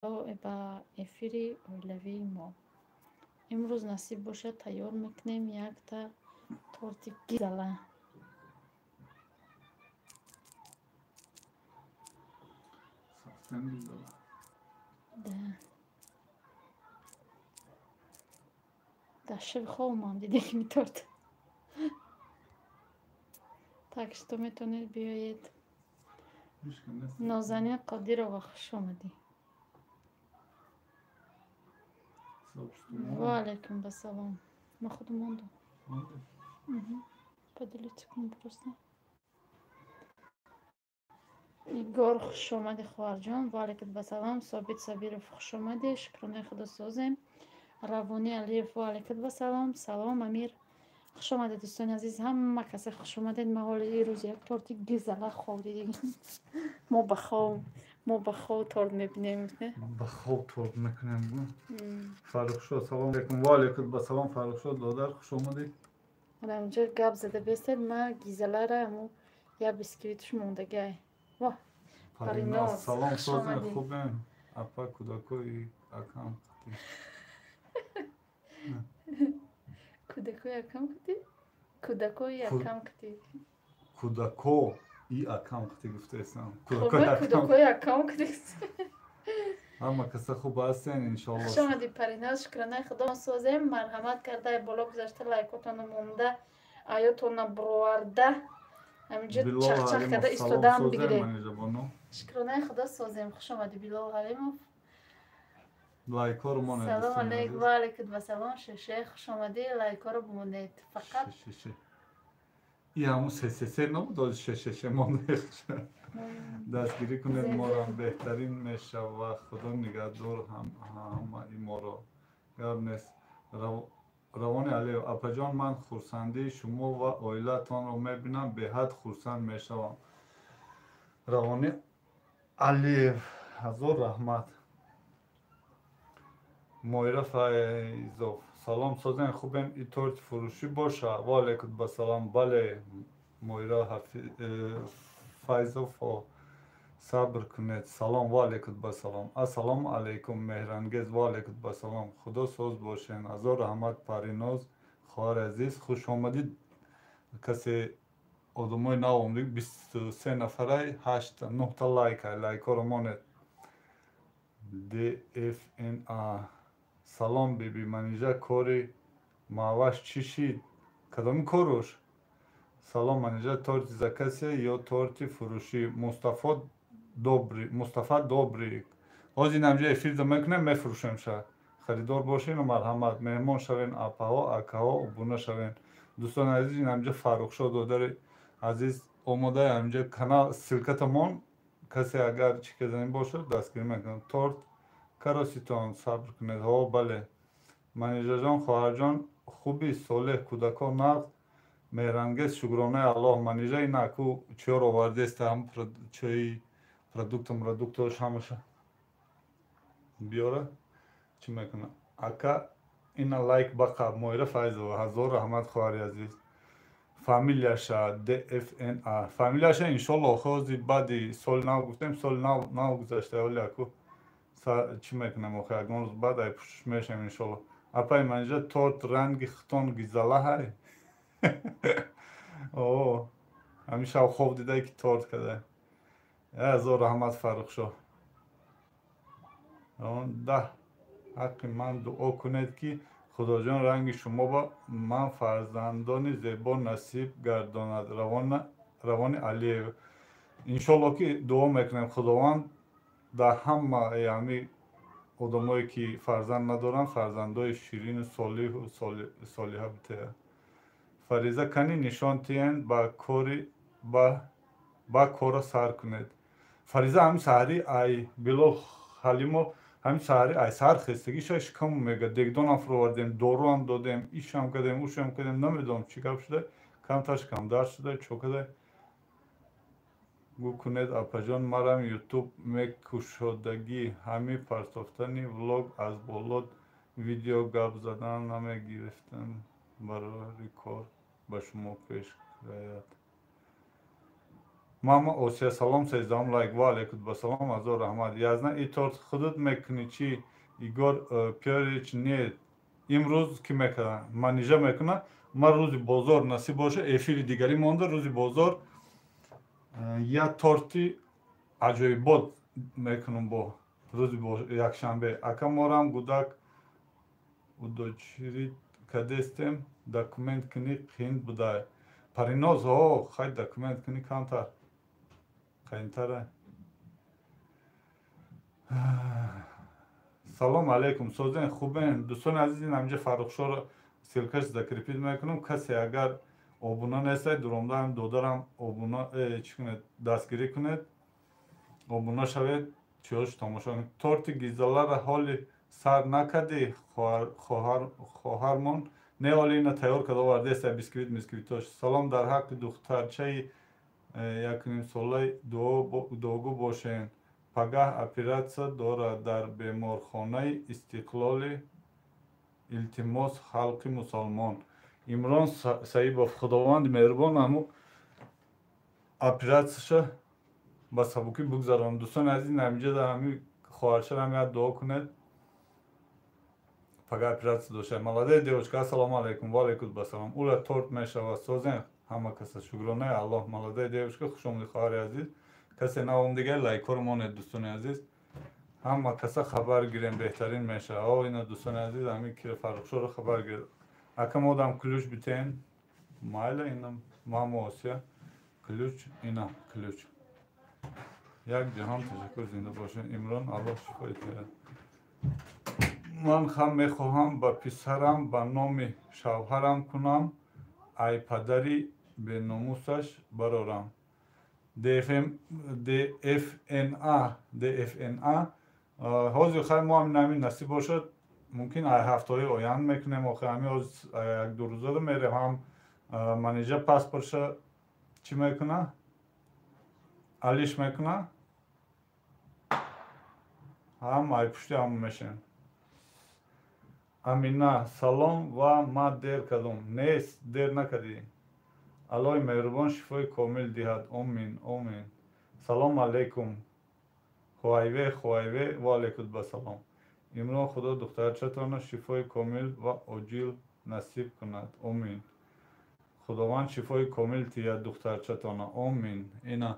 ба эфири оилавии мо. имрӯз насиб бошад тайёр мекунем якта торти гизала. Да шив хоумам дидем торт. Так что метонед биёед. Нозанин Қодирова, хуш омадӣ. Ва алайкум басалом. Ма худам мондам. Поделиться кунем просто. Игор хуш омадӣ хоҳарҷон. Ва алайкум басалом. Собит Сабиров хуш омадӣ. Шукронаи худо созем. Равони Алиев ва алайкум басалом. Салом Амир. Хуш омадед дӯстони азиз. Ҳама касе хуш омадед. Ма ҳоли ирӯз як торти гизала ховдидем. мо ба хов торт мебинем. Ба хов торт мекунем. Фаррухшод салом алейкум. Ва алайкум басалом. Фаррухшод додар хуш омадед. Ана онҷо гап зада бестед. Ма гизалара аму я бисквитш мондагай. Ва Париноз салом созем хубем. Апа кудакои акам қати. Кудакои акам қати? Кудакои акам қати. Кудако и акам қати гуфтаесам. Кудакои акам қати. Ҳама каса хуб ҳастен иншоалло. Хуш омадӣ Париноз. Шукронаи худо созем. Марҳамат карда боло гузашта лайкотонро монда аётонро бироварда ҳаминҷо чахчах карда истодаам бигирем. Шукронаи худо созем. Хуш омадӣ Билол Ҳалимов. Лайкоро монед. Салом алейкум. Ва алайкум басалом. Шеше хуш омадӣ. Лайкоро бимонед. Фақат и ҳамун се набуд шеше монед. дастгирӣ кунед моро беҳтарин мешавад. Худо нигаҳдор ҳамаи моро. гап нест. равони Алиев апаҷон ман хурсандии шумо ва оилатонро мебинам беҳад хурсанд мешавам. равони Алиев ҳазор раҳмат. Моира Файзов салом созен хубем и торти фурӯшӣ боша. ва алайкум басалом. бале Моира Файзов сабр кунед. салом ва алайкум басалом. ассалому алайкум меҳрангез. ва алайкум басалом. худо соз бошен. ҳазор раҳмат Париноз хоҳари азиз. хуш омадид. касе одамои навомрӣ 23 нафарай 8-9 лайкоро монед. DFNA салом биби манижа кори маъваш чӣ шид? Кадоми коруш? салом манижа торти закасе ё торти фурӯшӣ? Мустафа добрӣ. ҳозир инамҷо эфирда мекунем мефурӯшем ша. харидор бошину марҳамат. меҳмон шавен апаҳо акаҳо обуна шавен. дӯстони азиз инамҷо Фаррухшод додари азиз омода амҷо канал силкатамон касе агар чӣ кардани бошад дастгирӣ мекунад. торт кароситон сабр кунед. ҳо бале манижаҷон хоҳарҷон хуби солеҳ кӯдакон нағз меҳрангез шукронаи аллоҳ. манижа ина ку чиёро овардеста ҳам чои продуктош ҳамаша биёра чӣ мекуна ака ина лайк бақа. Моира Файзова ҳазор раҳмат хоҳари азиз. фамилияша DFNA фамилияша иншоалло охози баъди соли нав гуфтем соли нав гузашта оли аку чӣ мекунем охир ягон рӯз баъд ай пушиш мешавем иншоалло. апаи манижа торт ранги хитон гизала ҳай. ҳамиша хоб дидай ки торт кадай. ҳазор раҳмат Фаррухшо. да ҳаққи ман дуо кунед ки худоҷон ранги шумо ба ман фарзандони зебо насиб гардонад. равони Алиев иншоалло ки дуо мекунем худованд дар ҳамаи ҳами одамое ки фарзанд надоранд фарзандои ширину солиҳу солиҳа битая. фариза кани нишон тиен ба кора сар кунед. фариза ҳами саҳри ай Билол Ҳалимов ҳами саҳри ай сар хестагиша шикаму мега дегдонам фуровардем доруам додем ишам кардем ушам кардем намедонам чӣ гап шуда камтар камдар шуда чокадай гӯ кунед апаҷон марам ютуб мекушодагӣ ҳами партофтани влог аз болот видео гап задан намегирифтам барори кор ба шумо пеш раят. мама осия салом сездам лайк ва алейкум басалом азор раҳмат язна и торт худут мекунӣ чи игор пиёрич не имрӯз ки мекана манижа мекуна ман рӯзи бозор насиб боша эфири дигарӣ монда рӯзи бозор я торти аҷоибот мекунам бо рӯзи якшанбе акаморам гудак удочирид кадестем документ кунӣ қиин будай париноз ҳо хай документ кунӣ камтар қиинтара салом алейкум созен хубен дӯстони азизи намҷа фаррухшоро силкаш закрепид мекунам касе агар обуна нестай дуромдаам додарам обуна чӣ кунед дастгирӣ кунед обуна шавед чиёш тамошо кунед торти гизалара ҳоли сар накарди хоҳармон не ҳоли ина тайёр карда овардеста бисквит мисквитош салом дар ҳаққи духтарчаи 1,5-солаи дуогӯ бошен пагаҳ оператсия дорад дар беморхонаи истиқлоли илтимос халқи мусалмон имрон саибов худованди меҳрубон ҳамун оператсияша ба сабукӣ бугзаронад дӯстони азиз намҷада ҳамин хоҳарчарам як дуо кунед пагаҳ оператсия дошта молодец девочка ассалому алейкум ва алейкум ассалом ула торт мешавад созен ҳама каса шукронаи аллоҳ молодец девочка хушомадӣ хоҳари азиз касе навом дигар лайкҳоро монед дӯстони азиз ҳама каса хабар гирем беҳтарин мешавад ина дӯстони азиз ҳамин ки фаррухшоро хабар гиред акам одам ключ битен майла ина мамо осия ключ ина ключ як ҷаҳон ташаккур зинда бошед имрон аллоҳ шифои диҳад ман хам мехоҳам ба писарам ба номи шавҳарам кунам ай падари беномусаш барорам dfna ҳозир хай мо ҳамин насиб бошад мумкин ай ҳафтаҳои оянд мекунем охир ҳамин як ду рӯзада мерем ҳам манеҷа паспортша чӣ мекуна алиш мекуна ҳам ай пушти ҳамон мешем амина салом ва ма дер кардам нест дер накардӣ аллоҳи меҳрубон шифои комил диҳад омин омин салом алейкум хоҳайве хоҳайве ва алейкум басалом имрон худо духтарчатонро шифои комил ва оҷил насиб кунад омин худованд шифои комил диҳад духтарчатонро омин ина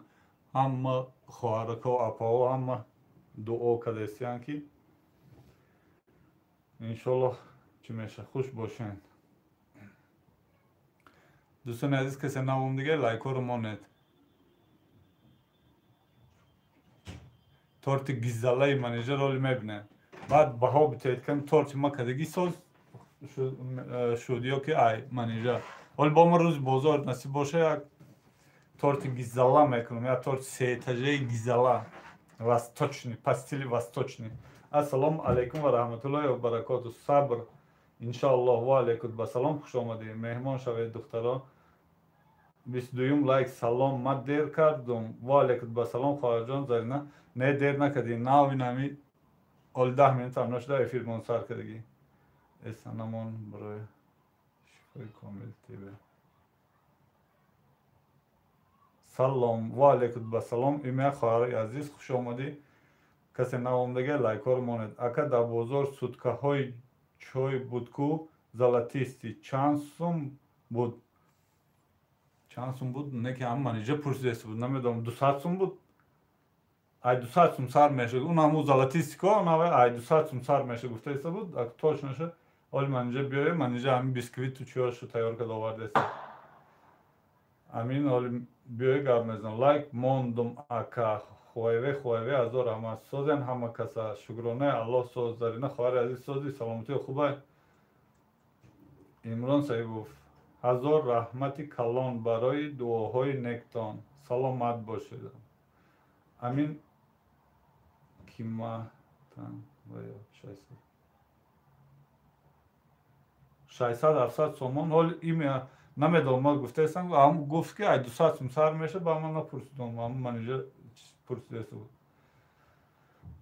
ҳама хоҳарако апаҳо ҳама дуо кардестиянд ки иншоллоҳ чӣ меша хуш бошед дӯстони азиз касе навом дигар лайкҳоро монед торти гизалаи манеҷаро оли мебинем баъд баҳо битоед кам торти ма кадагӣ соз шуд ё ки ай манеҷа оли бо ма рӯзи бозор насиб боша як торти гизала мекунам як торти сеэтажаи гизала восточный по стили восточный ассалому алейкум ва раҳматуллоҳи ва баракоту сабр иншоаллоҳ ва алейкум басалом хушомадӣ меҳмон шавед духтаро 22 лайк салом ма дер кардум ва алейкум басалом хоҳарҷон зарина не дер накардӣ навинами оли 10 минутам ношуда эфирмон сар кардагӣ эсанамон барои шифои комил тебе салом ва алейкум басалом имя хоҳари азиз хушомадӣ касе навомдагар лайкҳоро монед ака дар бозор суткаҳои чой будку золотисти чанд сум буд не ки ҳам манеҷа пурсидеста буд намедонам 200 сум буд ай 200 сум сар мешуд он ҳамун золотистико ай 200 сум сар мешуд гуфтаиста буд ак точно шуд оли манеҷа биёе манеҷа ҳамин бисквиту чиёшу тайёр карда овардеста амин оли биёе гап мезанам лайк мондум ака хоҳайве азор ҳама созен ҳама каса шукронаи аллоҳ соз зарина хоҳари азиз сози саломатиро хубай имрон саибов ҳазор раҳмати калон барои дуоҳои нектон саломат бошед амин киматан 600-700 сомон ҳоли имя намедонам ма гуфтаистам ҳам гуфт ки ай 200 сум сар мешад ба ман напурсидам ҳамун манеҷа пурсидеста буд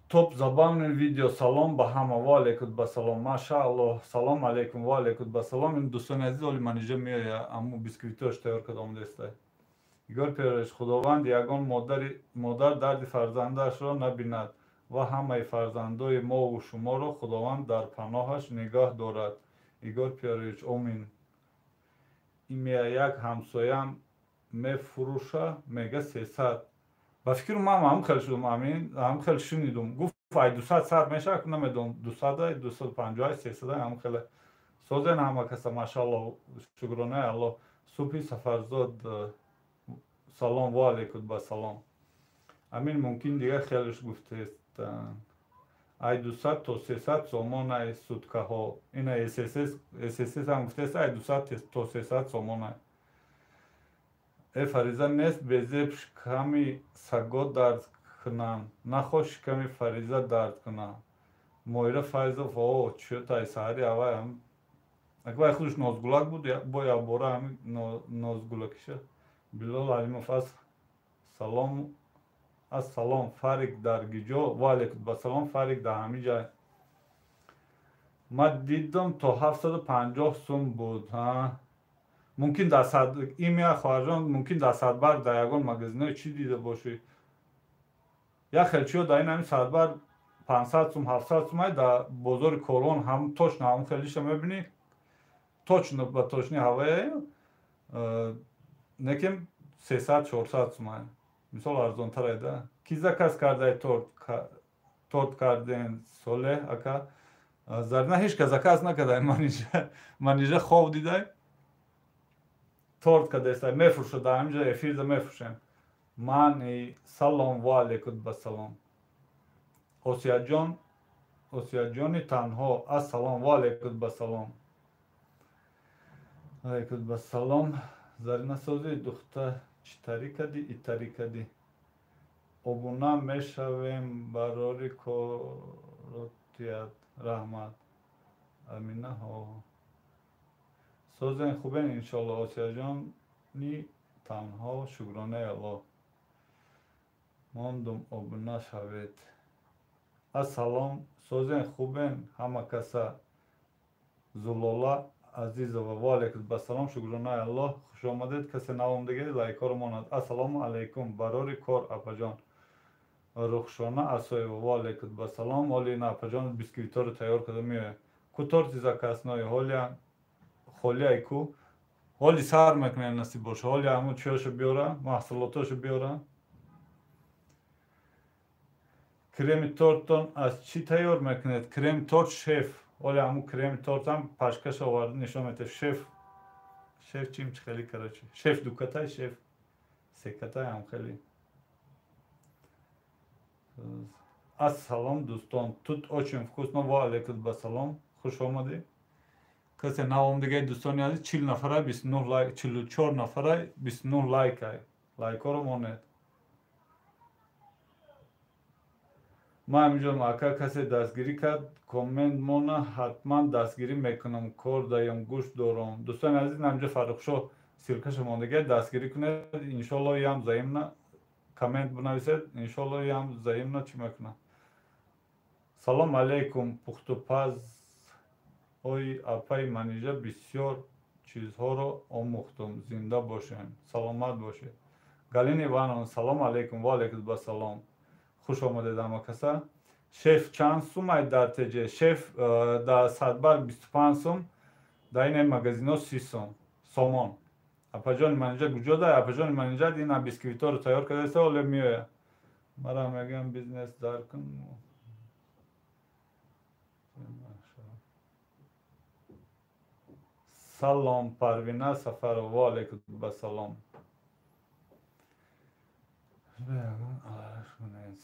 топ забанни видео салом ба ҳама ва алейкум басалом машааллоҳ салом алейкум ва алейкум басалом ин дӯстони азиз оли манеҷа меоя ҳамун бисквитош тайёр карда омадеста Игор Пиёрович, худованд ягон модар дарди фарзандаашро набинад ва ҳамаи фарзандои мову шуморо худованд дар паноҳаш нигоҳ дорад. Игор Пиёрович, омин. Имя як ҳамсоям мефурӯша, мега 300. ба фикру ман ҳам хел шудам, ҳам хел шунидум. Гуфт ай 200 сар мешавад, намедонам 200, 250, 300 ҳам хеле. Созен ҳама каса машаллоҳ, шукронаи Аллоҳ. Субҳи Сафарзод салом ва алейкум ба салом. Амин мумкин дига хелеш гуфтест. Ай 200 то 300 сомон ай суткаҳо. Ина SSS ҳам гуфтест ай 200 то 300 сомон ай. Фариза нест безеб шиками саго дард кунам. Нахош шиками Фариза дард кунам. Мойра Файзов, о, чӯ ай саҳари авай ҳам. Акбай худаш нозгулак буд, бо ябора ҳами нозгулакиша. Билол Алимов салом. Ассалом, Фарик дар гиҷо, ва алейкум басалом, Фарик дар ҳами ҷай. Ман дидам то 750 сум буд. Мумкин дар имя хоҳарҷон, мумкин дар Садбар дар ягон магазинои чӣ дида бошӣ. Як хелчиҳо дар ин ҳами Садбар 500 сум, 700 сум ай дар бозори Корвон ҳам точно ҳамон хелиша мебинӣ. Точно ба точни ҳавае. Некем 300-400 сум ай. Мисол арзонтар айда. Ки заказ кардай торт карден Солеҳ ака. Зарина ҳеҷ кас заказ накардай манижа хов дидай. Торт кадестай мефурӯшад дар ҳамин ҷо эфирда мефурӯшем. Мани салом ва алейкум басалом. Осияҷони танҳо ассалом ва алейкум басалом. Алейкум басалом. Зарина сози духтар читари кади итари кади. Обуна мешавем барори коротият раҳмат. Аминаҳо. Созен хубен иншолло Осияҷони танҳо шукронаи Аллоҳ. Мондум обуна шавед. Ассалом. Созен хубен ҳама каса. Зулола Азизова ва алейкум басалом, шукронаи Аллоҳ. Хушомадед, касе навомдагӣ лайкоро монад. Ассалому алейкум, барори кор апаҷон. Рухшона Асоева ва алейкум басалом. Оли ина апаҷон бисквиторо тайёр карда меояд. Ку торти закаснои холия ку. Оли сар мекунем насиб боша. Оли ҳамун чиёшо биёра, маҳсулотошо биёра. Креми тортон аз чӣ тайёр мекунед? Креми торт шеф. Оли ҳамун креми тортам пашкаш оварда нишон метавад. Шеф чим чи хеле карачи. Шеф дукатай, шеф секатай ҳам хеле. Ассалом дӯстон. Тут очень вкусно. Ва алейкум басалом. Хуш омадед. Касе навомдагаи дӯстони азиз 40 нафарай 29 лайк, 44 нафарай 29 лайкай. Лайкоро монед. Ман ҳаминҷо ака касе дастгирӣ кард, коммент мона, ҳатман дастгирӣ мекунам, кор даём, гӯш дорам. Дӯстони азиз, ҳаминҷо Фаррухшоҳ силкаша мондагӣ дастгирӣ кунед, иншолло ям заимна коммент бинависед, иншолло ям заимна чӣ мекунам. Салом алейкум, пухтупаз. Ой, апай манижа бисёр чизҳоро омӯхтум. Зинда бошем, саломат бошед. Галина Ивановна, салом алейкум ва алейкум басалом. Хуш омадед ҳама каса. Шеф чанд сум ай дар теҷе? Шеф дар Садбар 25 сум, дар ин магазино 30 сум. Сомон. Апаҷони манижа куҷо дай? Апаҷони манижа ина бисквиторо тайёр кардаиста, оле меояд. Мара мегӯям бизнес дар кун. Салом Парвина Сафарова ва алейкум басалом.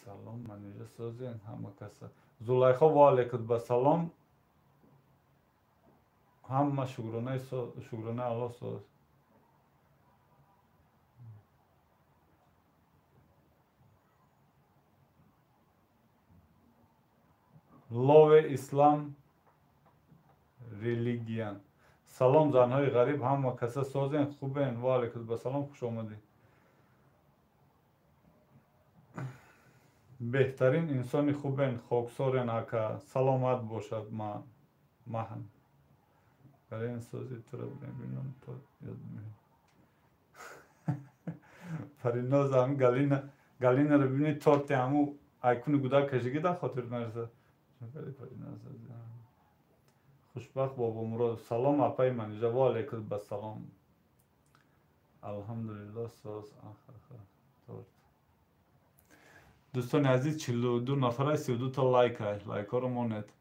Салом манижа созен ҳама каса. Зулайхо ва алейкум басалом. Ҳама шукронаи Аллоҳ соз. Лове ислам религиян. Салом занҳои ғариб, ҳама каса созен, хубен. Ва алейкум басалом, хуш омадед. Беҳтарин инсони хубен, хоксорен ака. Саломат бошад маҳн. Галин сози туро мебинам то ёд меорам. فریناز هم گالینا رو ببینید تورت همو ایکون گودار کشیگی در خاطر مرزه فریناز خوشبخت بابا مراد سلام اپای من جواب علیکم با سلام الحمدلله ساز آخر تورت دوستان عزیز 42 نفر 32 تا لایک های لایک ها رو ماند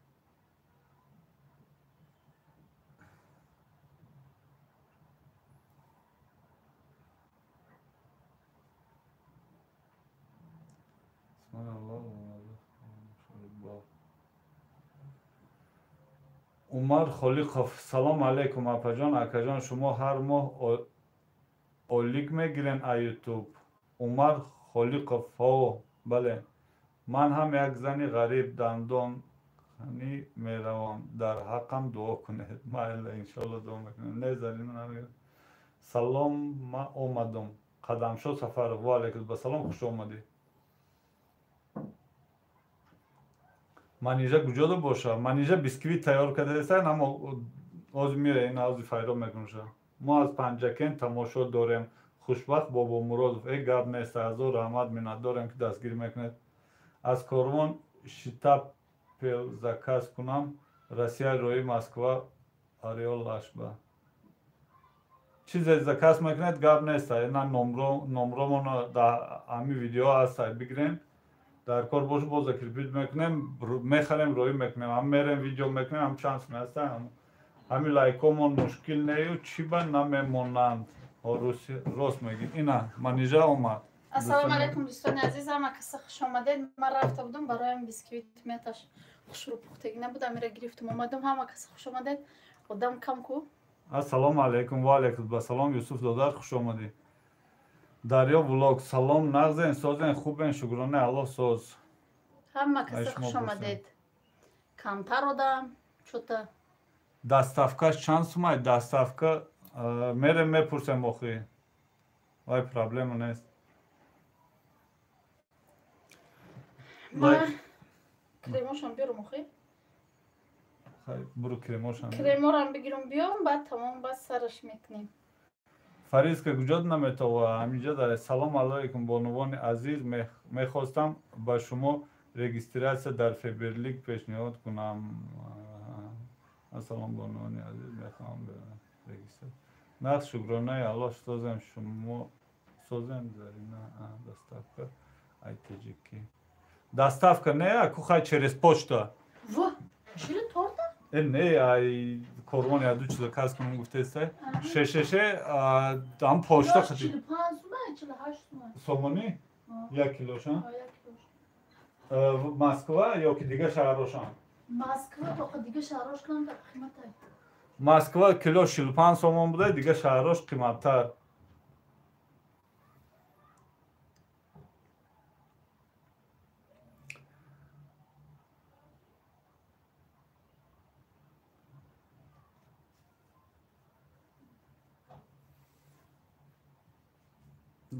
عمر خلیقوف سلام علیکم اپا جان اکا جان شما هر ماه اولیگ میگیرین ای یوتیوب عمر خلیقوف ها بله من هم یک زنی غریب دندان خنی میروم در حقم دعا کنید مایل انشالله دعا میکنم نه زنی سلام ما اومدم قدم شو سفر و علیکم با سلام خوش اومدی من اینجا کجا باشه من اینجا بیسکویت تیار کرده هستن اما از میره این از فایده میکنه ما از پنجکن تماشا داریم خوشبخت بابا مرادوف ای گپ نیست از رحمت منت دارم که دستگیر میکنید از کاروان شتاب پل زکاس کنم روسیه روی مسکو آریال لاشبا چیز زکاس میکنید گپ نیست نه نمرمون در امی ویدیو هست بگیرین در کار باشه با ذکر بیت میکنیم میخریم روی میکنیم هم میریم ویدیو میکنیم هم چانس میستن همین لایکامون مشکل نیست چی با نمیمونند راست میگی اینا من اینجا اومد السلام علیکم دوستان عزیزم اگه خوش آمدید من رفته بودم برایم بیسکویت میتاش خوش رو پختگی نبودم میره گرفتم اومدم هم اگه خوش آمدید خودم کم کو السلام علیکم و علیکم السلام یوسف دادر خوش آمدید دریا ولوگ سلام نغزین سازین خوبین شکرانه الله ساز هم اگه خوش آمدید کمتر آدم چطور دستافکاش چند سومای دستافکا میره میپرسم آخی وای پرابلم نیست ما کریماشم بیارم آخی برو کریماشم کریمارم بگیرم بیام بعد تمام بعد سرش میکنیم فریز که کجا نمیتوه همینجا داره سلام علیکم بانوان عزیز میخواستم با شما رجیستراسیون در فیبرلیک پیشنهاد کنم سلام بانوان عزیز میخوام رجیستر نه شکرانه الله سازم شما سازم زرینا دستافکا ایتجیکی دستافکا نه اکو خواهی چرس پوچتا و چیلی تورتا؟ نه ای کورمان یا دو چیزا کس کنم گفته است ششه هم پوچتا خدی 45 سومه 48 سومه سومونی؟ یک کیلوشان؟ یک کیلوش مسکوه یا که دیگه شهرشان؟ مسکوه تا دیگه شهرش کنم در قیمت های مسکوه کیلو 45 سومون بوده دیگه شهرش قیمت‌تر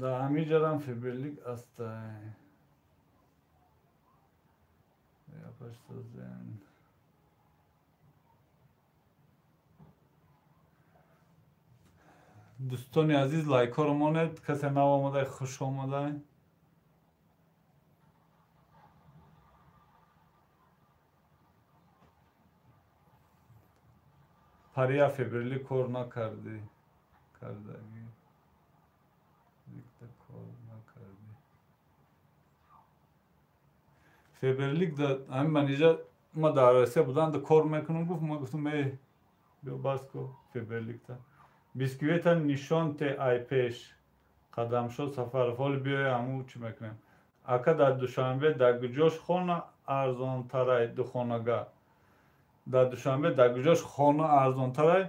در همینجا هم فیبرلیک است یا پشتازن دوستان عزیز لایک ها رو مانید کسی نو آمده خوش آمده پریا فیبرلیک کار نکردی کردگی کار نکردی فیبرلیک در همین منیجا ما در روسیه بودن در کار میکنم گفت ما گفتم بیا باز کو فیبرلیک تا بیسکویت نشان ته ای پیش قدم شد سفر حال بیای همو چی میکنیم اکا در دوشنبه در گجاش خانه ارزان ترای دو خانگاه در دوشنبه در گجاش خانه ارزان ترای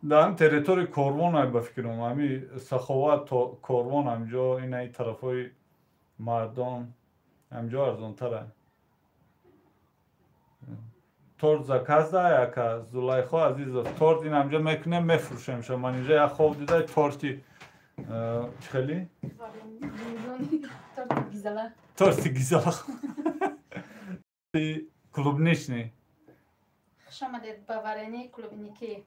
در هم تریتوری کاروان های بفکرم همی سخاوت کاروان همجا این ای طرف های مردم همجا ارزان ترای تورت زکاز ده یکا زلیخا عزیز تورت این همجا میکنه میفروشم شما من اینجا یک خواب دیده تورتی چی خیلی؟ تورت گیزله تورتی گیزله کلوبنیشنی خوش آمدید باورینی کلوبنیکی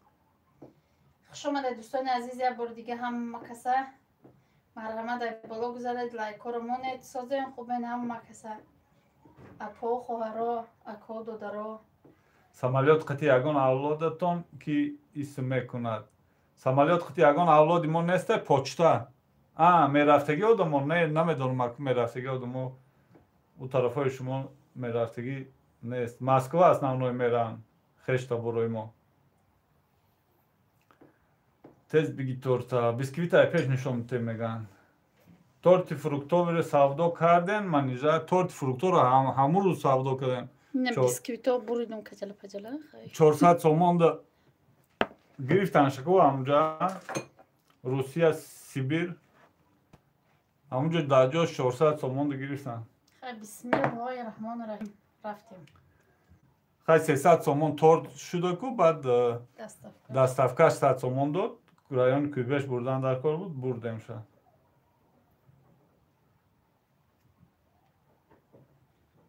خوش آمدید دوستان عزیز یک بار دیگه هم مکسه марҳамат дар боло гузаред, лайкҳоро монед, созем хубен ҳама каса апо, хоҳаро, акҳо, додаро. самолёт қити ягон авлодатон ки исм мекунад. самолёт қити ягон авлоди мо несте, почта. мерафтаги одамо не намедонам ак мерафтаги одамо у тарафҳои шумо мерафтаги нест. Москва основной меран хешта борои мо. Тез биги торта. Бисквитаи пеш нишон мете меган. торти фруктовиро савдо карден, манижа торти фрукторо ҳамун рӯз савдо кардем. Не бисквито буридум каҷала-паҷала. 400 сомон да гирифтан шаку ҳамунҷа Русия, Сибир. ҳамунҷа дар ҷош 400 сомон да гирифтан. Хай бисмиллаҳи раҳмони раҳим рафтем. Хай 300 сомон торт шудаку баъд Даставка. даставкаш 100 сомон дод. Райони Кӯйбеш бурдан дар кор буд, бурдем ша.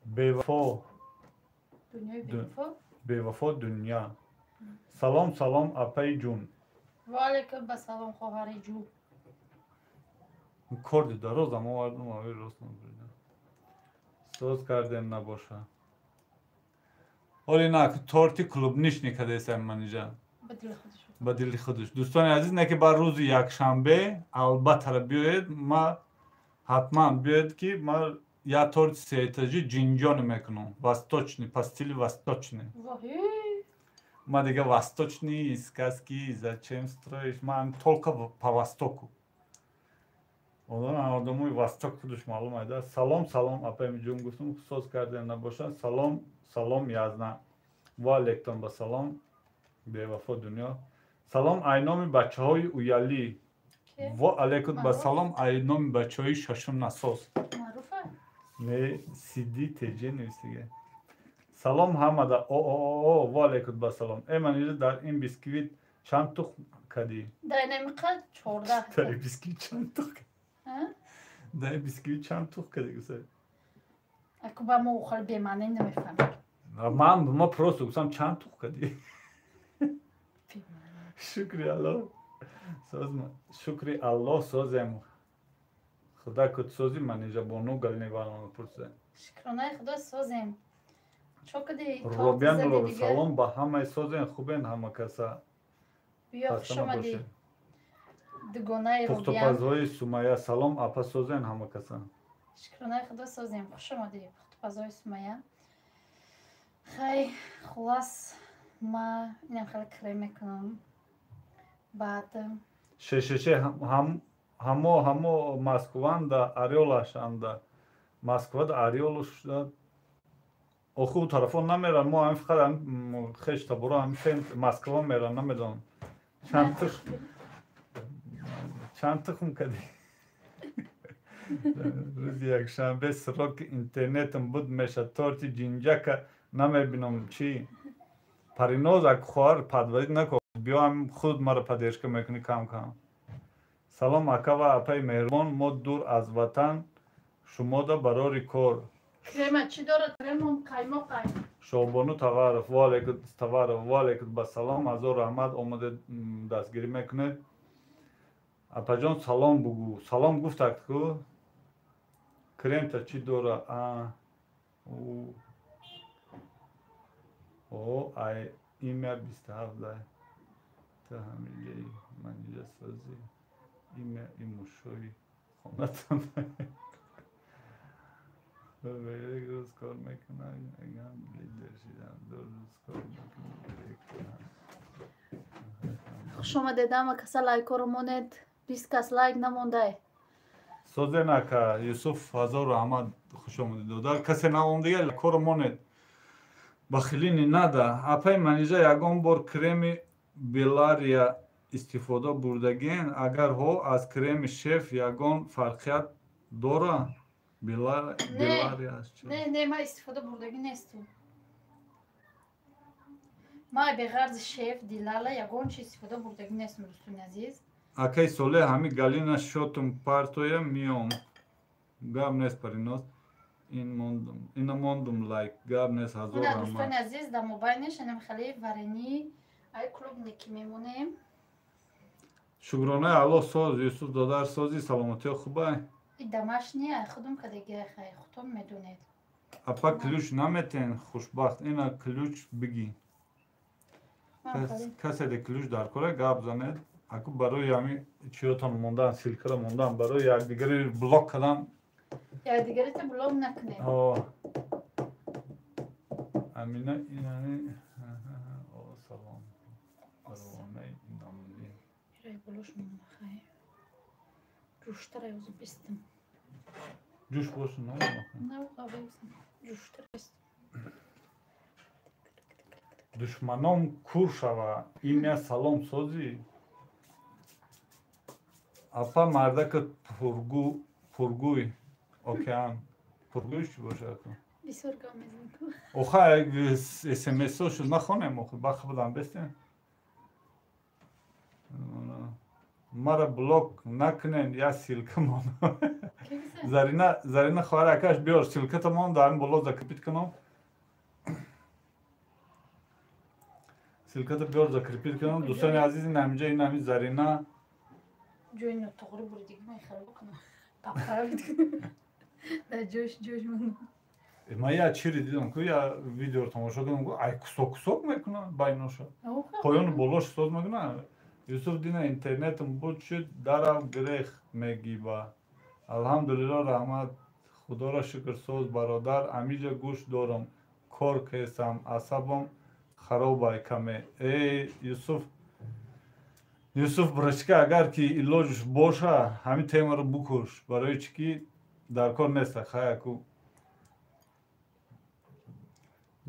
бевафо Дунёи бевафо. бевафо дунё. Салом салом апаи ҷун. Ва алайкум ассалом хоҳари ҷу. корди дароз ам овардам, аве рост набуридам. Соз кардем набоша. ҳоли на торти клубнишни кадесам манижа. Ба дили худаш. ба дили худаш. дӯстони азиз, не ки бар рӯзи якшанбе албатта биёед, ма ҳатман биёед ки ма я торти сеэтажи ҷинҷони мекунам. Восточный, по стили восточный. Ма дига восточный сказки зачем строишь? Ман толка по востоку. Одамои восток худаш маълум айда. Салом салом апаи ҷун гуфтам, соз кардем набоша. Салом салом язна. Ва алейкум ба салом бевафо дунё. Салом айноми бачаҳои уялӣ. Ва алейкум ба салом айноми бачаҳои шашум насос. Маъруфа? Не сиди теҷе нависига. Салом ҳамада. Ва алейкум ба салом. Манижа дар ин бисквит чанд тухм кадӣ? Дар намиқад 14. Дар бисквит чанд тухм? Дар бисквит чанд тухм кадӣ гусар? Аку ба мо ухал бемаъне намефаҳмем. Ман ма просто гуфтам чанд тухм кадӣ? шукри аллоҳ. Созма. Шукри аллоҳ созем. Худа куд сози манижа бону галневалон пурса. Шукронаи худо созем. Чо кади Робиян ро салом ба ҳамаи созен хубен ҳама каса. биё хушомадӣ. Дугонаи Робиян. Пухтупазҳои Сумайя салом апа созен ҳама каса. Шукронаи худо созем. Хушомадӣ пухтупазҳои Сумайя. Хай хулас ма инам хеле крем мекунам. Баъд шеше ҳамо Москванда Орёлашанда. Москвада Орёлашда оху тарафон намеран, мо ҳамин фақат хешта боро ҳамин сент Москва меран, намедонам. чанд тухм кадӣ? рӯзи якшанбе сроки интернетам буд меша торти ҷинҷака намебинам чӣ? Париноз аку хоҳар падварӣ накун. биё ҳамин худ маро паддержка мекунӣ кам кам. салом ака ва апаи меҳрубон, мо дур аз ватан шумода барори кор. крема чӣ дорад? Кремом қаймоқай. шобону таваров. Ва алейкум ба салом. ҳазор раҳмат омада дастгирӣ мекунед. апаҷон салом бугӯ. салом гуфтак ку? кремта чӣ дора? ай имя 27 дай. Та ҳамиҷаи манижа созӣ. имя имушои хонатон. рӯз кор мекунам. лидер шидам. рӯз кор мекунам. хушомадед ҳама каса лайкҳоро монед. 20 кас лайк намондай. созен ака Юсуф ҳазор раҳмат хушомадед дода. касе намондига лайкҳоро монед. бахилини нада. апаи манижа ягон бор креми Белария истифода бурдагиен? Агар ҳо, аз креми шеф ягон фарқият дора? Белария не ма истифода бурдагӣ несту. ма беғарзи шеф дилала ягон чи истифода бурдагӣ нестум. дӯстони азиз, акаи соле ҳами галина шотум партоя миём. гап нест париноз. ина мондум лайк. гап нест ҳазор раҳмат. дӯстони азиз, дар мобайниш анам хеле варенӣ ай клуб неки мемонем. шукронаи алло соз Юсуф додар созӣ саломатиё хубай домашние худум кадеги хай худум медонед апа ключ наметен хушбахт ина ключ бигӣ касе де ключ дар кора гап занед аку барои ҳами чиётон мондан силкара мондан барои якдигари блок кардан якдигарите блок накунед амина инани салом баронаи намуди болош махай ҷуштара ёзу бистам ҷӯш бошу душманон кур шава иня салом созӣ апа мардака пургӯй океан пургӯй чӣ бошад бисёр гап мезанам оха смсошу нахонем охи бахт будам бестем мара блок накунен я силкамон зарина хоҳари акаш биёр силкатамон дар боло закрепит кунам силката биёр закрепит кунам дӯстони азиз ин ҳаминҷа ин ҳами зарина ҷои нотоғри бурдиги ман хароб кунам дар ҷош мон ман я чири дидам ку я видеоро тамошо кардам ай кусок мекунам байноша поёну болош соз мекунам Юсуф дина интернетам буд шуд дарам грех мегиба алҳамдулилло раҳмат худоро шукр соз бародар амиҷа гӯш дорам кор кесам асабам харобай каме Юсуф брачка агар ки илоҷш боша ҳамин темаро букуш барои чӣ ки дар кор неста хаяку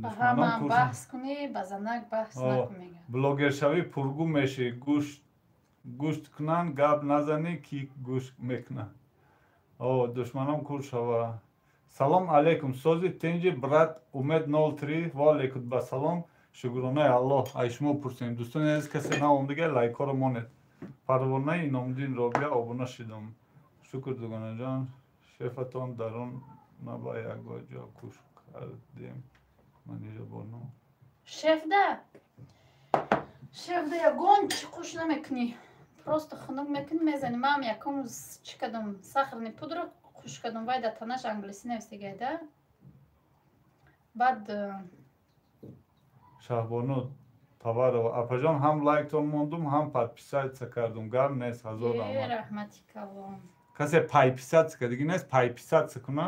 ба ҳамаам баҳс кунӣ ба занак баҳс накунӣ блогершавӣ пургӯ мешӣ гӯшт кунанд гап назанӣ ки гӯш мекунанд душманон кур шава салом алейкум сози тенҷи брат умед 03 ва алейкум басалом шукронаи аллоҳ ай шумо пурсем дӯстони азиз касе наомадага лайкҳоро монед парвонаи иномуддин робия обуна шидам шукр дуганаҷон шефатон дар он наба ягоҷо куш кардем шефда ягон чӣ қуш намекунӣ просто хунук мекунӣ мезанӣ маам якум чӣ кардам сахарни пудро хуш кардам вай дар танаш англисӣ навистагайда баъд шаҳбону таварова апаҷон ҳам лайктон мондум ҳам подписатсия кардум гап нест ҳазор раҳмати калом касе пайписатсия диги нест пайписатсия куна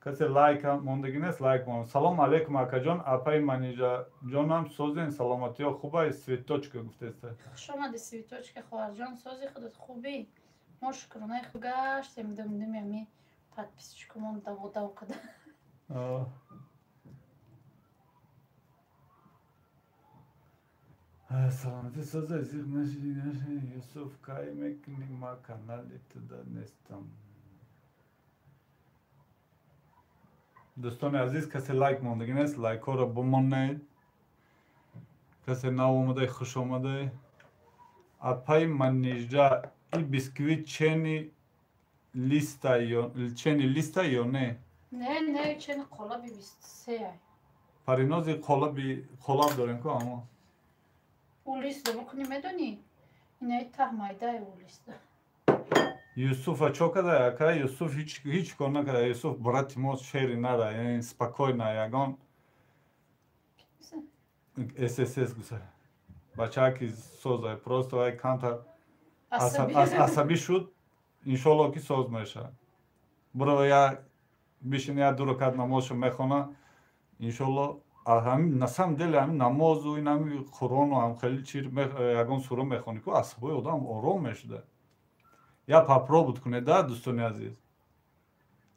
касе лайк мондаги нест лайк мон салом алейкум акаҷон апаи манижаҷонам созен саломатиё хубай светочка гуфтеста хушомади светочка хоҳарҷон сози худат хубӣ мо шукронаи худ гаштем думдим ами подписчикамон даводав када саломати соза зиқ нашиди Юсуф кай мекунӣ ма канали туда нестам дӯстони азиз касе лайк мондагӣ нест лайкҳоро бимонед касе наомадаи хушомадаи апаи манижа и бисквит чени листа ё не не чени қолаби 23 паринози қолаб дорем ку амо улиста букунӣ медонӣ инаи таҳмайдаи улиста Юсуфа чо када яка Юсуф ҳеҷ кор накарда Юсуф брати мо шери нара яъне спокойна ягон сс гуса бачаки соза просто ай канта асабӣ шуд иншолло ки соз мешавад буро я бишин я дуракат намозшо мехона иншолло на самом деле ҳамин намозу ин ҳами қурону ҳамхели чи ягон сура мехонӣ ку асабои одам ором мешуда я попробуй кунед да дӯстони азиз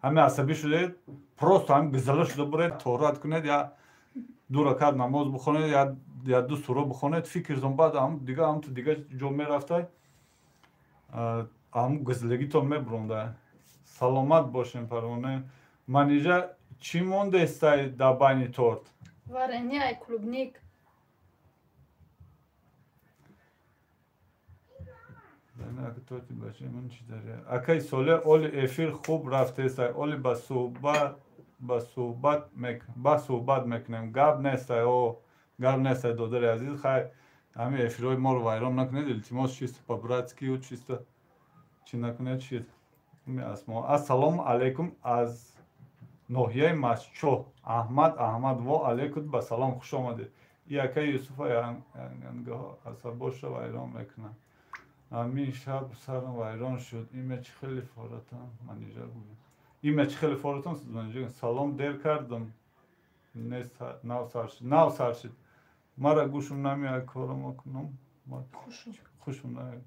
ҳамин асабӣ шудед просто ҳамин гизала шуда буред торат кунед я ду ракат намоз бихонед я ду сура бихонед фикр зон баъд ҳамту дига ҷо мерафтай ҳамун гизалагитон мебуронда саломат бошем парвона манижа чӣ мондестай дар байни торт варения и клубник акаи соле оли эфир хуб рафтестай оли ба суҳбат мекунем гап нестай додари азиз хай Ами эфирои моро вайрон накунед, илтимос чисто по-братски ӯ чисто чӣ накунед шид. Ассалому алайкум аз ноҳияи Масчоҳ Аҳмад Аҳмадво алайкум ба салом хуш омадед. И акаи Юсуфа янгаҳо асабоша вайрон мекунад. Амин шаб сарам вайрон шуд. Име чӣ хеле форатам манижа гӯям. Име чӣ хеле форатам манижа. Салом дер кардам. Нав сар шид. Мара гӯшум намеяд корам кунам. Хушум намеяд.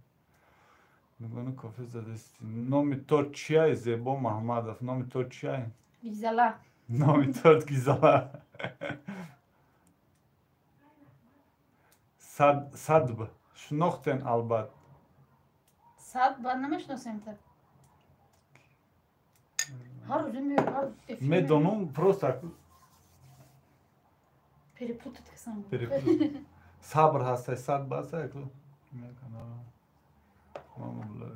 Мегӯяд кофе задасти. Номи то чия Зебо Маҳмадов. Номи то чия? Гизала. Номи то Гизала. Садб. Шунохтен албат. Садб намешносем так. Ҳар рӯз меёб. Медонам просто перепутать касам. Сабр ҳастай садб ҳастай ку. Мекана. Мамула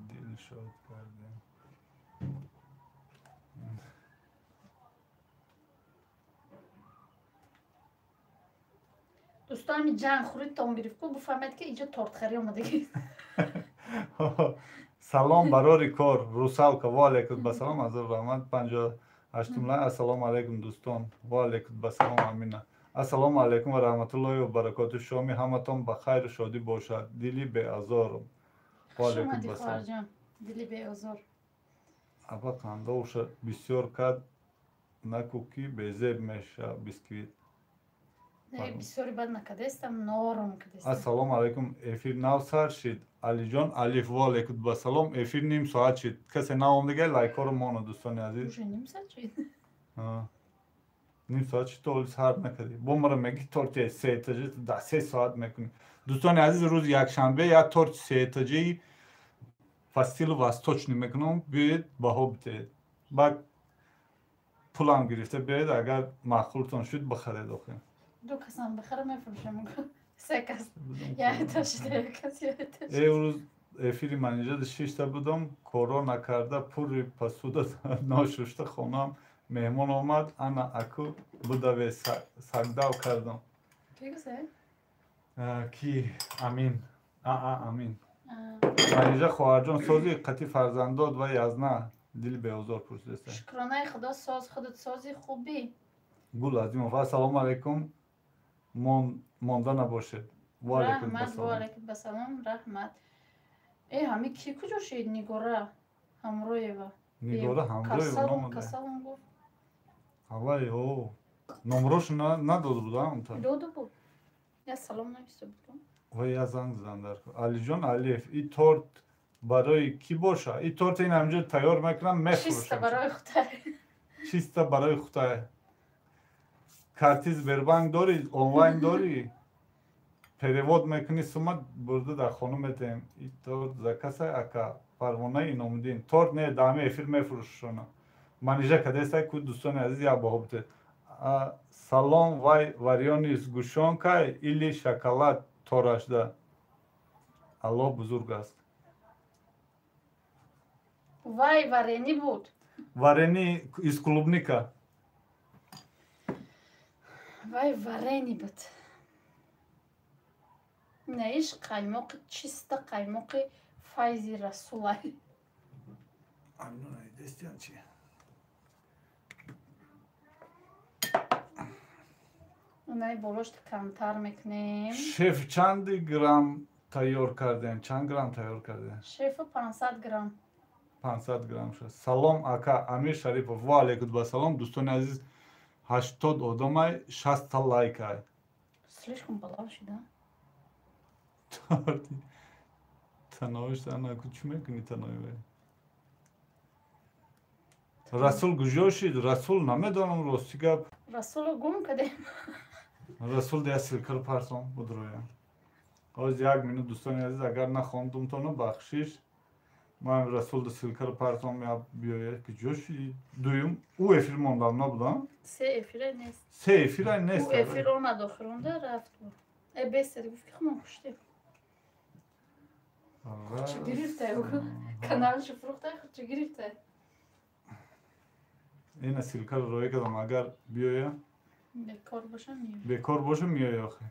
дил шод кардем. Дӯстони ҷанг хӯридтон гирифтку буфаҳмед ки иҷо тортхарӣ омадагӣ. Салом барори кор Русалка ва алайкум басалом азор раҳмат 58 лай. Ассалому алайкум дӯстон ва алайкум басалом амина. Ассалому алайкум ва раҳматуллоҳи ва баракоту. шоми ҳаматон ба хайру шодӣ бошад. Дили беозорум. Ва алайкум басалом. Дили беозор. Аба қандоуша бисёр кад наку ки безеб меша бисквит. Бисёри бад накадестам нором кадестам. Ассалому алайкум. Эфир нав сар шид. Алиҷон алиф ва алайкум басалом. Эфир ним соат шид. Касе наомадага лайкоро моно дӯстони азиз. Уже ним соат шид. Ним соат шид то сар накади. Бо мара меги торти 3 этажи да 3 соат мекунӣ. Дӯстони азиз рӯзи якшанбе як торти 3 этажаи по стилу восточни мекунам. Биёед баҳо битед. Баъд пулам гирифта биёед агар маъқултон шуд бихаред охир. Ду касам бихара мефурӯшам. Се кас. Я этаж як кас я этаж. Рӯз эфири манижади 6 та будам. Коро накарда пури посуда ношушта хонам меҳмон омад. Ана аку будаве сагдав кардам. Ки гусе? Ки Амин. Амин. Манижа хоҳарҷон сози қати фарзандод ва язна дили беозор пурсидаста. Шукронаи худо соз худат сози хубӣ. Гул азимов ассалому алайкум. Монда набошед. Ва алайкум раҳмат. Ва алайкум басалом. Раҳмат. Ҳами ки куҷо шид Нигора Ҳамроева? Нигора Ҳамроева номада. Касалон гуфт. Аввай о. Номрош надода буд амта. Дода буд. Я салом нависта будам. Ва я занг зан дар. Алиҷон Алиф, и торт барои ки боша? И торт ин ҳамҷо тайёр мекунам мефурӯшам. Чиста барои хутай. Чиста барои хутай. Карти Сбербанк дорӣ? Онлайн дорӣ? Перевод мекунӣ сума бурда дар хона метаҳем. И торт закасай ака Парвонаи Иномуддин. Торт не дар эфир мефурӯшонам. Манижа кадестай ку дӯстони азиз як баҳо битед. Салом вай варёни с гӯшонкай или шоколад торашда. Аллоҳ бузург аст. Вай варени буд. Варени из клубника. Вай варени буд. Наиш қаймоқи чиста қаймоқи файзи Расулай. Амнунай дестиан чи? Онаи болошти камтар мекунем. Шеф чанди грамм тайёр кардем? Чанд грамм тайёр кардем? Шефа 500 грамм. 500 грамм шуд. Салом ака Амир Шарипов. Ва алайкум басалом. Дӯстони азиз 80 одамай 60 та лайкай. Слишком балав шуда. Таноиш ана ку чӣ мекунӣ танои? Расул куҷо шид? Расул намедонам рости гап. Расуло гум кадем. Расул дия силкаро парсон будроя. Оз як минут дӯстони азиз агар нахондумтону бахшиш. Ман Расулда силкаро парсон меаб биёяд ки ҷо шиди. Дуюм ӯ эфир мондам набудам? Се эфирай нест. Се эфирай нест. Ӯ эфир омад охиронда рафт буд. Бесед гуфт ки хумон хушти. Худчи гирифтай каналшо фурӯхтай худчи гирифтай. Ина силкаро роя кардам агар биёя. Бекор боша миёя. Бекор боша миёя охи.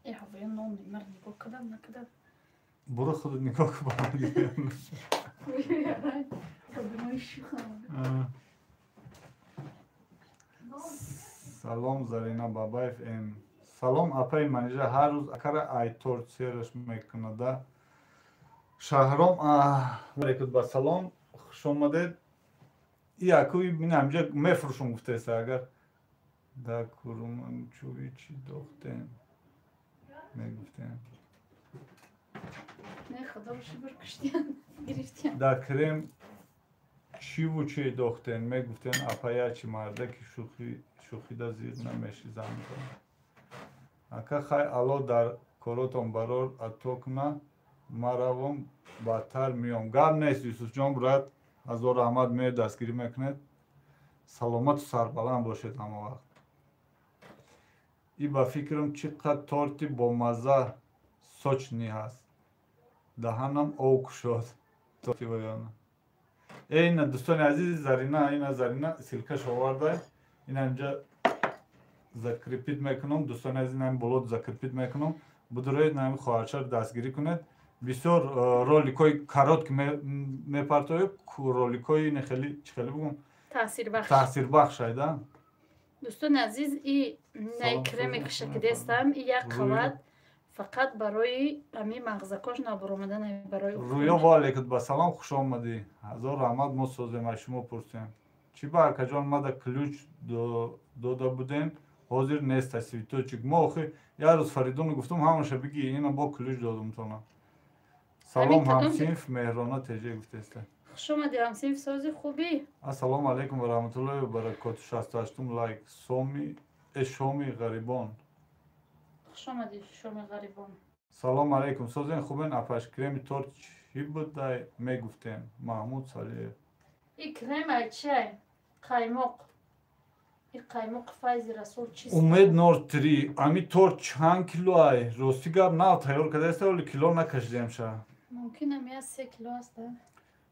ای هوای نان مر نگاه کدام نکدام برو خودت نگاه کن با من دیگه. سلام زرینا بابایف ام. سلام اپای منیجه هر روز اکر ای تورت سیرش میکنه ده. شهرام علیکم با سلام خوش آمدید. ای اکوی من همجا میفروشم گفته است اگر دا کروم چوی چی دختن میگفتن نه خدا رو شکر کشتیم گرفتیم دا کرم چی و چی دختن میگفتن اپایا چی مرده که شوخی دا زیر نمیشی زن کنه. اکا خای الو در کاراتون برار اتوکنا مراوم بدتر میام. گام نیست یوسف جان برات هزار رحمت می دستگیری میکنه. سلامت و سربلند باشید همه وقت. ای با فکرم چقدر تورتی با مزه سوچنی هست. دهنم اوک شد. تورتی بایانه. این دوستان عزیز زرینا سیلکش آورده. این اینجا закрепит میکنم. دوستان عزیز نمی بلود закрепит میکنم. بدروید نمی خواهرچه دستگیری کنید. بسیار رولیکوی کارات که میپرتوی رولیکوی نخیلی چخیلی بگم تاثیر بخش ایده. دوستان عزیز این نای کرمی که شکده استم این یک قوت فقط برای امی مغزکاش نبرامدن برای رویا والیکت با سلام خوش آمدی. هزار رحمت ما سازیم از شما پرسیم. چی با کجان ما دا کلوچ داده بودیم حاضر نیست هستی تو چیک ما آخی یه روز فریدون گفتم همونشه بگی اینا با کلوچ دادم تونه. سلام همسینف مهرانه تیجه گفته است. خوش آمدی همسینف سازی خوبی. السلام علیکم و رحمت الله و برکاته. 68 لایک شومی غریبان. خوش آمدی شومی غریبان. سلام علیکم سازین خوبین اپاش کرمی تورت چی بوده میگفتن محمود صالح. این کرم چه قیمق این قیمق فایز رسول چیست؟ امید نورتری امی تورت چند کیلو ای راستی گاب نه تیار کرده است ولی کیلو نکشیدیم شه. ممکنه می 3 کیلو است.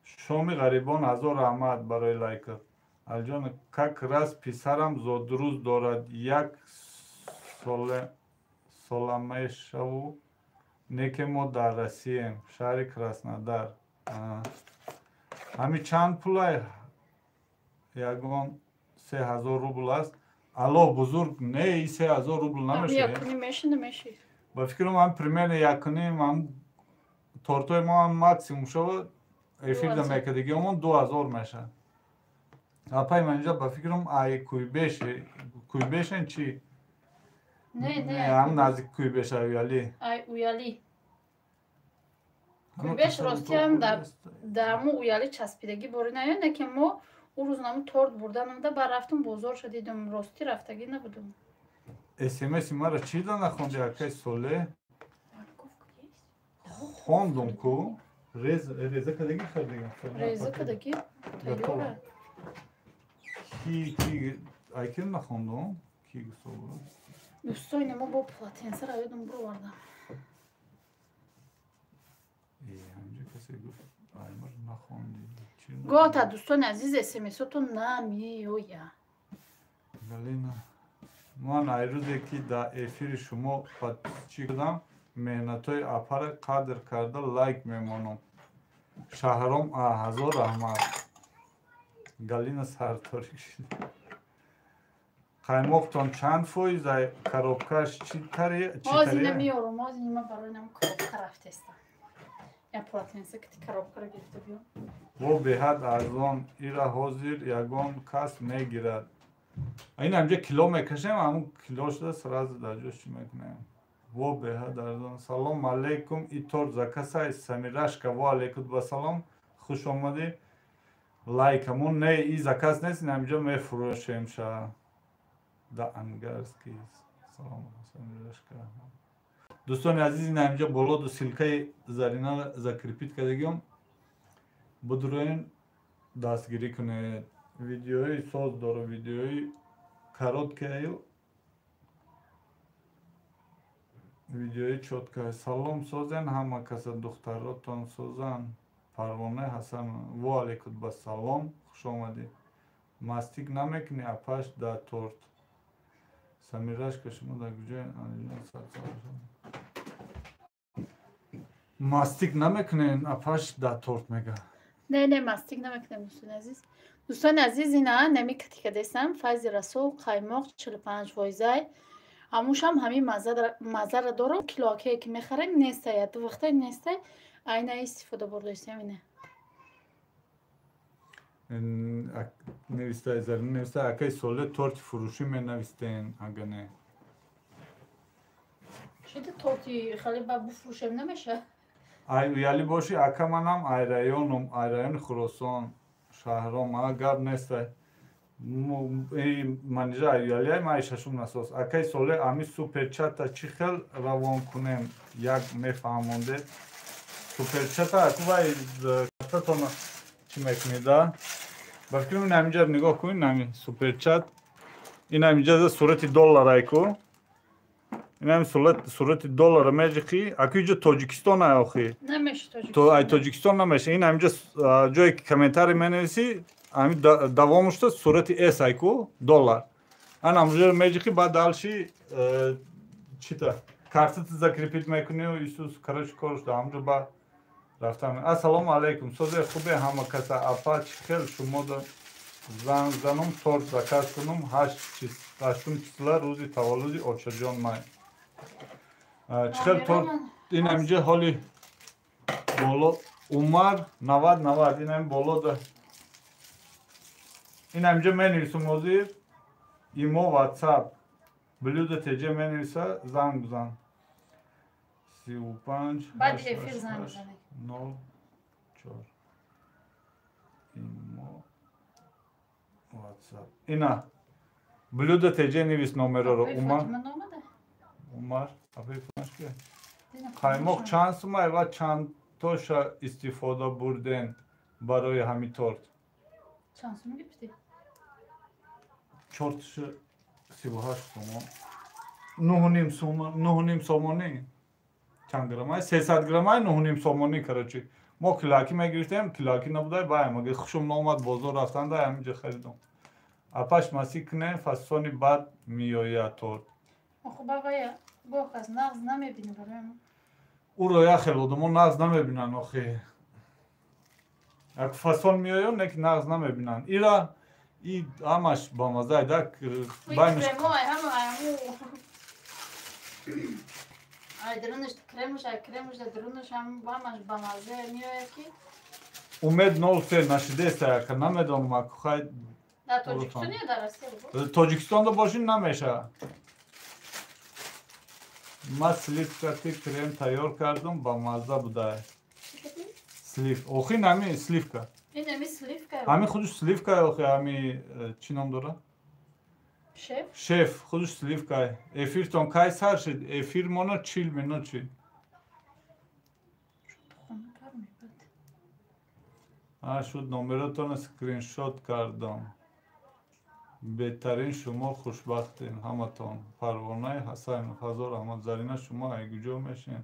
شومی غریبان هزار رحمت برای لایکت. الجان کک راست پسرم زودروز دارد یک سالمه شو نیک ما در رسیم شهر کراسنودار. همین چند پولای یگان 3000 روبل است. الله بزرگ نه ای 3000 روبل نمیشه. یکنی میشه. با فکرم هم پریمیر یکنی هم تورتای ما هم ماکسیموم شود ایفیل دا میکردگی همون 2000 میشه. اپای منجا با فکرم ای کوی بشه چی؟ نه هم نزدیک کوی بشه اویالی. اویالی کوی بش راستی هم در مو اویالی چسبیدگی باری نه که ما اون روزنامه تورت بردم ده بر رفتم بازار شدیدم راستی رفتگی نبودم. اسمس ما را چی دادن خوندی اکای سوله؟ خوندم کو ریزه کدگی خریدیم. ریزه کدگی؟ تیاره. کی ایکن نخوندم کی گفتم. دوستای ما با پلاتینس را یادم برو وردم. همینجا کسی گفت ایمار نخوندی. گاتا دوستان عزیز اسمساتون نمیویا. گلینا من ایروزی که در افیر شما چی کردم مهنتای اپر قدر کرده لایک میمانم. شهرام هزار رحمت. گلینا سرطاری شد. قیماقتان چند فویز کروبکش چی تریه؟ مازی نمیارم مازی نما برای نم کروبکه رفته استم. یا پلاتینسه که کروبکه را گرفته بیام. و به حد ارزان ایرا حاضر یگان کس میگیرد. این همجا کیلو میکشیم همون کیلو شده سراز در جوش چی میکنیم. و به حد ارزان. سلام علیکم ای تورت زکسای سمیرش که و علیکم با سلام خوش آمدی. لایک همون نه ای زکس نیست این همجا میفروشیم شا دا انگرسکی. سلام سمیرش که دوستان عزیز این همجا بلود و سلکه زرینا زکرپیت کردگیم. بدروین دستگیری کنه ویدیوی ساز داره ویدیوی کارات که ویدیوی چوت که سلام سازن همه کس دختراتان سازن پروانه حسن و علیکم با سلام خوش آمدی. مستیک نمیکنی اپاش دا تورت Samirashka shuma da gujayn Alijon satsa. Mastik nameknen apash da tort mega. نه مستیک نمیکنم دوستان عزیز. دوستان عزیز اینا نمیکتی که دستم فایز رسول قایماق 45 وایزای هموش هم همین مزه را دارم کلاکه که میخرم نیسته یا دو وقتا نیسته اینه استفاده برداشتیم اینه Neviste ezerin neviste akay sole tort furuşi me nevisten agane. شده تورتی خیلی با بفروشم نمیشه Ay uyali boşi akamanam ay rayon Khorasan shahrom agab neste. Manija ay uyali ay maishashum nasos. Akay sole ami super chata chikhel ravon kunem yak mefahmonde. Super chata akvay katatona chimeknida. Bakıyorum namija nigoh kunin nami super chat. İnamija surati dollar ayko. İnam surati dollar meciki. Akıcı Tojikistan ayokhi. نمیشه تو ای تاجیکستان نمیشه این همینجا جای که کامنتاری منویسی همین دوامش تو صورت اس ایکو دلار ان همونجا میگی بعد دالشی چی تا کارت закрепить میکنی و ایسوس کارش کارش همونجا با رفتم السلام علیکم سوزه خوبه همه کسا اپاچ خیل شما دا زنم تورت زکات کنم 8 چیزلا روزی تولدی اوچرجان مای چخل تورت این همینجا حالی Bolo Umar Navad inem bolo da inemce menüsü mozir imo WhatsApp blüde tece menüsü zan 35 بعد efir زنگ بزنه 0 4 imo WhatsApp ina blüde tece nevis numero Umar abi başka Kaymak çansıma eva çantoşa istifoda burden baroy hami tort. Şansımı gipti. Çortşı sivahaş somon. Nuhunim somoni. Çan gramay 300 gramay nuhunim somoni karachi. Mo kilaki megirtem kilaki nabuday bayam age khushum nomad bozor raftan da hamije kharidam. Apash masikne fasoni bad miyoya tort. خب آقای بخواست نغز نمیبینی برای ما او رو یا خیلی ما نغز نمیبینن آخه یک فصل میایم نک نغز نمیبینن ایرا ای همش با مزه دک باینش کرمای همه ایمو ای درونش کرمش درونش هم همش با مزه میایه کی اومد نول سه نشده است که نمیدونم اگه خواهد در تاجیکستان یا در روسیه بود؟ تاجیکستان دا باشین نمیشه ما سلیفکاتی کرم تیار کردم با مزه بوده سلیف اوخی نمی سلیفکا این نمی سلیفکا همی خودش سلیفکا اوخی همی چی نام داره شف خودش سلیفکا افیر تون کای سر شد افیر مانا چیل منو چی شد نمراتون اسکرین شات کردم بهترین شما خوشبختین همتون پروانه حسین هزار احمد زرینه شما ایگوجو میشین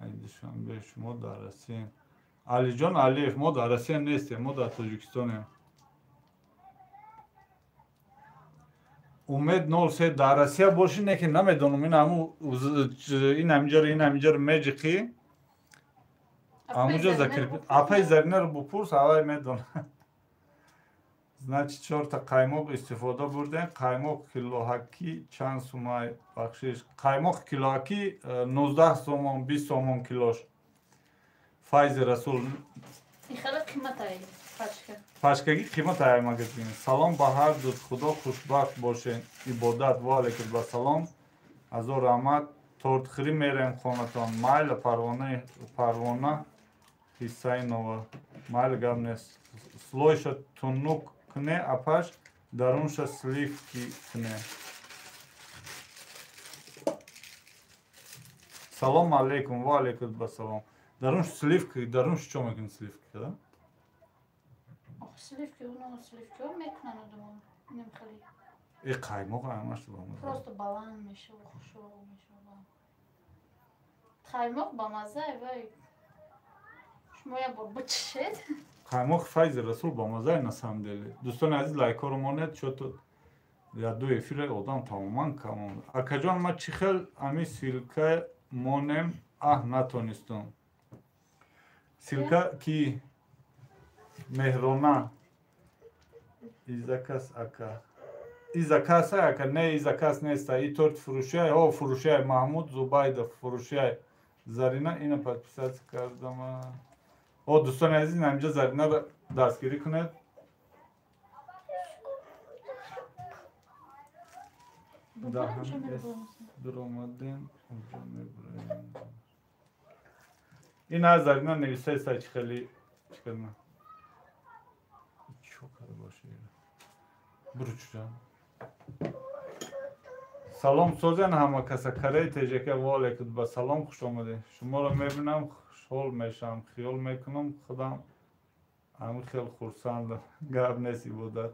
ایدشان به شما درسین علی جان علیف ما درسین نیستیم ما در تاجیکستانیم امید 03 درسیه باشین که نمیدونم این همینجا رو میجیقی همونجا ذکر اپای زرینه رو بپرس اوای میدونم Значит, 4 تا قایماق استفاده بردن قایماق کیلوهاکی چند سومای بخشش قایماق کیلوهاکی 19 سومون 20 سومون کیلوش فایز رسول این خیلی قیمت هایی پشکگی قیمت هایی مگزین سلام به هر دو خدا خوشبخت باشین عبادت و علیکم با سلام از او رحمت تورت خری میرم خونتان مایل پروانه حصه نوه مایل گم نیست سلویش تونوک کنه اپاش درونش سلیفکی کنه سلام علیکم و علیکم با سلام درونش سلیفکی درونش چه میکنه سلیفکی کده؟ سلیفکی اونو سلیفکی هم میکنن آدمان نمیخوایی ای قایماق همش با مزه پروستو بلند میشه و خوشو میشه قایماق با مزه وای شما یه بار بچشید قایماق فایز رسول با مزه نسام دلی دوستان عزیز لایک ها رو مانید شد یا دو افیر آدم تماما کامون اکا جان ما چی خیل امی سیلکه مونم نتونستم سیلکه کی مهرونه ایزاکس اکا ایزاکس اکا نه ایزاکس نیست ای تورت فروشی های فروشی های محمود زباید فروشی های زرینه اینو پادپیسات کردم دوستان عزیز اینجا زرینه رو دستگیری کنید در همین در آمدین اونجا میبریم این از زرینه نویسه سایچ خیلی چکر نه چو کرده باشه بروچ جان سلام سوزن همه کسا کره تیجه که واله کد با سلام خوش آمده شما رو میبینم خوشحال میشم خیال میکنم خودم همه خیلی خورسندم گرب نیستی بوده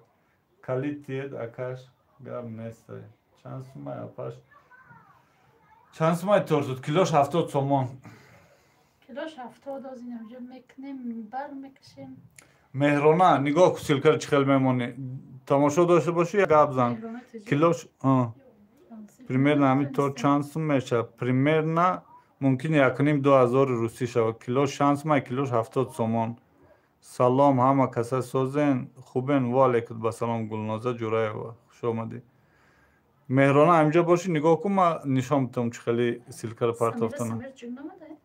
کلی تید اکش گرب نیستی چند سومه اپاش چند سومه تورزود کیلوش 70 سومون کیلوش 70 از این اینجا میکنیم بر میکشیم مهرانه نگاه کسیل کرد چه خیلی میمونی تماشا داشته باشی یا گرب زن کیلوش примерно همینطور چند سوم میشه примерно ممکن یکنیم 2000 روسی شود کیلوش چند سومه کیلوش 70 سومون سلام همه کسا سوزن خوبن و علیکم با سلام گلنازه جورای و خوش آمدی مهرانه همینجا باشی نگاه کن ما نشان میتونم چه خیلی سیلکه رو پرتافتنم سمیر چنگ نمده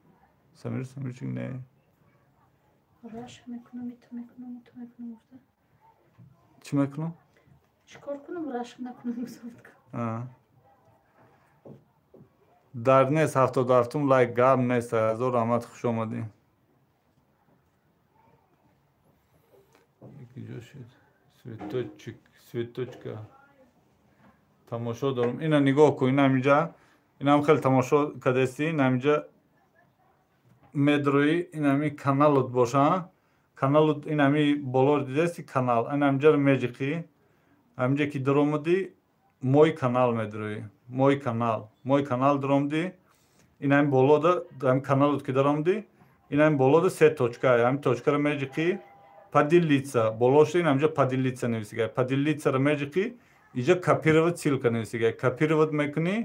سمیر چنگ نه راش میکنم میکنم گفته چی میکنم؟ چیکار کنم راش نکنم گفت در نیست 77 لایک گرم نیست هزار رحمت خوش آمدی یکی جا شد سویتوچکا تماشا دارم اینا نگاه کن این همینجا این هم خیلی تماشا کدستی این همینجا مدروی این همی کانالت باشه کانالت این همی بولار دیدستی کانال این همینجا رو میجیقی همینجا که در اومدی موی کانال مدروی موی کانال در اومدی این هم بالا ده هم کانالت که در اومدی این هم بالا ده سه توچکه همین توچکه رو میجیقی падилица болошта ин ҳамҷо падилица нависига падилицаро меҷиқи иҷа копировать силка нависига копировать мекунӣ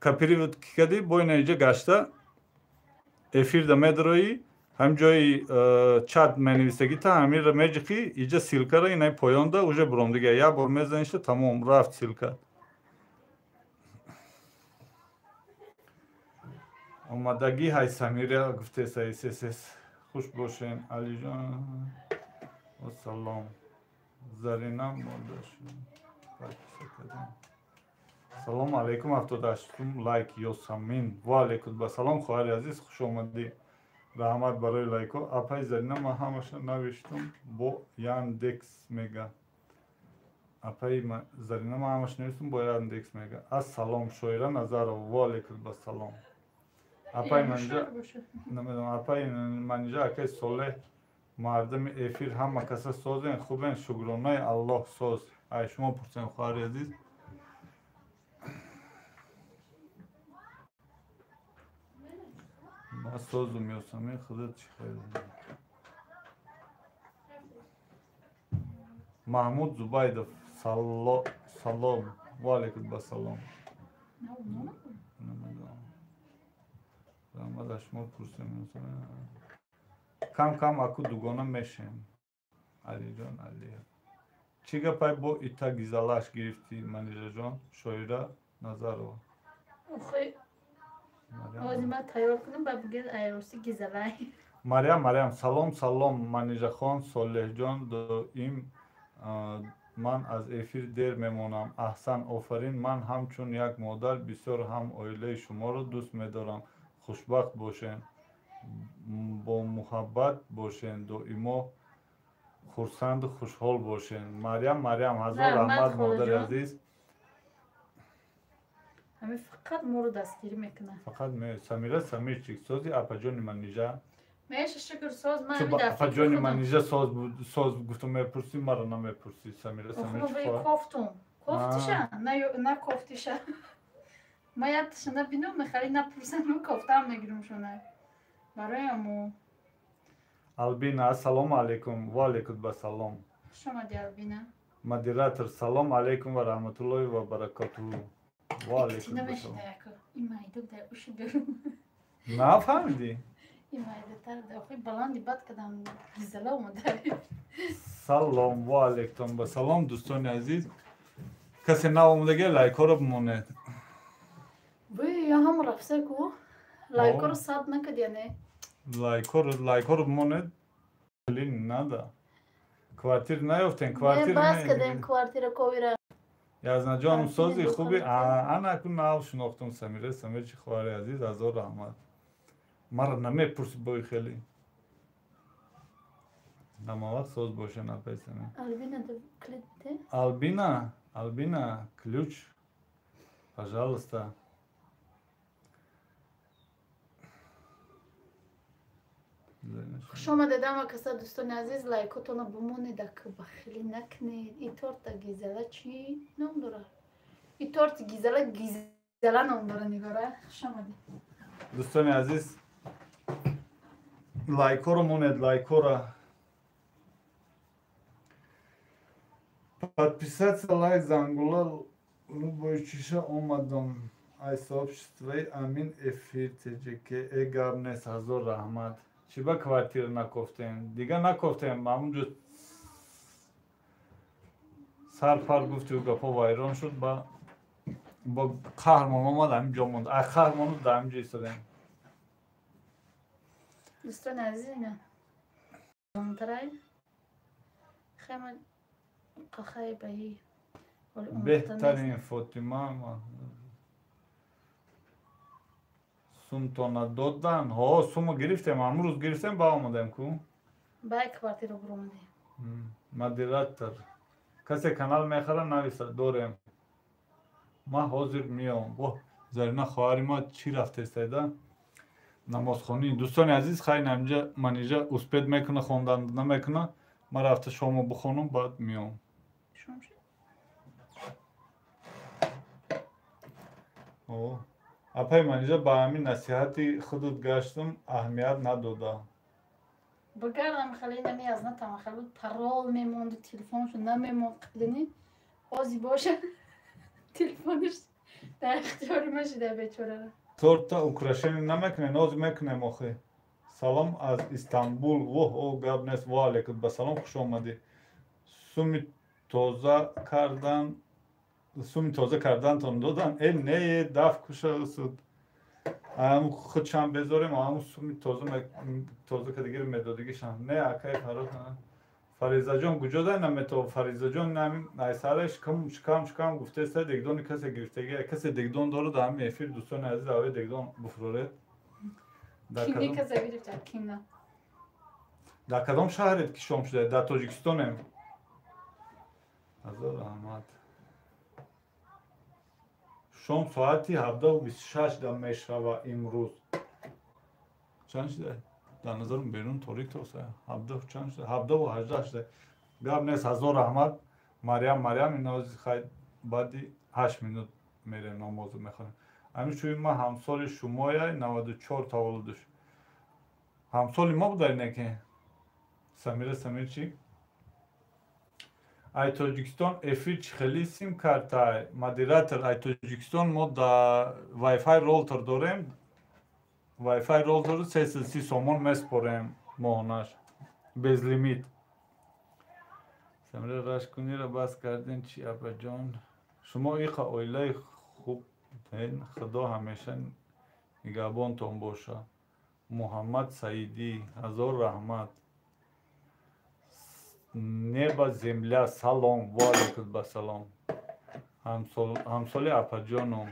копировать ки кади бо ина иҷа гашта эфирда медароӣ ҳамҷои чат менависагита ҳаминро меҷиқи иҷа силкаро инаи поёнда уже буромдига як бор мезаништа тамом рафт силка омадагӣ ҳай самира гуфтеса ссс خوش باشین علی جان و سلام زرینم مادرش سلام علیکم 78 لایک یاسمین و علیکم با سلام خواهر عزیز خوش آمدی رحمت برای لایک اپای زرینم ما همش نوشتم با یاندکس میگه اپای زرینم ما همش نوشتم با یاندکس میگه از سلام شویره نظر و علیکم با سلام اپای منجا نمیدونم اپای منجا اکای ساله مردم افیر همه کسا سازن خوبن شکرانه الله ساز ای شما پرسین خواهر عزیز ما سازم یاسمین خودت چی خیلی محمود زبایدов سلام و علیکم با سلام نمیدونم شما پرسیم کم اکو دوگانه میشیم علی جان علی چی گپای با ایتا گیزالاش گرفتی منیجا جان شویره نظر رو اوخی آزی من تیار کنم با بگید ایروسی گیزالای مریم سلام منیجا خان صالح جان دائم من از افیر دیر میمونم احسن آفرین من همچون یک مادر بسیار هم اویله شما رو دوست میدارم خوشبخت باشین با محبت باشین دائما خورسند و خوشحال باشین مریم هزار رحمت مادر عزیز همه فقط ما رو دستگیری میکنه فقط سمیر چیک سازی اپا جانی من نیجا میشه شکر ساز من چون اپا جانی من نیجا ساز گفتم میپرسی مرا نمیپرسی سمیر چیکار کوفتیشه نه کوفتیشه ما یادش نبینم میخوایی نپرسم من کوفتم میگیرم شونه برای امو البینا السلام علیکم و علیکم با سلام خوش آمدی البینا مدیراتر سلام علیکم و رحمت الله و برکاته. و علیکم السلام. این مایده در اوش برون. نه فهمیدی؟ این مایده تر در اوخی بلندی بد کدام گیزله اومده. سلام و علیکم و سلام دوستان عزیز. کسی نه اومده لایک ها رو بمونه. بوی یا هم رفته کو لایک ها رو ثبت نکد یا نه؟ لایک ها رو بمونه. خیلی نده. کوارتیر نیفتین کوارتیر نه بس کدیم کوارتیر کویره. یزنا جان سازی خوبی انا کن ناو شناختم سمیر چی خواره عزیز از او رحمت مرا نمیپرسی بای خیلی نما وقت ساز باشه نپیسم Albina de клите? Альбина, ключ, пожалуйста. خوش آمده دم کسا دوستان عزیز لایکاتون رو بمونید که بخیلی نکنید. این تورت گیزله چی نام داره؟ این تورت گیزله نام داره نگاره. خوش آمده دوستان عزیز لایک رو مونید لایک رو подписаться лайк зангула любойчиша омадам ай сообществе амин эфир тjk эгарнес ҳазор раҳмат чӣ ба квартира накуфтем дига накуфтем ҳамунҷо сарпар гуфтию гапо вайрон шуд бо қаҳрмон омад ҳаминҷо монд ай қаҳрмону дар ҳаминҷо истодем دوستان عزیز اینا زمترای خیلی قخای بایی بهترین فاطمه сумтона додан ҳо сумо гирифтем амрӯз гирифтем ба омадем ку бай квартира буромаде модератор касе канал мехара нависа дорем ман ҳозир меом во зарина хоҳари ма чӣ рафтестайда намозхонӣ дӯстони азиз хайр намҷа ман инҷа успед мекуна хондан намекуна ман рафта шомо бихонам баъд меом апай ман инҷа ба ҳамин насиҳати худут гаштам аҳамият надода бигардам хеле намеязнатам хеле парол мемонду телефоншо намемон қиблини ози боша телефониш дар ихтиёри ма шуда бечора торта украшение намекунем ноз мекунем охе салом аз истанбул воҳ о гап нест ва алейкум ба салом хуш омадӣ суми тоза кардантон додан не даф куша суд ам худшам безорем ам суми тоза кадигир медодигишам не акай фаризаҷон гуҷода намето фаризаҷон намин айсараш шикам гуфтеста дегдони касе гирифтаги касе дегдон дорад ҳами эфир дӯстони азиз аве дегдон буфуроред дар кадом шаҳред ки шом шудаед дар тоҷикистонем ҳазор раҳмат шом соати 17:26 мешава имрӯз чанд шудаед дар назарам берун торик тоса 17:18 шуда гап нест ҳазор раҳмат марям инози хай баъди 8 минут мерем намозу мехонем ҳамичӯи ман ҳамсоли шумоя 94 таваллудуш ҳамсоли мо будаине ки самир чӣ ай тоҷикистон эфир чӣ хеле сим картай модератор ай тоҷикистон мо да вайфай ролтер дорем вайфай ролтеру 330 сомон меспорем моҳонаш безлимит самира рашкунира бас кардем чӣ апаҷон шумо иқа оилаи хуб худо ҳамеша нигаҳбонтон боша муҳаммад саидӣ ҳазор раҳмат неба земля салом ва алейкум басалом ҳамсоли апаҷоном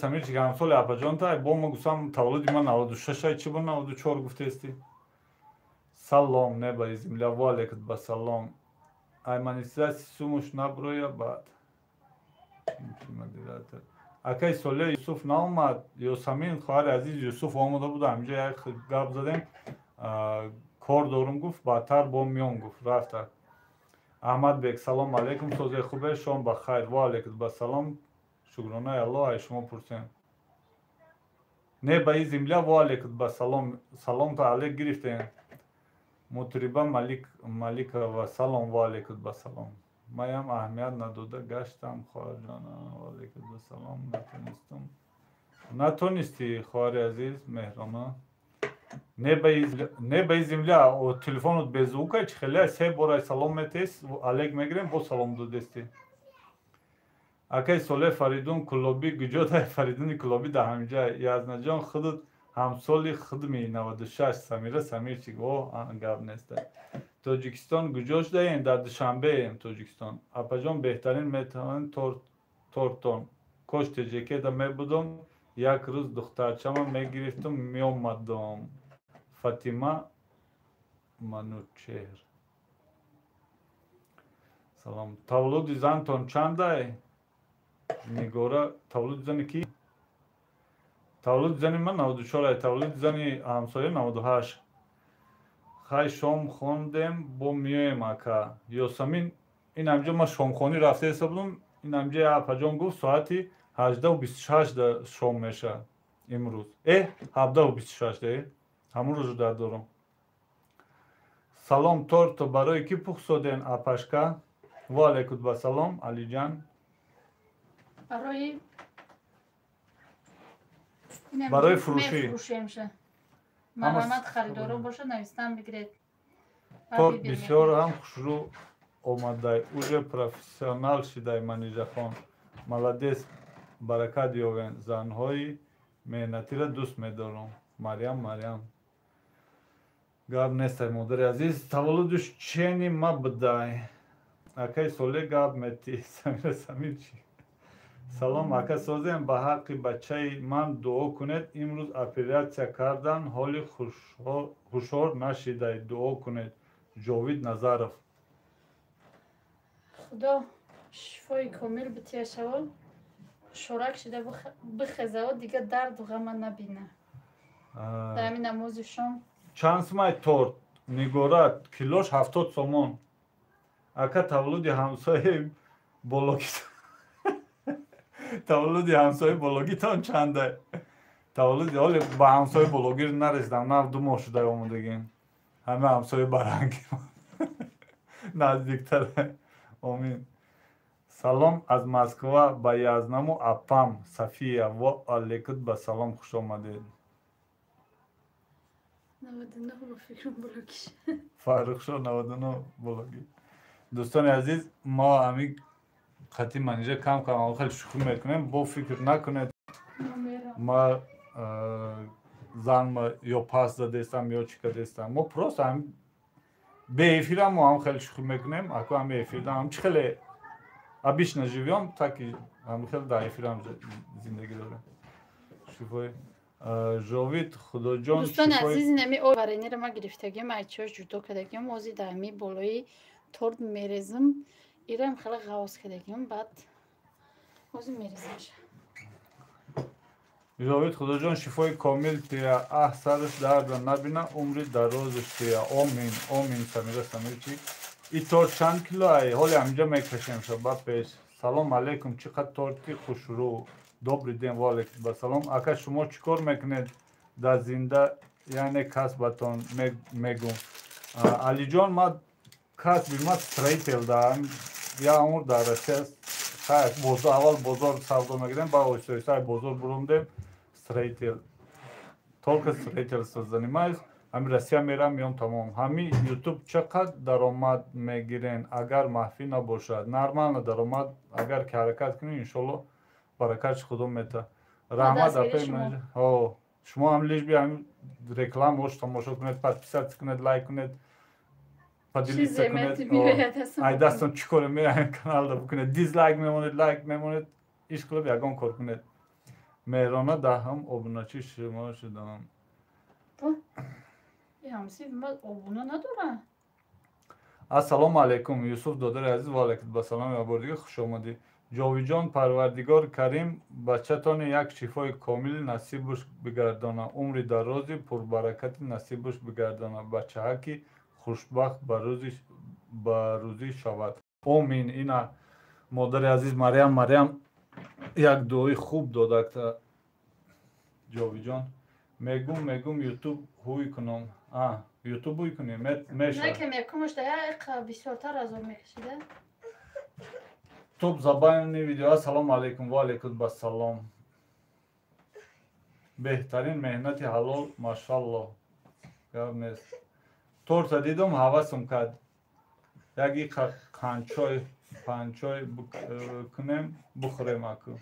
самир чӣ ҳамсоли апаҷонтай бо ма гуфтам таваллуди ман 96 чӣ бо 94 гуфтести салом небаи земля ва алейкум басалом айманизатсия сумуш наброя баъд акай солия юсуф наомад ёсамин хоҳари азиз юсуф омада буда ҳамҷа як гап задем кор дорум гуфт баъдтар бо меом гуфт рафта аҳмадбек салом алейкум созе хубе шом ба хайр ва алейкум басалом шукронаи аллоҳ ай шумо пурсем не ба и земля ва алейкум басалом саломта алек гирифтем مطربه ملیکова سلام و علیکم بسلام. مایم اهمیت نداده گشتم خواهر جانم و علیکم بسلام نتونستم. نتونستی خواهر عزیز مهرانه не به земля о телефонот без звука чихелия се бора салом метес алек мегирем бо салом додести акай соле фаридун кулоби гуҷода фаридуни кулоби да ҳамҷа язнаҷон худут ҳамсоли худми 96 самира самирчик о гап неста тоҷикистон гуҷош даем дар душанбеем тоҷикистон апаҷон беҳтарин метавонем тортон кош теҷекеда мебудам як рӯз духтарчама мегирифтум меомадам Фатима Манучер. Салом. Тавлуди зантон чандай? Нигора тавлуди зани ки? Тавлуди зани ман 94, тавлуди зани ҳамсоя 98. Хай шом хондем бо миёем ака. Ёсамин ин ҳамҷа ма шомхонӣ рафта ҳисоблум. Ин ҳамҷа апаҷон гуфт соати 18:26 да шом меша имрӯз. 17:26 де? ҳамун рӯз дар дорам. Салом торто барои ки пухт соден апашка? Ва алейкум басалом Алиҷан. Барои фурӯшӣ. Марҳамат харидорон боша навистан бигиред. Торт бисёр ҳам хушрӯ омадай. Уже профессионал шидай манижахон. Маладес баракат ёвен. Занҳои меҳнатиро дӯст медорам. Марьям. Гап нестай модари азиз. Таваллудуш чени ма будай. Акай соле гап мети. Самира самирчи. Салом ака созем ба ҳаққи бачаи ман дуо кунед. Имрӯз оператсия кардан ҳоли хушҳор нашидай. Дуо кунед. Ҷовид Назаров. Худо шифои комил бития шавад. Шорак шида бихезавад дига дарду ғама набина. Дар ҳамин намози шом. Чанд сомай торт? Нигора килош 70 сомон. Ака таваллуди ҳамсояи бологитон чандай? Таваллуди ҳоле ба ҳамсояи бологир наресидам. Нав 2 моҳ шуда омадагим. Ҳама ҳамсояи баранги наздиктара. Амин. Салом аз Москва ба Язнаму апам Сафия ва алейкум ба салом хуш омадед. 99 ба фикрам блогиш. Фаррух шо 99 блоги. Дӯстони азиз, мо ҳамин хати манижа кам хеле шӯхӣ мекунем. Бо фикр накунед ма занма ё паст задестам ё чӣ кардестам. Мо просто ҳамин беэфира мо ҳам хеле шӯхӣ мекунем. Аку ҳам эфирда ҳам чӣ хеле обычно живём, таки ҳам хеле дар эфир ҳам зиндагӣ дорем. Шифои Жовид Худоҷон. Дӯстони азиз, нами варенира ма гирифтагиам, айчош ҷудо кардагиам, ози дар ҳамин болои торт мерезам. Ирам хеле ғавз кардагиам, баъд ози мерезамш. Жовид Худоҷон шифои комил тия. Сараш дарда набина, умри дарозиш тия. Амин Самира самирчи. И торт чанд кило ай? Ҳоле ҳамҷа мекашем шаба пеш. Салом алейкум. Чӣ қадр торти хушрӯ. Добрый день ва алейкум басалом. Ака шумо чӣ кор мекунед дар зинда, яъне касбатон мегум? Алиҷон ма касби ма строитель дарам. Я умр дар Россия аввал бозор савдо мекардем, ба оҳиста бозор буромдем. Строитель. Только строительство занимаюсь. Ҳами Россия мерам меём тамом. Ҳами YouTube чақадр даромад мегирен агар маҳфӣ набошад? Нормально даромад агар ки ҳаракат кунем иншолло баракатш худо мета. Раҳмат апай манижа. Шумо ҳам лиш би ҳами рекламаош тамошо кунед, подписатсия кунед, лайк кунед, поделиться кунед. Ай дастон чӣ коре меяҳем каналда бикунед. Дизлайк мемонед, лайк мемонед. Иш қилиб ягон кор кунед. Меҳрона даҳам обуначи шумо шудам. Ассалому алейкум. Юсуф додари азиз ва алейкум басалом. Я бор дига хуш омадӣ. Ҷовиҷон Парвардигор Карим бачатони як шифои комил насибуш бигардона. Умри дарози пурбаракати насибуш бигардона. Бачаҳаки хушбахт ба рӯзӣ шавад. Амин. Ина модари азиз Марьям як дуои хуб додакта. Ҷовиҷон мегум ютуб ҳуй кунам. ютуб ҳуй кунем نه меша که میکنمش دیگه بسیارتر از اون میکشیده. توп забани видео. Ассалому алейкум. Ва алейкум ассалом. Беҳтарин меҳнати ҳалол, машаллоҳ. Гап нест. Торта дидум ҳавасам кард. Яки қанчой кунем бухӯрем аку.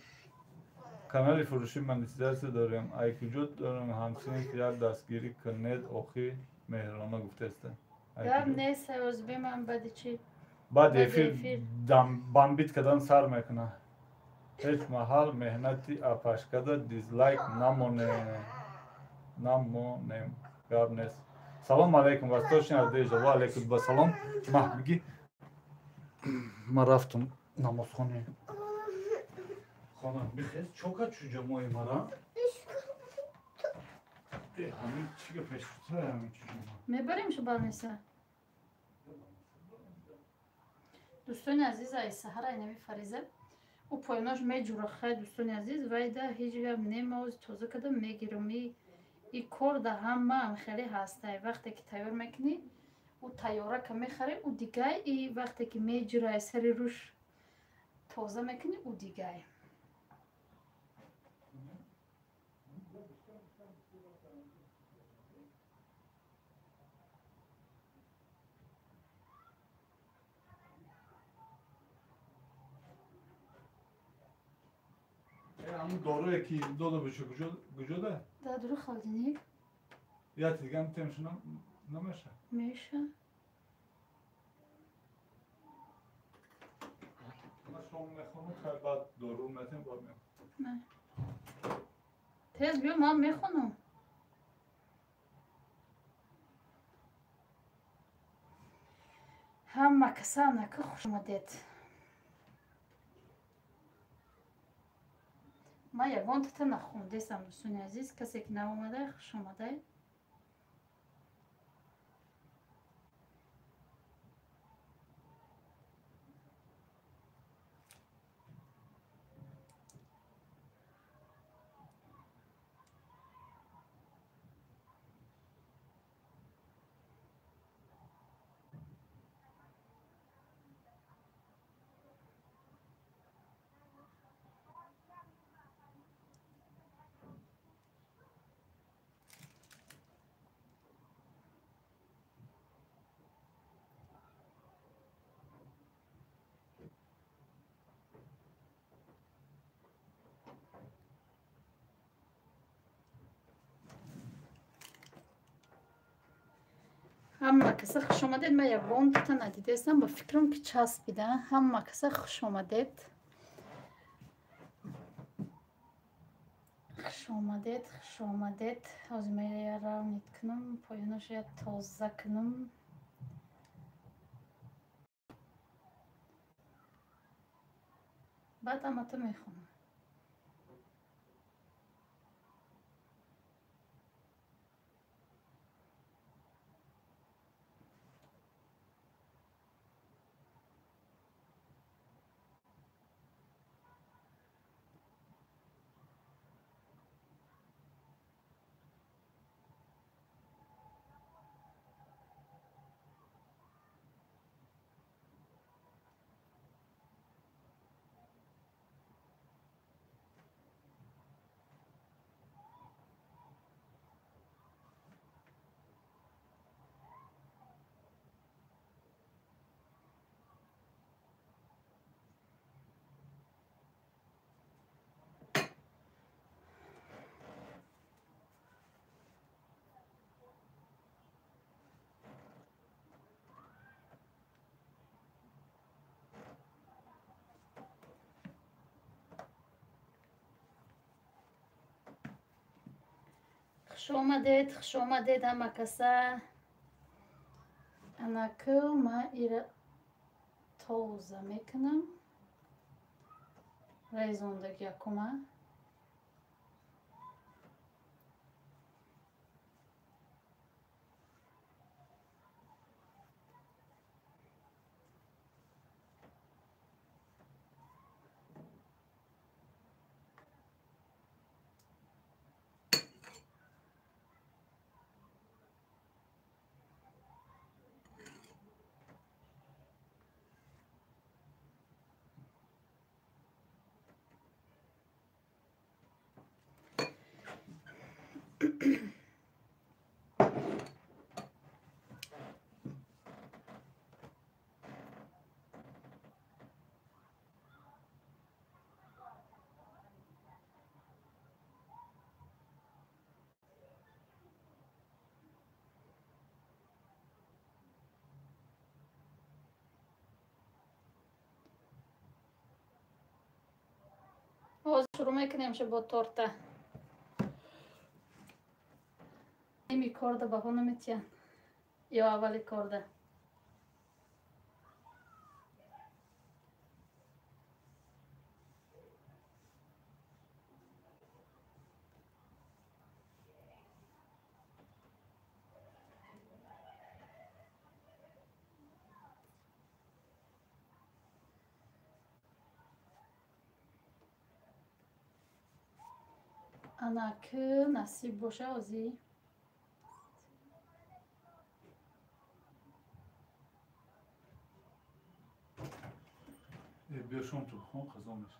Канали фурӯшӣ монетизатсия дорем. Айкуҷот дорем. Ҳамчунин як дастгирӣ кунед. Охи меҳрона гуфтааст. گپ نیست عضوی من بده چی؟ بعد ефир бамбит кардан сар мекуна. ҳеҷ маҳал меҳнати апашкада дизлайк намонем. Гап нест. Салом алейкум. Восточный Адежа. Ва алейкум ассалом. Маҳбиги ма рафтум намозхоне. Хона бихез чока чуҷамои мара. ҳамин чига пешута ҳамин чуҷама. میبریم شو بالنسا. دوستان عزیز ای سحر ای نمی فریزه او پایاناش میجوره خیلی دوستان عزیز وایده هیچ گپ نمیوز تازه کدم میگیرم این کار ده همه هم خیلی هسته وقتی که تیار میکنی او تیاره که میخری او دیگه ای وقتی که میجوره سری روش تازه میکنی او دیگه ҳамн доруе ки дода бучо гуҷода? Да дуру халдинӣ? Я тигам темшуна намеша? Меша. Ма шом мехонам хай баъд дору метем бо мем. Не. Тез биё ман мехонам. ҳама касанака хуш омадед. من یگان تا نخونده سم دوستان عزیز کسی که نامده خوش آمده ҳама каса хуш омадед. ман ягон тута надидестам ба фикрам ки часпида. ҳама каса хуш омадед. хуш омадед, хуш омадед. ҳозир меяра нит кунам, поёнашо як тоза кунам. баъд ҳамаата мехонам. خوش آمدید همه کسا. انکو من ایره تازه میکنم. ریزوندگی یکمه. باز شروع میکنیم شه با تورته ایمی کارده به هونو میتین یا اولی کارده انا که نصیب باشه ازی بیا شوم تو خون قضا میشه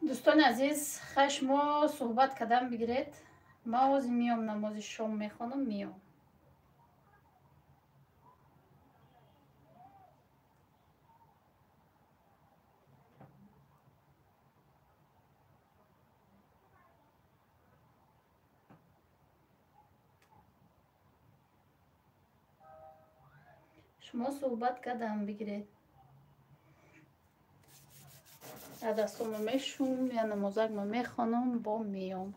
دوستان عزیز خشم صحبت کردم بگیرید ما از میام نماز شام میخوانم میام شما صحبت کردم بگیرید دستامو میشونم یا نمازک ما میخوانم با میام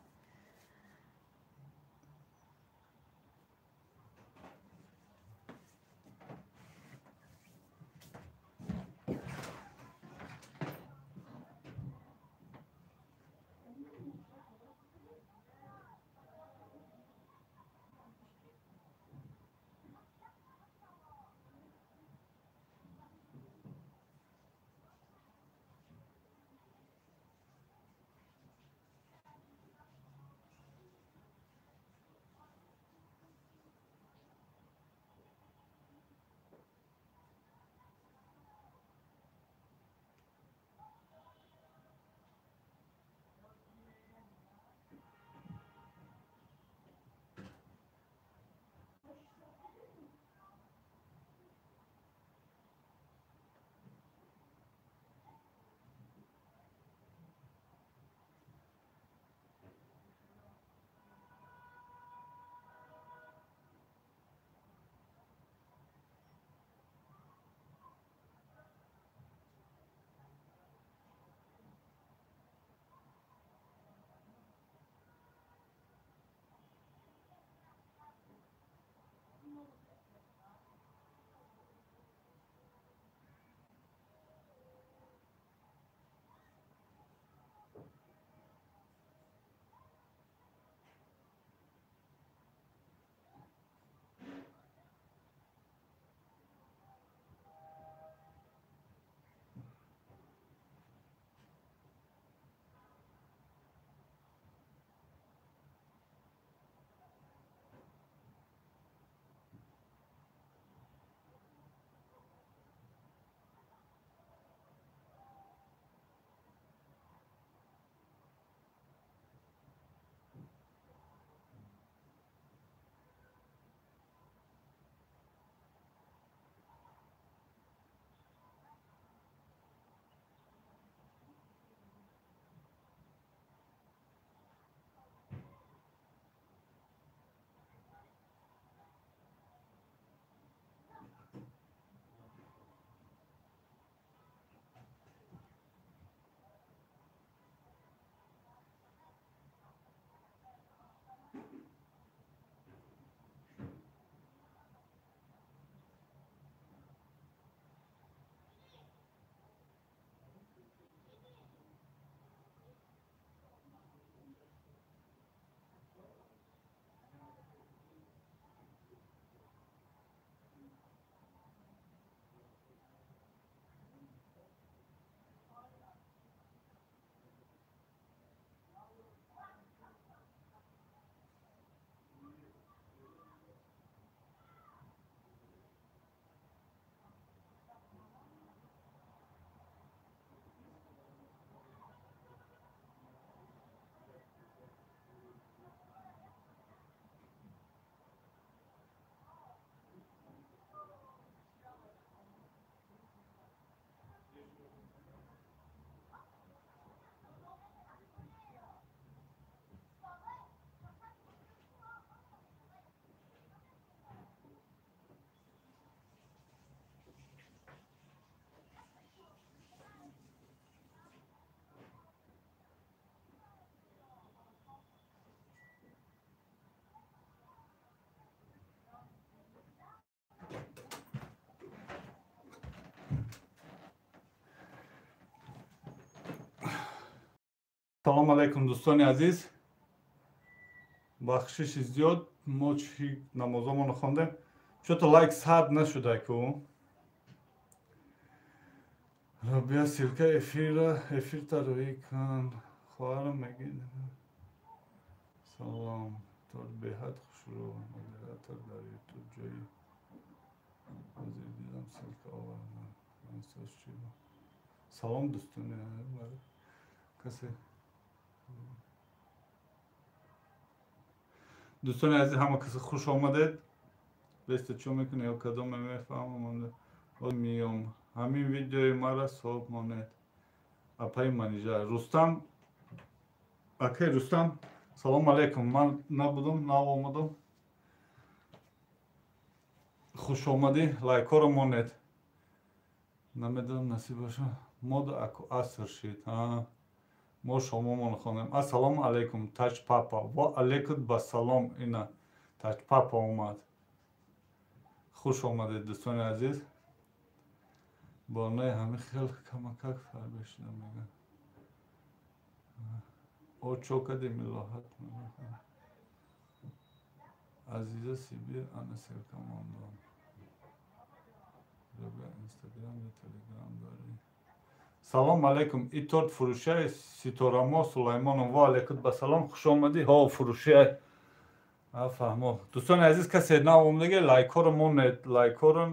салом алейкум дӯстони азиз. бахшиши зиёд мо чӣ намозомонро хондем. чӯто лайк сад нашудаку робия силка эфир тароӣ кан хоҳарам мегӣ салом тор беҳад хушрӯ модератор дар ютуб ҷои ҳозир дидам силка овардам салом дӯстони касе дӯстони азиз ҳама касе хуш омадед. беста чӯ мекунед ё кадом мефаҳмам миём ҳамин видеои мара соҳиб монед апаи манижа рустам акай рустам салом алейкум ман набудам наомадам хуш омадӣ лайкҳоро монед намедонам насиб боша мод аку аср шид мо шомомон хонем ассалому алейкум таҷ папа ва алейкум басалом ина таҷ папа омад хуш омадед дӯстони азиз бонаи ҳамин хел камакак фарбешида мегӯяд о чокади милоҳат азиза сибир ана селкамондон инстаграм ё телеграм дорӣ салом алейкум и торт фурӯшияи ситорамо сулаймонов ва алейкум басалом хуш омадӣ ҳо фурӯшия фаҳмо дӯстони азиз касе наомадаги лайкҳоро монед лайкҳоро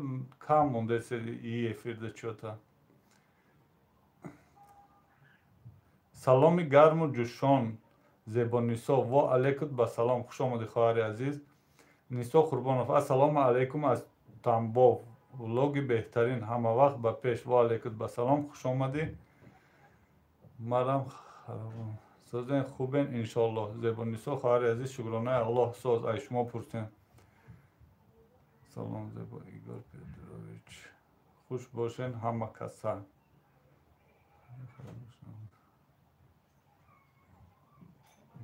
кам мондед и эфирда чӯта саломи гарму ҷӯшон зебонисо ва алейкум басалом хуш омадӣ хоҳари азиз нисо қурбонов ассалому алейкум аз тамбов влоги беҳтарин ҳама вақт ба пеш ва алейкум басалом хуш омадӣ марам созен хубен иншоаллоҳ зебонисо хоҳари азиз шукронаи аллоҳ соз ай шумо пурсем салом зебо игор петрович хуш бошен ҳама каса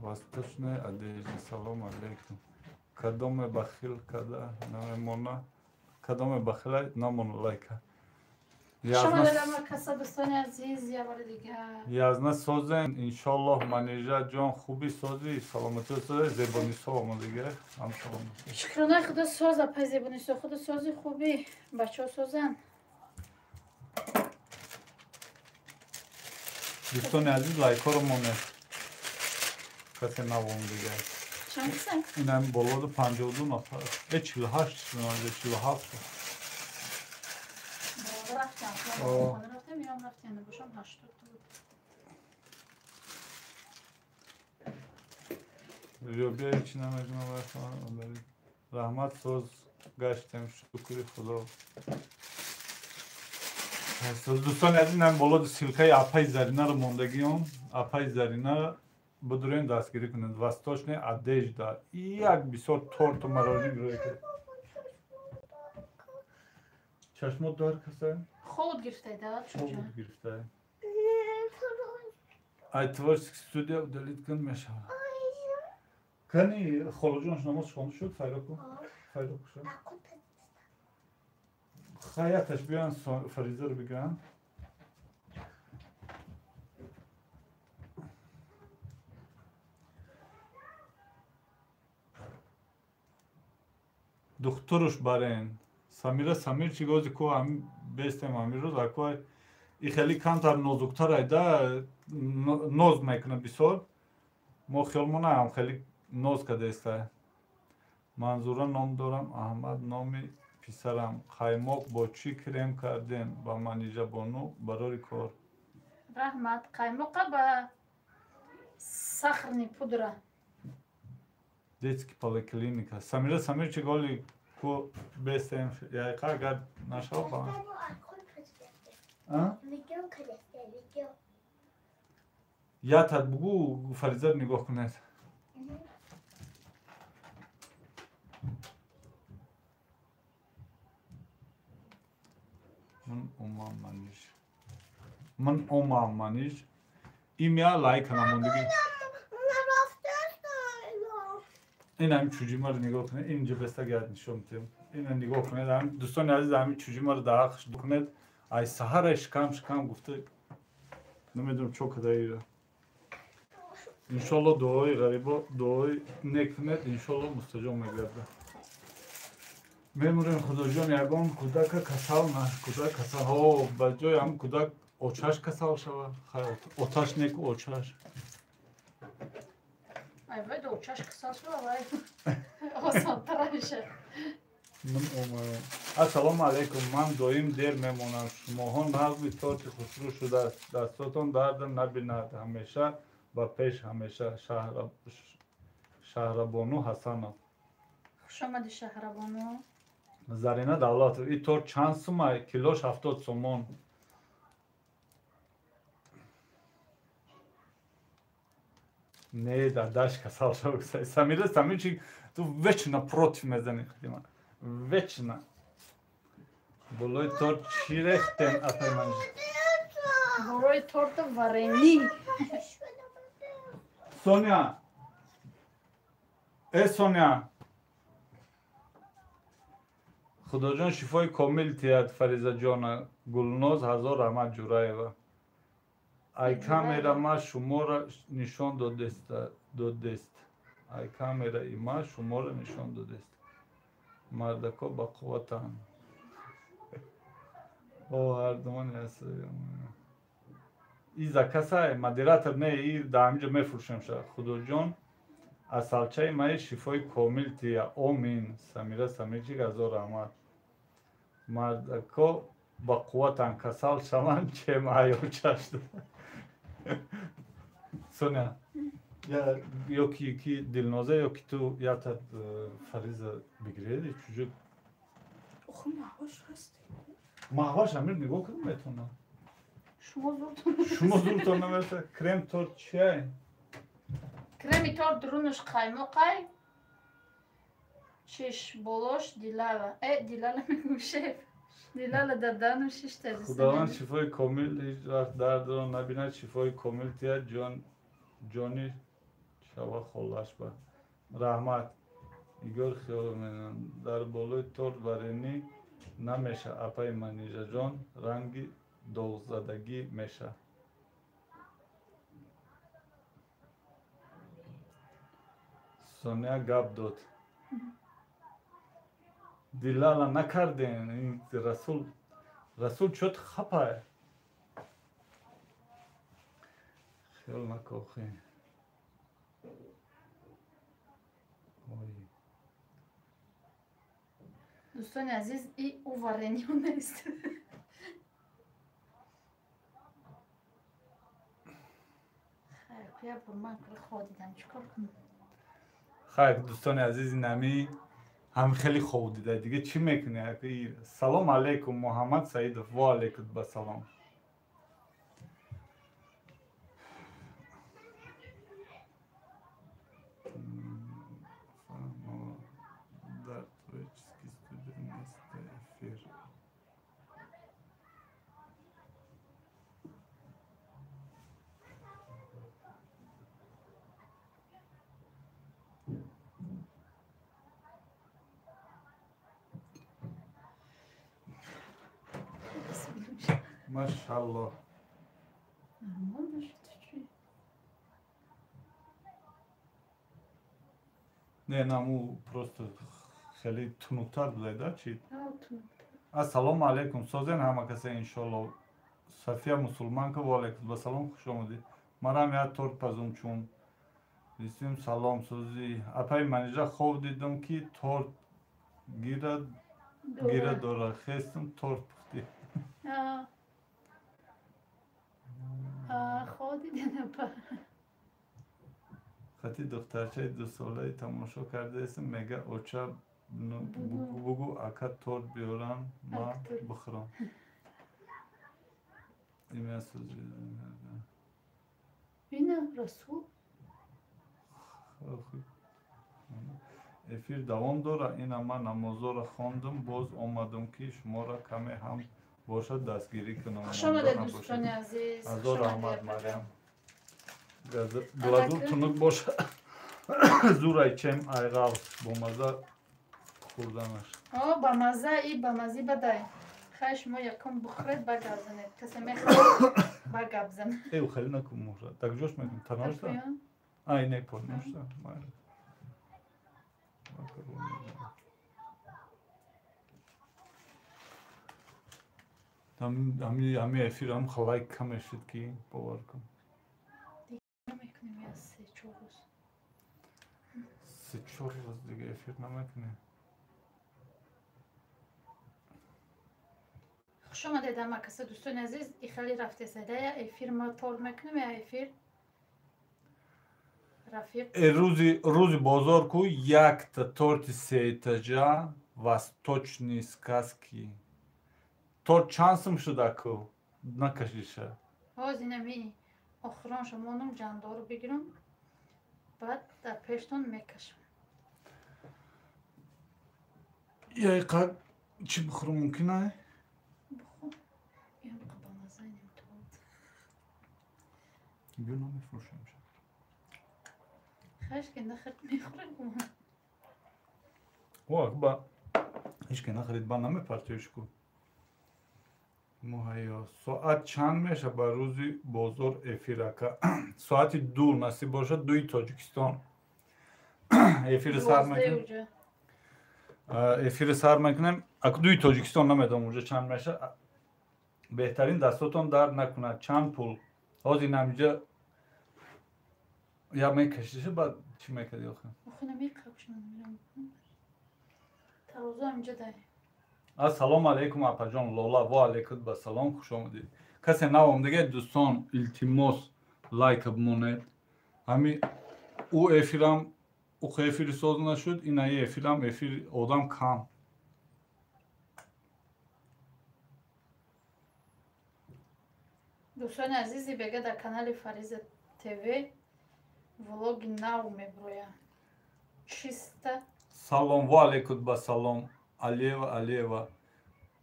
восточная одежда салом алейкум кадоме бахил када намемона кадоме бахила намона лайка язна созен иншоаллоҳ манежа ҷон хуби сози саломатӣ сози зебонисо омадига шукронаи худо соз апай зебонисо худо сози хуби бачаҳо созан дӯстони азиз лайкҳоро монед касе навомадига инам болоду 52 нафар 48 47 раҳмат соз гаштем шукри худо дӯстони азиз инам болоду силкаи апаи заринаро мондагиён апаи зарина будурен дастгирӣ кунед восточная одежда як бисёр торту мороженое гирёй чашмот дар каса холод гирифтаи да холод гирифтаи ай творческий студия удалит кун мешавад кани холоҷонаш намоз хонда шуд файроку файроку шуд хаяташ биён фаризаро бигиранд духтуруш барен самира самир чӣ гози ку бестем амирӯз аквай и хеле камтар нозуктарай да ноз мекунад бисёр мо хиёлмонаам хеле ноз кадестай манзура ном дорам аҳмад номи писарам қаймоқ бо чӣ крем кардем ба манижабону барори кор раҳмат қаймоқа ба сахарни пудра детский поликлиника самира самир чӣ голи ку бестем яйқа агар нашав ба ятад бугу фаризаро нигоҳ кунед ман омам маниж имя лайка намондагӣ ин ҳамин чуҷимаро нигоҳ кунед инҷо беста гад нишон медиҳам ина нигоҳ кунед дӯстони азиз ҳамин чуҷимаро дар ҳаққаш кунед ай саҳара шикам гуфта намедонам чо кадаира иншолло дуои ғарибо дуои некунед иншолло мустаҷоб мегардад. мемурем худоҷон ягон кӯдака касал на кӯдак касал ба ҷои ҳам кӯдак очаш касал шавад оташ неку очаш Ayvay da uçaş kısası var. Osantara bir şey. Ассалому алайкум. Ман доим дер мемонам. Шумоҳо нағзи торти хусрӯ шудааст. Дастотон дардам набинад. Ҳамеша ба пеш ҳамеша. Шаҳрабону Ҳасанов. Хуш омади Шаҳрабону. Зарина Давлатов. И торт чанд сум ай? Килош 70 сомон. Не, дадаш касал шавад. Самира Самирчик, ту вечно против мезани хидима. Вечно. Болои торт чӣ рехтен апай ман? Болои торта варенӣ. Соня. Соня. Худоҷон шифои комил тиҳад Фаризаҷона. Гулноз Ҳазор Раҳмат Ҷураева. Ай камера ма шуморо нишон додест. Ай камера има шуморо нишон додест. Мардако ба қувватанд. ҳардумони ҳастем. И закаса модератор не и да ҳамиҷо мефурӯшем ша. Худоҷон асалчаи маи шифои комил тия. Омин. Самира Самирчик Ҳазор раҳмат. Мардако ба қувватанд касал шаванд чем ҳаёчашд. Соня, ёки Дилноза ёки ту ята Фариза бигиред чужу. Охо маҳваш ҳаст. Маҳваш амир нигоҳ кунед метавонад. Шумо зуртон наметавонад. Крем торт чиай? Креми торт друнуш қаймоқай. Чиш болош дилала. Дилала мегӯ шеф. Дилала дадану шишта. Худованд шифои комил ҳеҷ вақт дардро набинад. Шифои комил тиҳад ҷони шава холаш ба. Раҳмат. Игор хиёл менам. Дар болои торт варенӣ намеша апаи манижаҷон. Ранги доғзадагӣ меша. Соня гап дод. Дилала накарден. Расул чот хапай. Хиёл накохӣ. Дӯстони азиз, ӯ варениҳо нест. Хайр, ман хоб дидам, чикор кунам? Хайр, дӯстони азизи намӣ ҳам хеле хоб дида. Дига чӣ мекунӣ? Салом алейкум Муҳаммад Саидов. Ва алейкум басалом. Машалло. Не, наму просто хеле тунуктар будайда чи? Ассалому алейкум. Созен ҳама касе иншолло. София мусулманка ва алейкум басалом, хуш омадед. Марам як торт пазумчун. Дистим салом сози. Апай манижа хоб дидам ки торт гира дора. Хестам торт пухти. хати духтарчаи 2 солаи тамошо кардаестам. Мега оча бугу ака торт биёрам ма бихӯрам. Бина Расул. Эфир давом дора. Ина ман намозоро хондам. Боз омадам ки шуморо каме ҳам бошад дастгирӣ кунам. Хуш омадед дӯстони азиз. Ҳазор раҳмат Марям. Глазур тунук боша. Зурай чем айғал бо маза хӯрданаш. Ба маза и ба мази бадай. Хай шумо якум бухӯред ба гап занед. Касе мехоҳад ба гап занед. Хеле накун муҳра. Так ҷош мекун. Таношда. Ай, не помню, что. Ами эфирам халай камешит ки боваркам. نمیکنیم یا 3-4 روز. 3-4 روز دیگه افیر نمیکنه. خوش آمدید همه کسی دوستان عزیز. ای خیلی رفته زده افیر ما تولد میکنیم یا افیر رفیق. روزی بازار ку якта торти сеэтажа восточные сказки. Торт чансым шуда ку накашиша. باز اینمی آخران شمانم جاندار رو بگیرم بعد در پیشتون میکشم. Я как чи бихру мумкина? بخون این قبل نزنیم تولد. Бю намефрушам. خیش که نخرد میخورم. О, ба. Ишке нахарид ба намепартоишку. Моҳайё, соат чанд меша ба рӯзи бозор эфирака? Соати 2 насиб бошад 2 Тоҷикистон. Эфири сар мекунем. Аку 2 Тоҷикистон намедонам уҷа чанд меша. Беҳтарин дастотон дард накунад. Чанд пул? Ҳозир намиҷа я мекашиша баъд чӣ мекарди охир? охир намекашам мирам. тарозу амҷа дай. Ассалому алейкум апаҷон Лола ва алейкум ба салом хуш омадед. Касе навом диге дӯстон илтимос лайка бимонед. Ҳами ӯ эфирам уқ эфири соз нашуд, инаи эфирам эфири одам кам. дӯстони азизи бега дар канали Фариза ТВ влоги нав меброя. Чиста. Салом ва алейкум ба салом Алиева.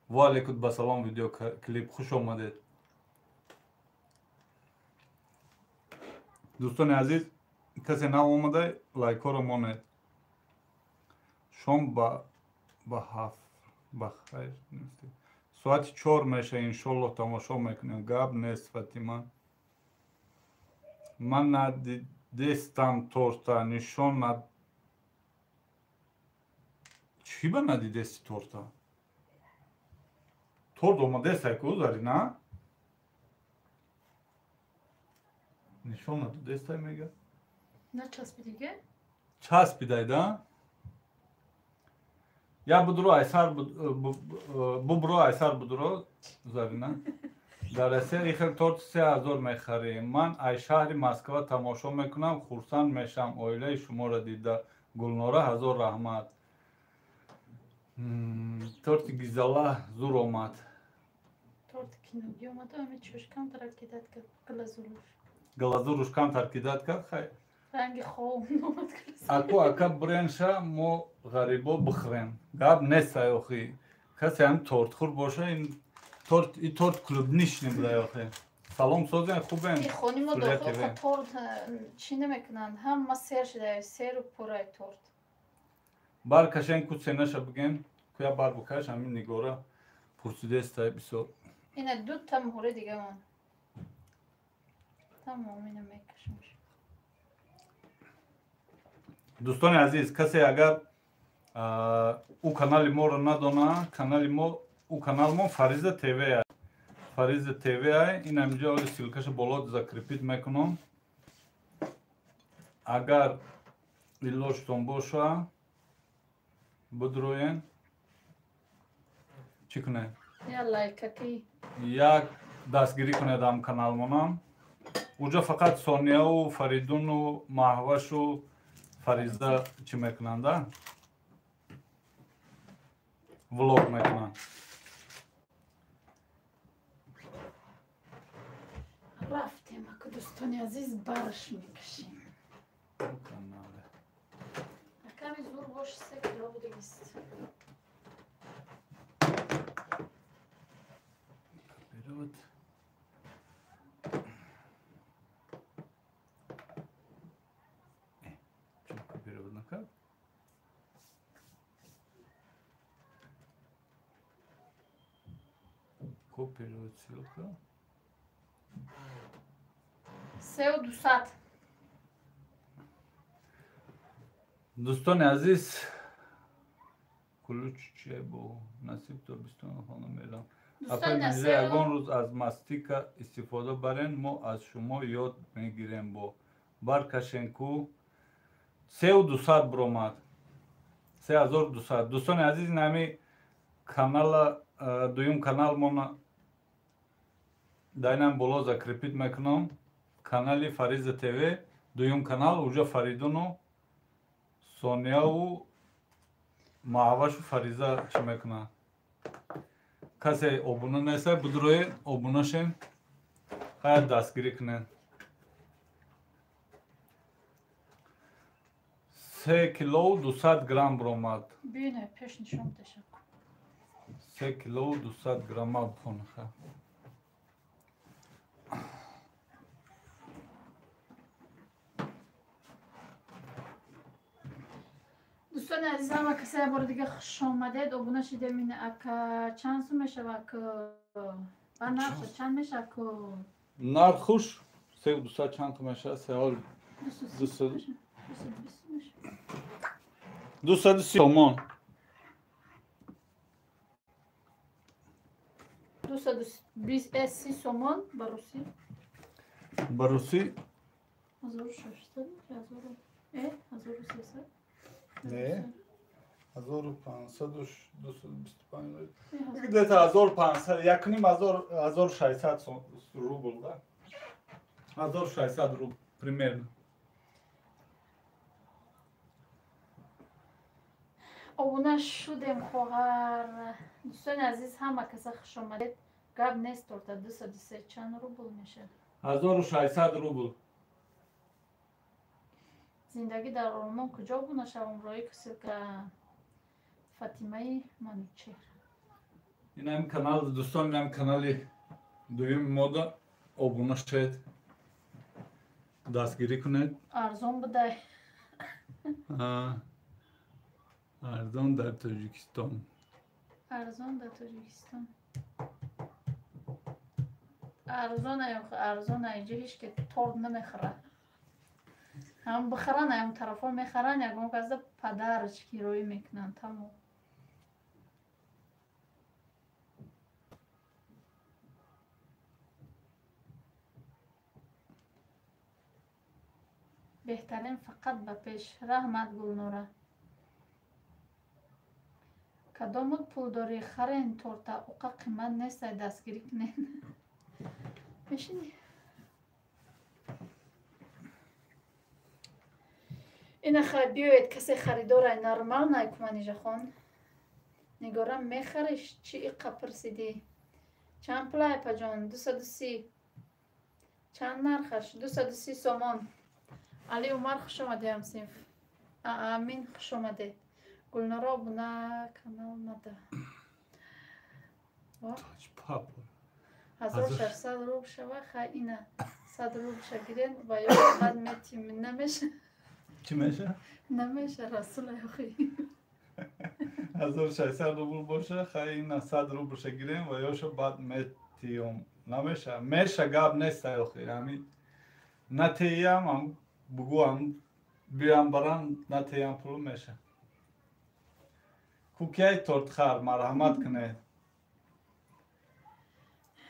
Ва алейкум ба салом видеоклип хуш омадед. дӯстони азиз, касе нав омада лайкоро монед. Шом ба хайр. Соати 4 меша иншоллоҳ тамошо мекунем. Гап нест Фатима. Ман надидестам торта нишон над чӣ ба надидести торта? Торт омадестай ку зари на? Нишон надидестай мега? На часпи диге? Часпидай да? Я будро айсар бубро айсар будро Зарина. Дар Россия ихел торти 3000 мехарем. Ман ай шаҳри Москва тамошо мекунам, хурсанд мешам оилаи шуморо дида. Гулнора ҳазор раҳмат. Торти гизала зур омад. Торти киноги омад, ами чӯшкам таркидат кард глазуруш. Глазуруш кам таркидат кард хай. ранги хом омад глазуруш. Аку ака бренша мо ғарибо бихӯрем. Гап нестай охи. Касе ҳам тортхӯр боша ин торт клубниш небудай охи. Салом созен хубем. И хонимо дохил торт чӣ намекунанд? Ҳама сер шуда, серу пурай торт. Бар кашен ку сенаша бигем. Куя бар букаш ҳамин нигора пурсидестай бисёр. Ина ду там ҳури дига мон. Тамом ина мекашам. Дӯстони азиз, касе агар ӯ канали моро надона, ӯ канал мо Фариза ТВ аст. Фариза ТВ аст. Ин ҳаминҷо оли силкаша боло закрепит мекунам. Агар илоҷтон боша бидроен чӣ кунед? Я лайкаки. Як дастгирӣ кунед ам каналмонам. Уҷа фақат Сонияу, Фаридуну, Маҳвашу, Фариза чӣ мекунанда? Влог мекунанд. Рафтем, аку дӯстони азиз барш мекашем. Ками зур бош 3 кило будагист. Вперед. Чётко вперед на как? Копировать ссылка. Сеу дусат. دوستان عزیز کلوچ چیه بو نصیب تابستان خانم اعلام دوستان اپل نصیب یگان روز از ماستیکا استفاده برین ما از شما یاد میگیریم با برکشین کو 3200 برومد 3200 دوستان عزیز نمی کانال دویم کانال ما дайнам боло закрепит мекунам канали Фариза ТВ дуюм канал уже Фаридуну Сонияу Маавашу Фариза чӣ мекунад касе обуна неста будроед обунашен ҳая дастгирӣ кунед 3 килоу 200 грамм бромад бине пеш нишон ташаккур 3 килоу 200 грамма бхонаха دوستان عزیزم و کسی بار دیگه خوش آمدید ابونه شده مینه اکا چند سو میشه و که و نرخ چند میشه که нархуш 3200 чанд меша сеол 230 сомон 220 сомон ба руси ба руси 1600 1300 не 1500 где-то 1500 якним 1600 рубл да 1600 рубл примерно ابونه شدیم خواهر دوستان عزیز همه کسی خوش آمدید گب نیست تا 203 چند روبل میشه 1600 рубл زندگی در آلمان کجا بونه شوم روی کسی که فاطمه منوچهر این هم کانال دوستان این هم کانالی دویم мода обуна шед дастгирӣ кунед ارزان بده ارزان در توجیکستان ارزان در تاجیکستان ارزان ارزان اینجا هیچ که تورد نمیخوره هم بخرن هم طرفا میخرن یکم که از پدرش گیروی میکنن تمام بهترین فقط به پیش رحمت گلنوره کدامت پول داری خرین تورتا اوقا قیمت نیست دستگیری کنین بشینی این خواهی بیاید کسی خریداره نرمال نایکمانی خون نگارم میخریش چی ایقا پرسیدی چند پلای پا جان 230 چند نرخش 230 سومان علی عمر خوش آمده همسیف امین خوش آمده گلنارا بونه کانال نده 1600 روب شوه خواهی اینه 100 روب شگیرین و یا قد میتیم نمیشه چی میشه؟ نمیشه رسول اخی 1600 روبل باشه خیلی این 100 روبل شگیریم و یاشو بعد میتیم نمیشه میشه گاب نیست اخی همین نتیم هم بگو هم بیام برن نتیم پول میشه کوکیای تورت خار مرحمت کنه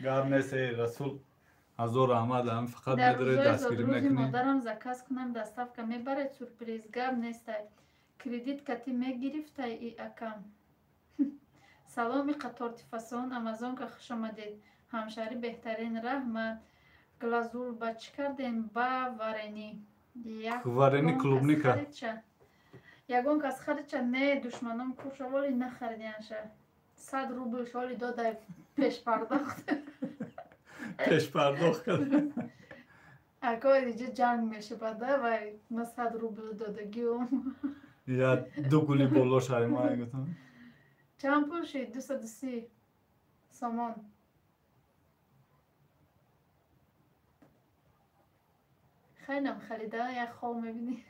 گاب نیست رسول азор аҳмад ҳам фақат медоред дастгирӣ мекунед модарам заказ кунам доставка мебаред сюрприз гап нестай кредит кати мегирифтай и акам саломи қаторти фасон амазонка хуш омадед ҳамшари беҳтарин раҳмат глазур ба чӣ кардем ба варени варени клубника ягон кас харидча не душманон кушаволи нахаридянша 100 рубл шоли додай пешпардохт پیش پرداخت کرد اکا اینجا جنگ میشه بده و ما 100 روبل دادگی یا دو گلی بالا شای ما گفتم چند پول شد 230 سامان خیلی خریده یک خواه میبینی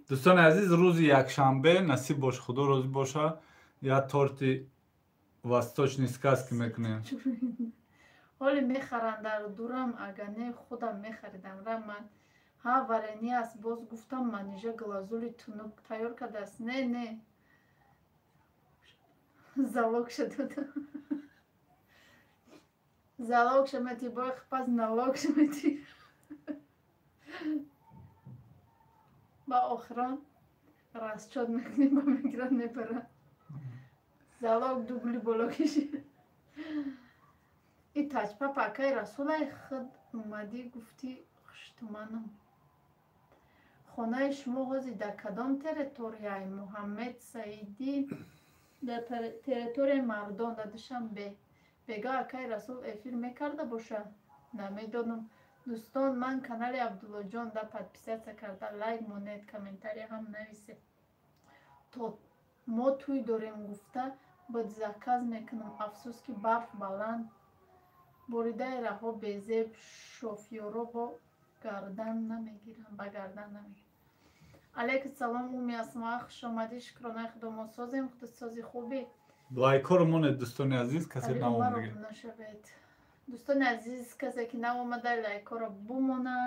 دوستان عزیز روز یکشنبه نصیب باش خدا راضی باشه یا تورتی وستوچنی سکاسکی میکنیم حالی میخرن در دورم اگر نه خودم میخریدم رحمت ها وارنی است باز گفتم منیژه گلازولی تونوک تیار کرده است نه залог шуд залог шумати бой пас налог шумати ба охирон расчёт мекунем ба мегирад мепара залог дубли боло киши и тачпа пакаи расулай худ омадӣ гуфтӣ хуштуманам хонаи шумо ҳозир дар кадом территорияи муҳаммед саидӣ дар территорияи мардон дар душанбе бегоҳ акаи расул эфир мекарда бошад намедонам дӯстон ман канали абдуллоҷон да подписатсия карда лайк монед комментария ҳам нависед то мо тӯй дорем гуфта ба заказ мекунам афсӯс ки барф баланд боридаи раҳо безеб шофёро ба гардан намегиранд алейкум салом уми асма хушомадӣ шукронаи худо мо созем худсози хубӣ лайкоро монед дӯстони азиз касе наомадагӣ дӯстони азиз касе ки наомада лайкоро бумона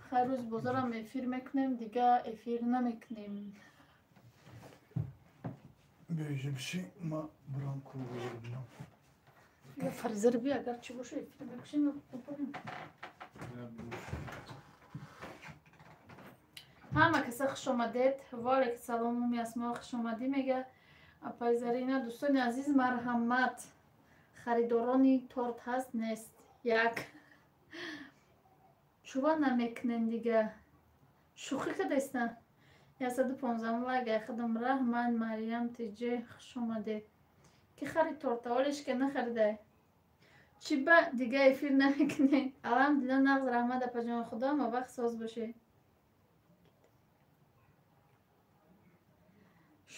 хай рӯз бозорам эфир мекунем дига эфир намекунем бежибши ма бурам кӯбинам я фарзер би агар чӣ боша эфир мекушем ҳама каса хушомадед ваалейкум салом уми асмо хушомадӣ мега апайзарина дӯстони азиз марҳамат харидорони торт ҳаст нест як чӯба намекунен дига шӯхӣ кадастан 115 лайк айхадам раҳман марьям тиҷе хушомадед ки харид торта олешка нахаридай чӣ ба дига эфир намекунен алҳамдулилла нағз раҳмат апаҷони худо ма вақт соз бошед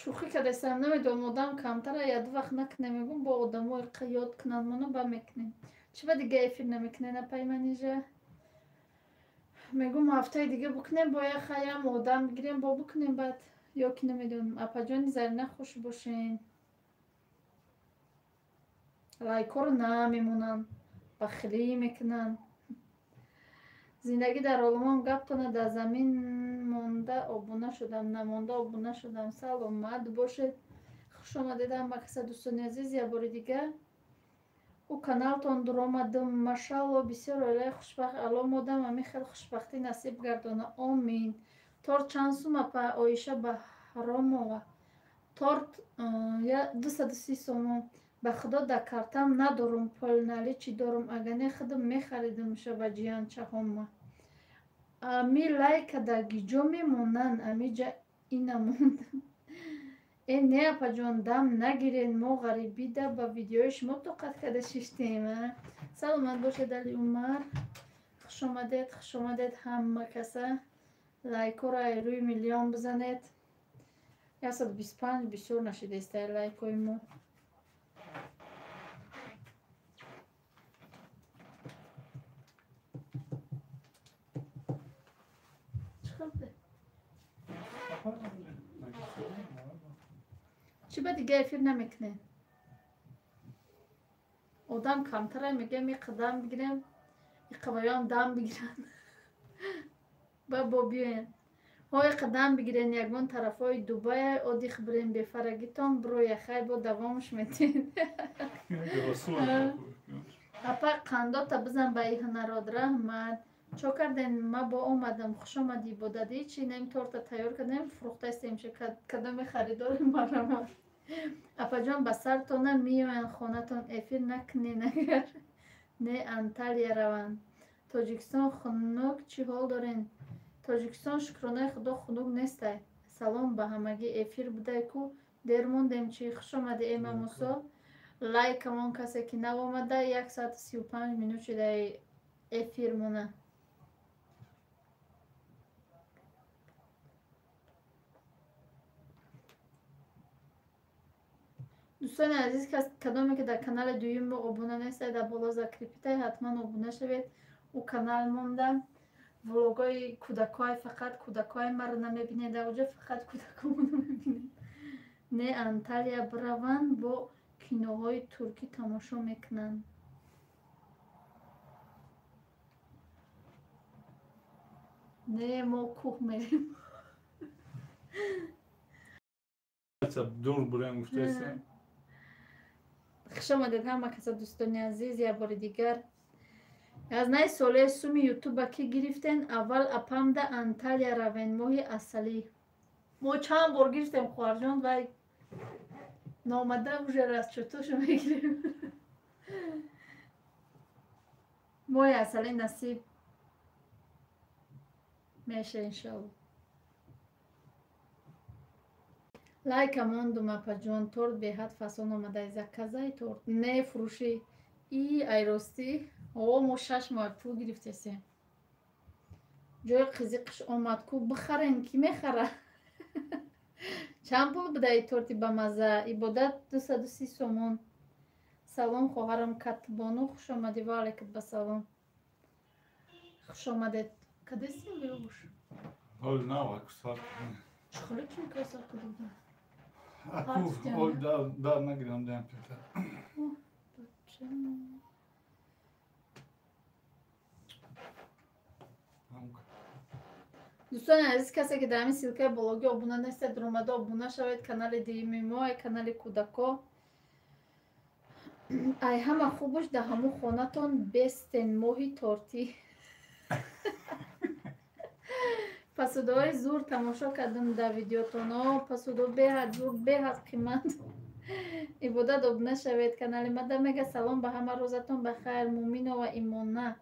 шӯхӣ кадастам намедонам одам камтара яду вақт накунем мегум бо одамо ёд кунанд моно ба мекунем чӣ ба дига эфир намекунен апай манижа мегум ҳафтаи дига бикунем бо як хаям одам бигирем бо бикунем баъд ё ки намедонам апаҷони зарина хуш бошен лайкоро намемонанд бахилӣ мекунанд зиндагӣ дар оломон гаптона дар замин монда обуна шудам намонда обуна шудам саломат бошед хушомадед ҳама каса дӯстони азиз як бори дига у каналтон дуромадам машалло бисёр оилаи хушбахт алло модам ами хел хушбахтӣ насиб гардона омин торт чанд сум апа оиша баҳромова торт 230 сомон ба худо дар картам надорум полналичи дорум агане худам мехаридам шаба ҷиянчаҳома ами лайка дар гиҷо мемонанд амиҷа инамонд не апаҷон дам нагирен мо ғарибида ба видеои шумо тоқат карда шиштем саломат бошед али умар хушомадед ҳама каса лайкоро рӯи миллион бизанед 125 бисёр нашидестай лайкои мо чӣ ба дига эфир намекунем одам камтара мегем иқдам бигирем иқваён дам бигиранд ба бо биёен ҳо иқдам бигирен ягон тарафҳои дубай одих бирем бефарагитон биро яхай бо давомш метен апа қандота бизан ба иҳнарод раҳмат чо кардем ма бо омадам хушомадӣ бо дадӣ чи нем торта тайёр кардем фурӯхтастем чи кадоми харидори марҳамат апаҷон ба сартона меоянд хонатон эфир накунен агар не анталия раванд тоҷикистон хунук чӣ ҳол дорен тоҷикистон шукронаи худо хунук нестай салом ба ҳамагӣ эфир будай ку дер мондем чи хушомадӣ эма мусо лайкамон касе ки навомада 135 минут шудаи эфир мона дӯстони азиз кадоме ки дар канали дуюм обуна нестед дар боло закрипитай ҳатман обуна шавед у канал монда влогои кӯдакҳои фақат кӯдакҳои маро намебинед дар оҷо фақат кӯдакҳоро мебинед не анталия бираванд бо киноҳои туркӣ тамошо мекунанд. نه ما کوه میریم. دور بریم گفتیم. خوش آمدید همه کسا دوستان عزیز. یه بار دیگر از نای ساله سومی یوتیوب که گرفتین. اول اپم ده انتالیا روین ماهی اصلی ما چند بار گرفتیم خواهر جان و نامده بوشه راست چطورشو میگیریم. ماهی اصلی نصیب میشه انشالله. لایک اموندم اپا جان تورت به حد فسان آمده از کزای تورت نه فروشی ای راستی او ما 6 ماه پول گرفتیم جای خزیقش آمد کو بخرین کی میخره. چند پول بده ای تورتی به مزه عبادت 230 سومون. سلام خواهرم کتبانو خوش آمدی و علیکت به سلام. خوش آمدید کدستیم بیرو بوش حال نه وقت چخاله چون کسا کدوم اکو اول در نگیرم دیم پیتر. دوستان عزیز کسی که در همین سیلکه بلاگی ابونه نیستید رومده ابونه شوید. کانال دیمی ما کانال کودکا ای همه خوبش در همون خانتون بستین ماهی تورتی. پسودهای زور تماشا کردم در ویدیوتون ها. پسودو به زور به قیمت عبادت ابونه شوید. کانال مده میگه سلام به همه روزتون بخیر مومین و ایمانه.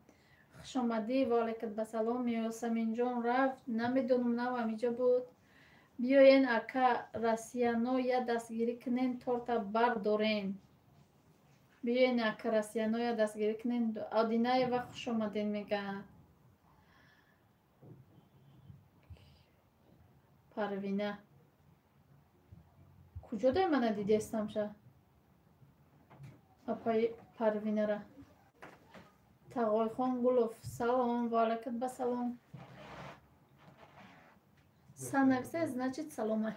خوش آمدی و علیکت به سلام. یاسمین جان رفت نمیدونم نه همیجا بود. بیاین اکا راسیانو یا دستگیری کنین تورتا بردارین. بیاین اکا راسیانو یا دستگیری کنین. آدینه و خوش آمدین میگه. پروینه کجا دای من دیده استم شه اپای پروینه را. تقای خان گلوف سلام و علیکت به سلام. سنفسه значит سلامه.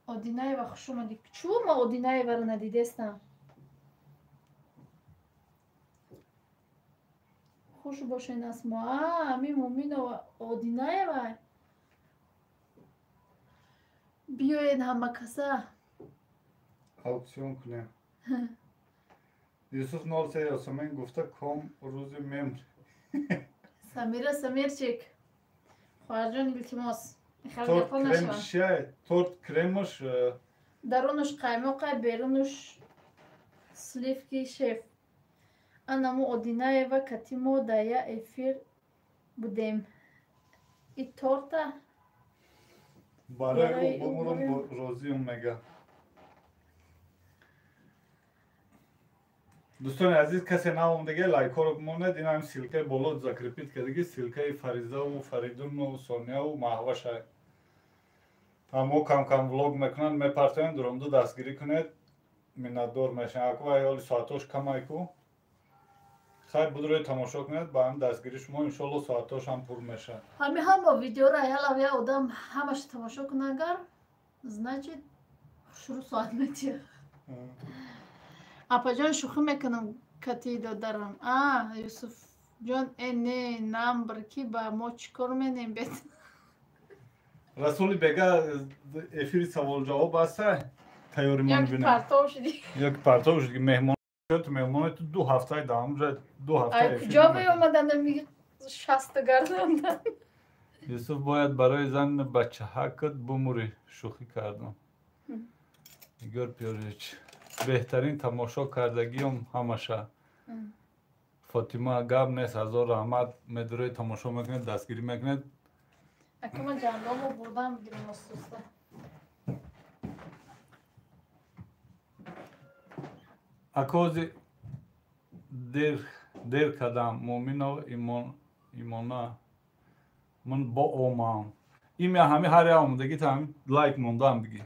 آدینه و خوش اومدی. چون ما آدینه و رو ندیده استم. خوش باشین اسما. همین مومین و آدینه و بیاین همه کسا آکسیون کنیم. یوسف نالسه یاسمین گفته کام روزی ممر. سمیر چیک خواهر جان التماس تورت کرم چیه؟ تورت کرمش درونش قیماقه بیرونش سلیفکی شیف. انمو آدینه و کتیمو دایا افیر بودیم. ای تورتا برای او بمورم روزی اون میگه. دوستان عزیز کسی نامونده لایک ها رو بمونه دینا هم سیلکه بالا زکرپید که دیگه سیلکه فریزه و فریدون و سونیا و محوش های همو کم کم ولوگ میکنن میپرتوین درمدو دستگیری کنید منتدار میشن. اکو ایالی ساعتاش کم ایکو خیلی بود روی تماشا کنید با هم دستگیری شما انشالله ساعتاش هم پر میشه. همه هم با ویدیو را یه آدم همش تماشا کنه اگر значит شروع ساعت میتیه. اپا جان شوخی میکنم کتی دادرم. یوسف جان اینه نام برکی با ما چیکار مینیم بید رسولی بگه افیری سوال جواب هسته تیاری من بینم. یک پرتاو شدی. یک پرتاو شدی مهمان شد مهمان تو 2 هفته دام 2 هفته افیری. کجا بی اومدن میگه 60 گرداندن. یوسف باید برای زن بچه حقت بموری شوخی کردم. ایگار پیاریچ بهترین تماشا کردگی هم همشه. فاطمه گاب نیست هزار رحمت مدروی تماشا میکنید دستگیری میکنید. اگه من جندام رو بردم بگیرم مستوسته. اکوزی دیر کدام مومن و ایمانه من با اومام این همه هر آمدگی تا هم لایک موندم دیگه.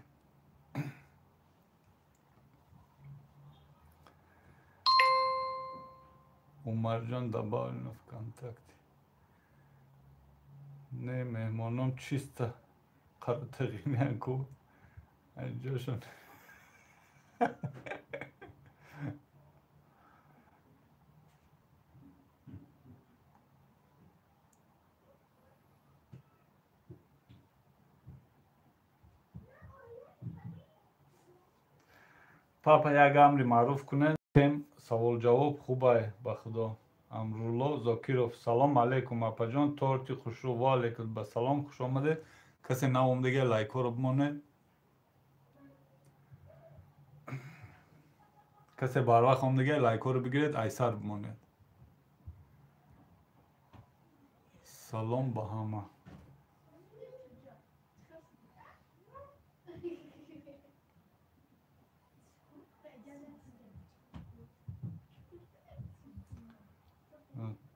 عمر جان دبا نف کانتاکت نه مهمانم چیست قرطقینه کو اینجاشون پاپا یک امری معروف کنه تیم سوال جواب خوبه به خدا. امرالله زاکیروف سلام علیکم اپا جان تورتی خوش رو و علیکم به سلام خوش آمده. کسی نو اومدگی لایک ها رو بمانه. کسی بر وقت اومدگی لایک ها رو بگیرید ایسر بمانید. سلام به همه.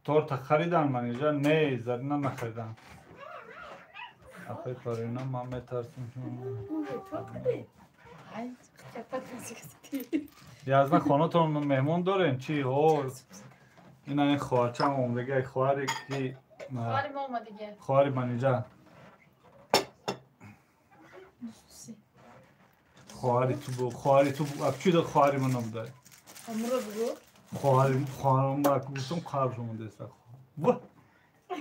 تورت خریدن من اینجا؟ نه زرنا نخریدم. آخه کارینا من میترسم یازده خانه‌تون مهمون دارین چی؟ این خواهرچم اومدگی خواهری که خواهری ما اومدگی خواهری من اینجا خواهری تو اب چی داد خواهری من نبوده؟ امرو بگو خواهرم با گفتم خواهر شما دسته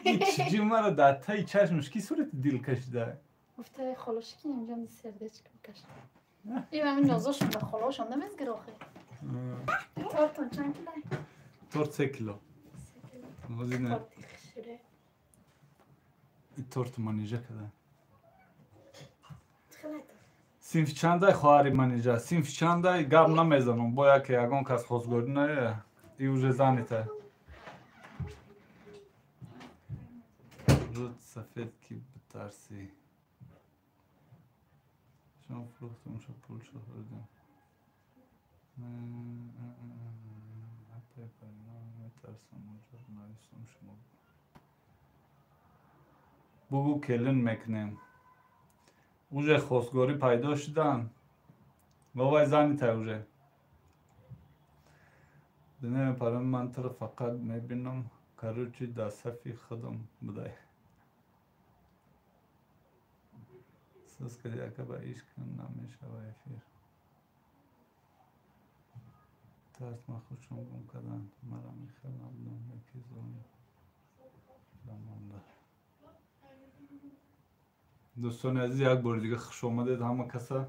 این چیزی مرا در تای چشمش کی صورت دل کشیده؟ گفته خالوش که اینجا می سردچ کشم این همین نازاشون به خالوشون نمیزگیر آخه تورتون چند کیلو؟ تورت 3 کیلو این تورت من اینجا کده سینف چنده خواهری من اینجا سینف چنده گب نمیزنم باید که یکان کس خوزگوری نه ای اوژه زنیته رود سفید کی بترسی شما فروختم شو پول شو خوردم میترسم اونجا نایستم شما بگو کلین میکنیم اوژه خوزگوری پیدا شدن بابای زنی تا اوژه دنیا پرم من تر فقط میبینم کاروچی در صفی خودم بوده سوز که یکا با ایش کن نمیشه و افیر ترس ما خوشم گم کدن مرا میخواه نبودم یکی زون دمانده دوستان عزیز یک بار دیگه خوش آمدید همه کسا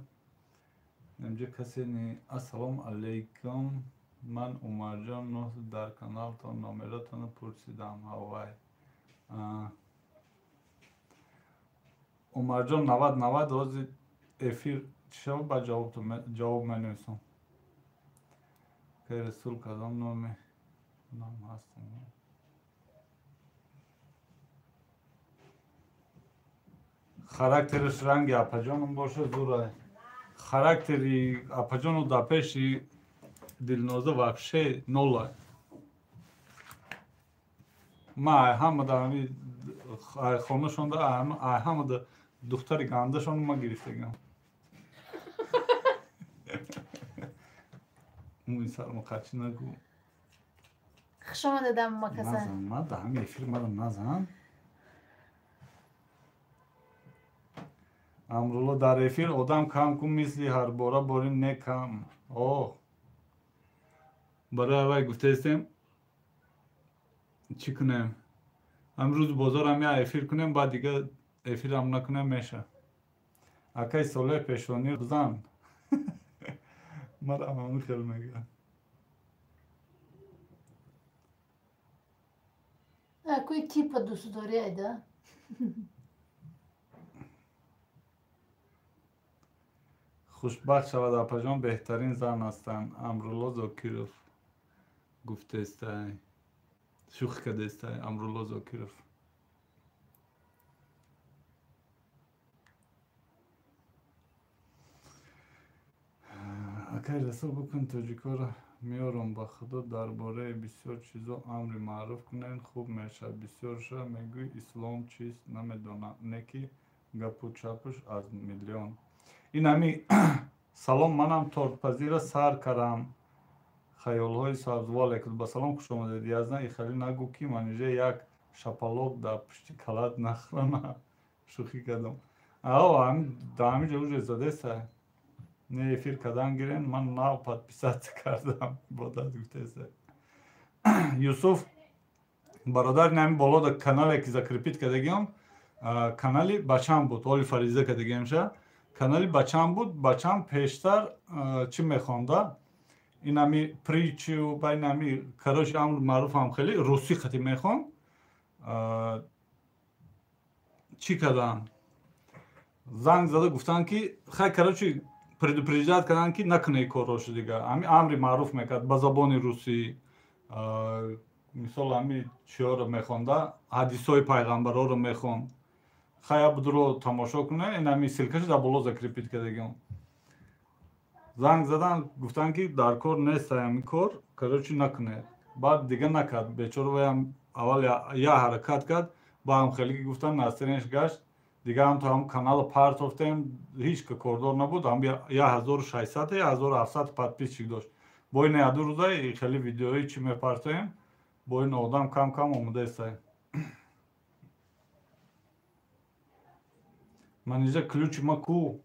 اینجا کسی نی السلام علیکم من عمر جان نو در کانال تا نامراتون پرسیدم هوای عمر جان 90 روز افیر شو با جواب منویسم که رسول کدام نام هستم خاراکترش رنگ اپا جانم باشه زوره خاراکتری اپا جانو دا پیشی دلنازه вообще نوله ما همه دا همی خانه شون دا همه دا دختری گنده شون ما گرفته گم اون سر مقاچی نگو خشم دادم ما کسا نزن ما دا همی افیر مدم نزن امرولا در افیر آدم کم کن مثلی هر باره بارین نکم برای اوای گفته استیم چی کنیم امروز بازار هم یا افیر کنیم بعد دیگه افیر هم نکنیم میشه اکای ساله پیشوانی بزن مرا همون خیلی میگه اکوی تیپ دوست داری ایده خوشبخت شود اپا جان بهترین زن هستن امرولا زاکیروف گفته استای شوخ کده استای امرولا زاکیروف اکای رسول بکن توجیکا را میارم با خدا درباره بسیار چیزا امر معروف کنین خوب میشه بسیار شا میگوی اسلام چیست نمیدونم نکی گپو چپش از میلیون این همی سلام منم تورت پذیر سر کردم خیال های سبزواله که با سلام خوش آمده دیازنه ای خیلی نگو کی من اینجا یک شپلوک در پشتی کلت نخرم شوخی کردم هم دامی جوش زده سه نه افیر کدن گیرین من ناو پد پیست کردم بادت گفته سه یوسف برادر نمی بالا در کانال که زکرپیت کدگیم کانالی بچم بود ولی فریزه کدگیم شه канали бачам буд. Бачам пештар чӣ мехонда? Инами притчу ба инами кароши амр маъруфам хеле русӣ хати мехон. Чӣ карданд? Занг зада гуфтанд ки хай карочи предупреждат карданд ки накунед корҳошу дигар. Ами амри маъруф мекард ба забони русӣ. Мисол ами чиёро мехонда? Ҳадисҳои пайғамбарҳоро мехонд. Хая будро тамошо кунед, инами силкаши дар боло закрепит кардагиам. Занг задан гуфтанд ки дар кор нест ами кор, карочи накунед. Баъд дига накард. Бечора ваям аввал я ҳаракат кард, баъдам хелги гуфтанд настеренш гашт. Дига ҳам то ҳам канала партофтем, ҳеч кордор набуд. Ҳам 1600 1700 подписчик дошт. Бо ин яду рӯза хеле видеои чӣ мепартоем, бо ин одам кам омода истай. Манижа ключи ма ку?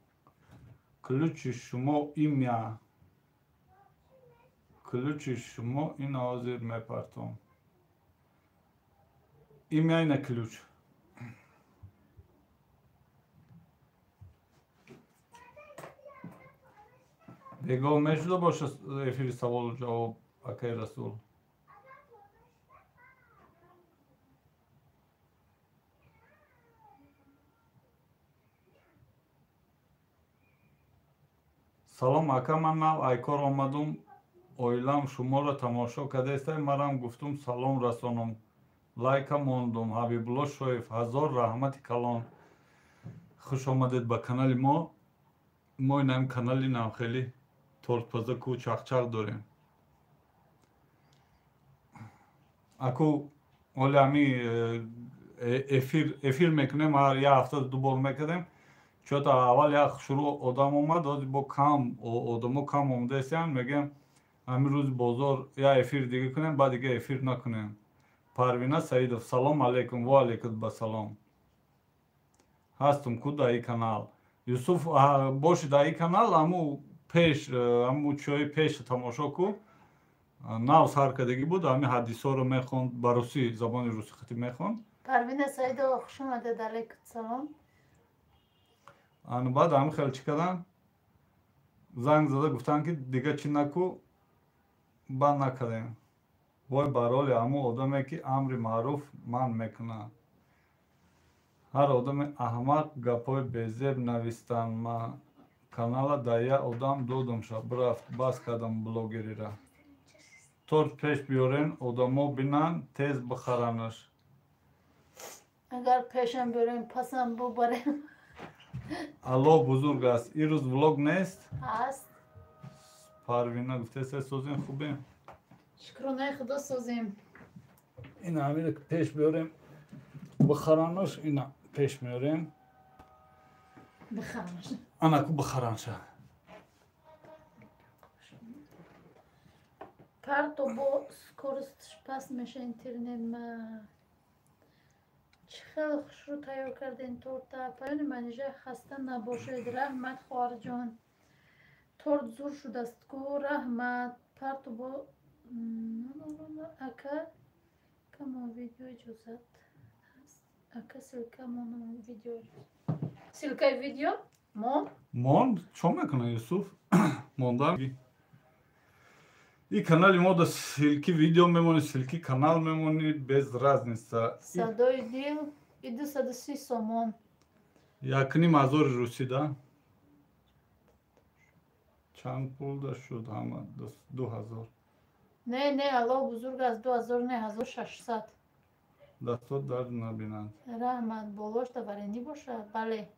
Ключи шумо имя. Ключи шумо ин ҳозир мепартом. Имя ина ключ. бегоҳ мешуда бошад эфири саволу ҷавоб акаи Расул. салом ака, ман нав айкор омадум. Оилам шуморо тамошо кардастем. Марам гуфтум салом расонам. Лайка мондум. Ҳабибулло Шоев. ҳазор раҳмати калон. хуш омадед ба канали мо. Мо инам канали навхели тортпазаку чахчах дорем. Аку оли ами эфир мекунем, ҳар як ҳафта дубор мекардем. Чӯта аввал як шурӯъ одам омад, ҳозир бо кам одамо кам омадаистем, мегем ҳамин рӯзи бозор я эфир дига кунем, баъд дига эфир накунем. Парвина Саидов. Салом алейкум. Ва алейкум басалом. ҳастум ку дар ин канал. Юсуф боши дар ин канал аму пеш аму чиҳои пеш тамошо ку. Нав сар кардагӣ буд, ҳамин ҳадисҳоро мехонд, ба русӣ, забони русӣ хати мехонд. Парвина Саидова, хуш омадед. Алейкум салом. Баъд ҳамин хел чӣ карданд? Занг зада гуфтанд ки дига чӣ наку, баъд накардем. Вой бароли ҳамун одаме ки амри маъруф ман мекунад. ҳар одами аҳмақ гапҳои безеб навистанд. Ман канала дар як одам додам шаб рафт, бас кардам блогерира. Торт пеш биёрен, одамо бинанд, тез бихаранаш. Агар пешам биёрем, пасам бубарем. Аллоҳ бузург аст. ин рӯз влог нест? Аст. Парвина гуфтест созем хубем. Шукронаи худо созем. ин ҳамин пеш биёрем, бихаранаш. ина пеш меорем. Бихаранаш. Анаку бихаранша. Парто бо скоростиш паст меша интернет ма. Чӣ хел хушрӯ тайёр кардем торта. Паёни манижа хаста набошед. Раҳмат хоҳарҷон. торт зур шудаст ку. Раҳмат. Парто бо ака камон видео иҷозат аст. Ака силкамон видео. Силкаи видео монд чо мекунад Юсуф? Мондан ин канали мо да силки видео мемонад, силки канал мемонад, без разница. Садои дил и 230 сомон. 1500 русӣ да? чанд пул да шуд? ҳама 2000. Не, Аллоҳ бузург аст. 2000 не, 1600. дастот дард набинанд. Раҳмат. Болош даваренӣ бошад. Бале.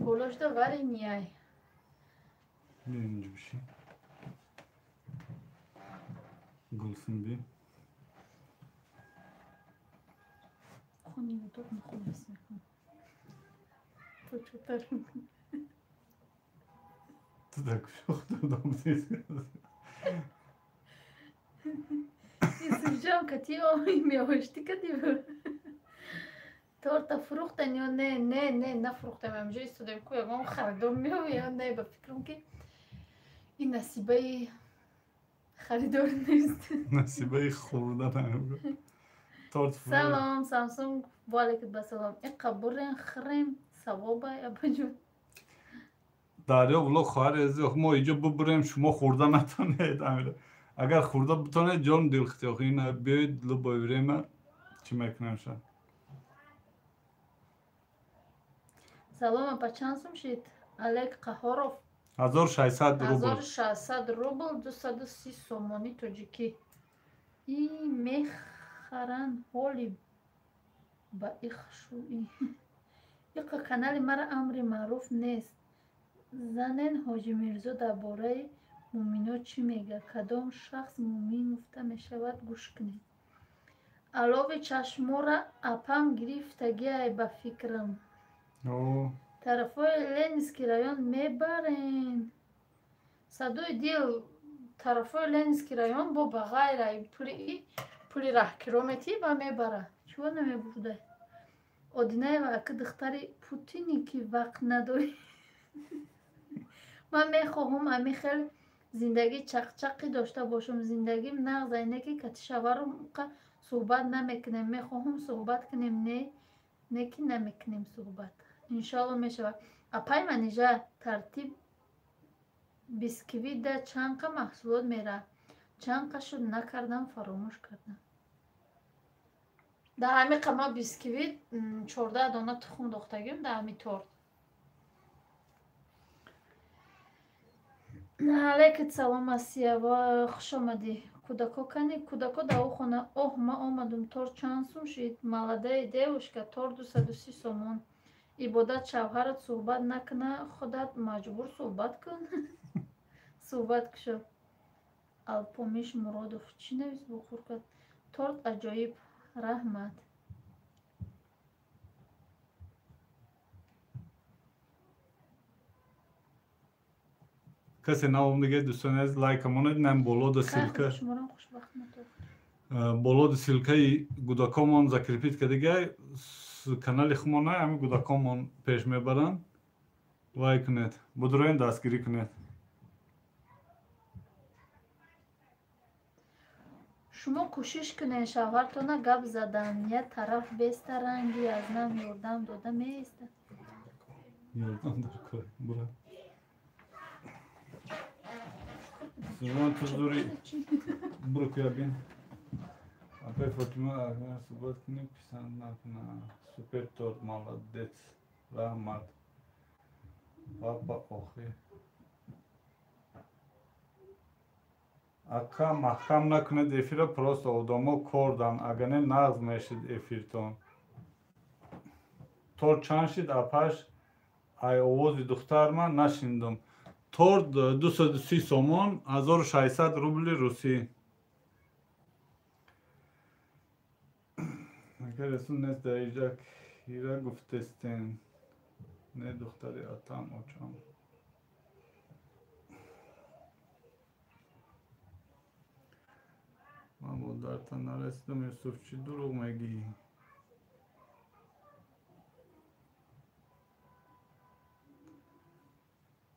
Болош даваренӣ ай. инҷа биши. Гулсин би. Хуни удобно хулас мекунам. Почутар. Ту так шохтадам сез. Юсуфҷон кати меошти кади торта фурӯхтан ё не нафурӯхтам. ҳамҷо истодем ку ягон харидор меояд. Не ба фикрам ки ин насибаи харидор нест. Насибаи хӯрдан. Торт фурӯх. Салом Самсунг. Ва алейкум басалом. Иққа бурен хирем савоба абаҷон. дарё влог хоҳари азиз мо иҷо бубурем шумо хӯрда натонед амира агар хӯрда битонед ҷон дилхитиёхи ина биёед лубои врема чӣ мекунем ша Салом апа чанд сум шид? Олег Қаҳоров 1600 рубл 1600 рубл 230 сомони тоҷикӣ. И мехаран ҳоли ба ихшуи. Иқа канали мара амри маъруф нест. Занен Ҳоҷи Мирзо дар бораи муъминот чӣ мегӯяд? Кадом шахс муъмин гуфта мешавад? Гӯш кунед. Алови чашмора апам гирифтагиай ба фикрам. Тарафҳои Ленинский район мебарен. Садои дил тарафҳои Ленинский район бо ба ғайрай пули раҳкилометрӣ ба мебара. Чего намебурдай? Одинаева ака духтари Путине ки вақт надорӣ. Ман мехоҳам ами хел зиндагӣ чақчақӣ дошта бошам. Зиндагим нағз айне ки катишаварумқа суҳбат намекунем. Мехоҳам суҳбат кунем, не ки намекунем суҳбат. Иншоалло мешавад. Апай манижа тартиб бисквит да чанқа маҳсулот мера. Чанқа шуд накардам, фаромӯш кардам. Да ами қама бисквит 14 дона тухм дохтагим да ами торт. Алейкум салом Асия ва хуш омадӣ. Кӯдако кани кӯдако да о хона. Оҳ ма омадум. Торт чанд сум шид? Маладаи девушка торт 230 сомон. Ибодат шавҳарат суҳбат накуна, худат маҷбур суҳбат кун. Суҳбат кушо. Алпомиш Муродов чӣ навис бухур кард? Торт аҷоиб. Раҳмат. касе наомадига дӯстони азиз лайкамонед нам болода силка болода силкаи гудакомон закрепит кардагай канали хумона ами гудакомон пеш мебаранд лайк кунед будуроен дастгирӣ кунед шумо кӯшиш кунед шавҳартона гап задан як тараф беста ранги аз нам ёрдам дода меистад ёрдам дар кор бура Зурман тузури буркуя бин апай Фотима агар суҳбат кунӣ писанд накуна супер торт молодец раҳмат папа охир ака маҳкам накунед эфира просто одамо кор дан агар не нағз мешид эфиртон торт чанд шид апаш ай овози духтар ман нашиндум торт 230 сомон 1600 рубли русӣ агар эсун нест даиҷак ира гуфтестен не духтари атам очам ман бо дартан нарасидам юсуф чӣ дурӯғ мегӣ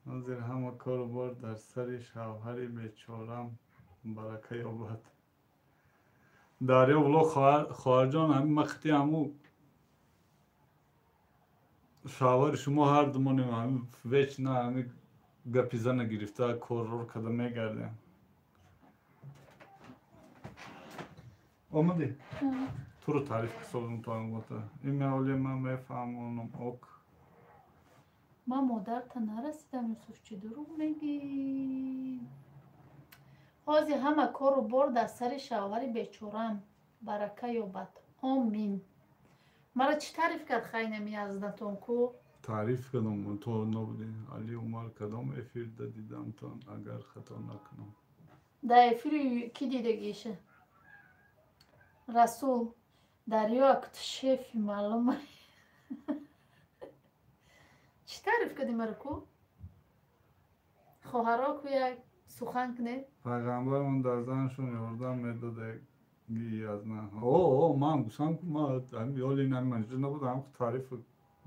ҳозир ҳама кору бор дар сари шавҳари бечорам барака ёбад дарё влог хоҳарҷон ҳами мақти ҳаму шавҳари шумо ҳардумонем ҳами вечна ҳами гапи зана гирифта коррор када мегардем омадӣ туро таъриф касодум тоамгота имеоли ман мефаҳмонам ок ман модарта нарасидам юсуф чӣ дурӯғ мегӣ ҳозир ҳама кору бор дар сари шавҳари бечораам барака ёбад омин мара чӣ таъриф кард хайнами язнатон ку таъриф кардам то набуди али умар кадом эфирда дидамтон агар хато накунам дар эфири кӣ дидагиша расул дарё акт шефи маълума чӣ таъриф кардӣ мара ку хоҳаро ку як сухан кунед пайғамбармон дар занашон ёрдам медодаги язна ман гусам ҳами ёли нами манҷур набуд ҳам таъриф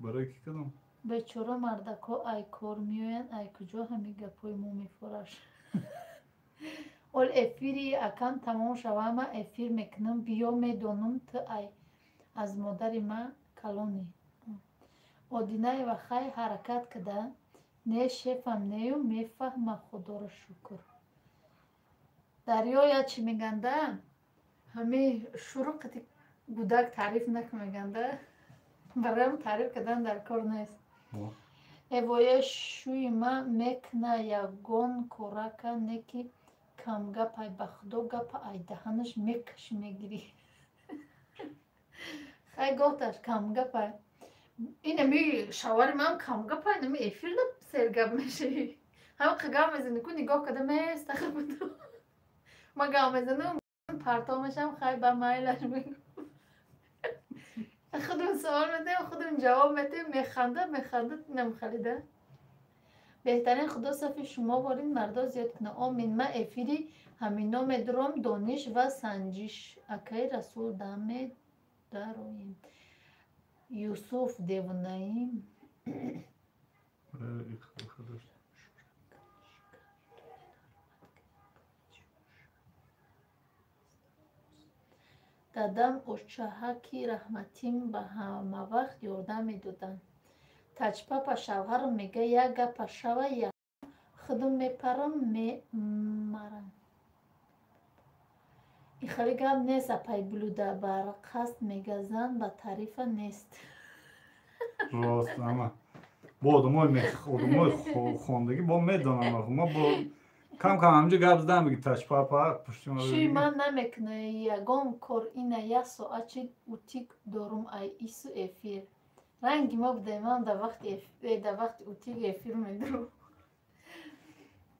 барои кӣ кардам бечора мардако ай кор меоянд ай куҷо ҳами гапҳои мо мефораш ол эфири акам тамом шава ман эфир мекунам биё медонам ту ай аз модари ман калонӣ одинаи ва хай ҳаракат када не шефам нею мефаҳма худоро шукр. Дарёя чӣ меганда? Ҳами шуруқати гудак таъриф накмеганда. Бароям таъриф кардан дар кор нест. Эвоя шӯи ма мекна ягон корака неки камгапай ба худо гапа ай даҳанаш мекаши мегирӣ. Хай гохташ камгапай. Инами шавари ман камгапай нами эфирда сергап мешавӣ. Ҳама гап мезани ку нигоҳ када местахи буду. Ма гап мезанам партов мешам хай ба майлаш мегӯ. خودم سوال میدم خودم جواب میدم میخنده نمیخلیده. بهترین خدا صفی شما بارین مردا زیاد کنه آمین. من افیری همین نام درام دانش و سنجش اکای رسول دمه دارویم یوسف دیوناییم. дадам ӯчаҳаки раҳматим ба ҳамавақт ёрдам медоданд. таҷпапа шавҳарам мега як гапа шава якум худам мепарам мемарам. ин хеле гап нест апай блуда бар қасд мега зан ба таърифа нест. рост ама бо одамои хондагӣ бо медонам ма бо кам ҳамҷо гап зада меги таҷпапа пуштима шӯи ман намекунӣ ягон кор ина як соати утик дорум ай ису эфир. ранги ма будай ман дар вақти утик эфир медорум.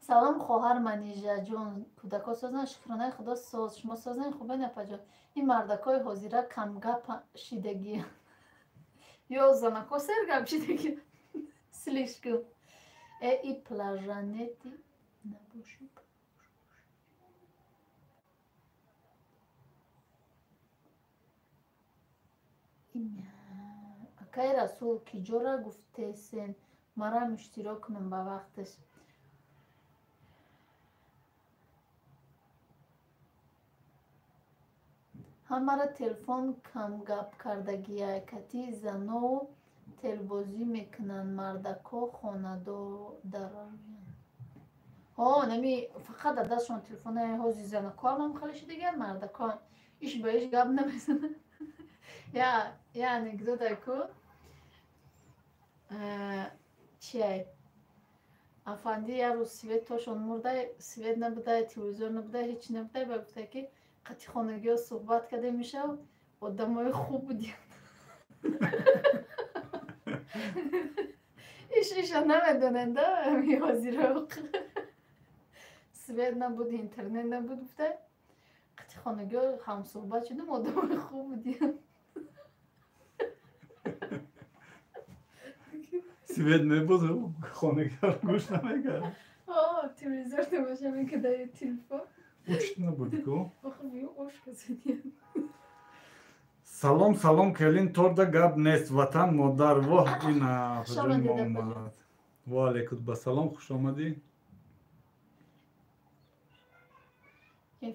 салом хоҳар манижаҷон кӯдако созан шукронаи худо соз шумо созан хубен апаҷон. ин мардакои ҳозира камгап шидагиянд ё занако сергап шидагиянд. слишком и плажанети набоши. акай расул киҷора гуфтесен марам иштирок кунам ба вақташ. ҳамара телефон камгап кардагия кати зану телбозӣ мекунанд мардако хонадодароянд. нами фақат дар дастшон телефонаи ҳози занако ҳам хеле шидагиянд мардако иш ба иш гап намезананд. я анекдотай ку чиай афанди як рӯз светошон мурдай свет набудай телевизор набудай ҳеч набудай ба гуфтае ки қати хонагиҳо суҳбат карда мешав одамои хуб будиянд. иша намедонанда ҳозироқ свет набуд интернет набуд гуфта қати хонагиҳо ҳамсуҳбат шудам одамои хуб будиянд. свет мебуд хонагиҳо гӯш намекард. телевизор тамоша мекард телефон учт набуд ку. салом келин торда гап нест ватан модар воҳ ина ҳаҷон муҳаммад. ва алайкум басалом хуш омадӣ.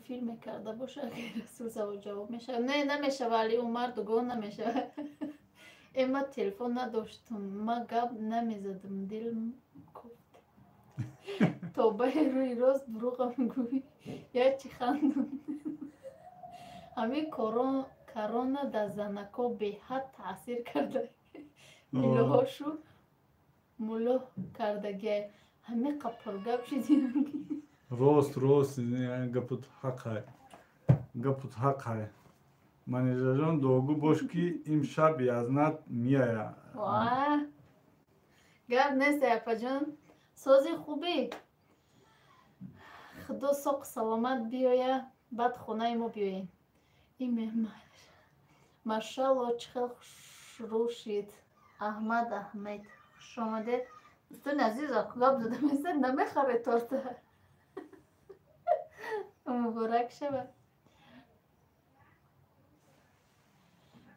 филм мекарда боша расул савол ҷавоб мешавад. не намешава али умар дугон намешава. ма телефон надоштам ма гап намезадам дилм кофт. тобаи рӯи рост дурӯғам гӯӣ я чӣ хандон. ҳамин корона дар занако беҳад таъсир карда милоҳошу мулоҳ кардагиай ҳамин қапоргап шидиям. рост гапут ҳақай манижаҷон догу бош ки имшаб язнат мияя. гап нест апаҷон сози хубӣ худо соқ саломат биёя баъд хонаи мо биёем. ин машалло чӣ хел хушрӯшид аҳмад аҳмед хуш омадед. дӯстони азиз гап зада мезад намехаре торта муборак шавад.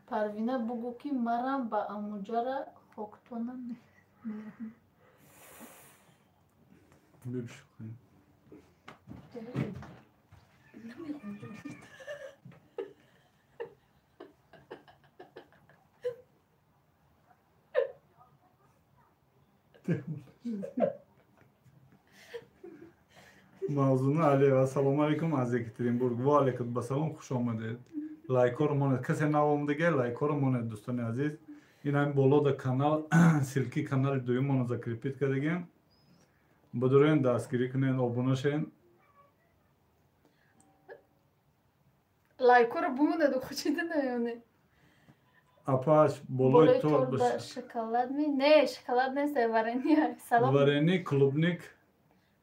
парвина бугӯ ки марам ба амуҷара хоктона мерам. Mavzunu Alev. Assalomu alaykum az Ekaterinburg. Va alaykum assalom, xush omaded. Лайкор монед. Касе навом диге лайкор монед, дӯстони азиз. Ин ҳам болода канал, силки канали дуюмоно закрепит кардагем. Бидуроен дастгирӣ кунед, обуна шавед. Лайкора бумонаду хучида наёне. Апаш болои Болои торт торт баша. ба шоколад ми? Не, шоколад нест, варения. Салом. Варени, клубник.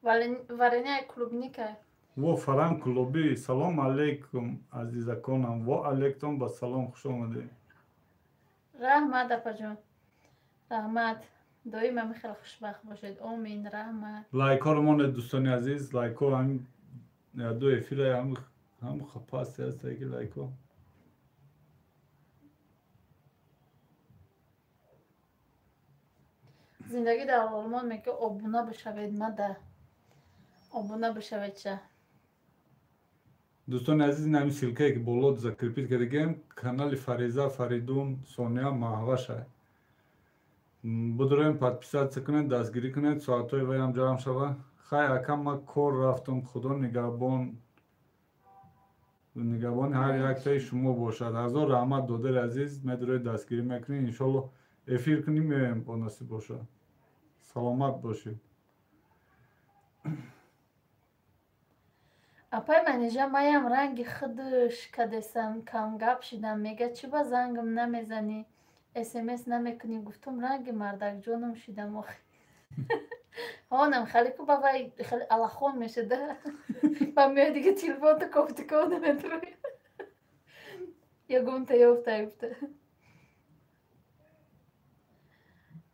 Варения клубника. Во фаран клуби. Салом алейкум азизаконам. Ва алейкум ба салом, хуш омадед. Раҳмат апаҷон. Раҳмат. Доим ҳам хеле хушбахт бошед. Омин, раҳмат. Лайкор монед, дӯстони азиз. Лайко ҳам ду эфира ҳам хапаст аст ки лайко. Зиндагӣ дар олмон меки обуна бишавед, мада. Обуна бишавед ша. Дӯстони азиз, ин ҳамин силкае ки боло закрепит кардагем, канали Фариза, Фаридун, Сония, Маҳваша. Бидуроен подписатсия кунед, дастгирӣ кунед, соатҳои вай ҳам ҷамъ шава. Хай акам ман кор рафтам, худо нигабони ҳар яктаи шумо бошад. Ҳазор раҳмат додари азиз, медуроед дастгирӣ мекунед. Иншолло эфир кунем, меоем бо насиб бошад. Саломат бошед. Апай манижа маям ранги худуш кадесам, камгап шидам. Мега чӣ ба зангам намезанӣ, смс намекунӣ? Гуфтам ранги мардакҷоном шидам охи. Ҳонам халику ба вай хеле алахон мешуда. Ба меояд дига телефонта кофтикова наметрояд. Ягонта ёфта.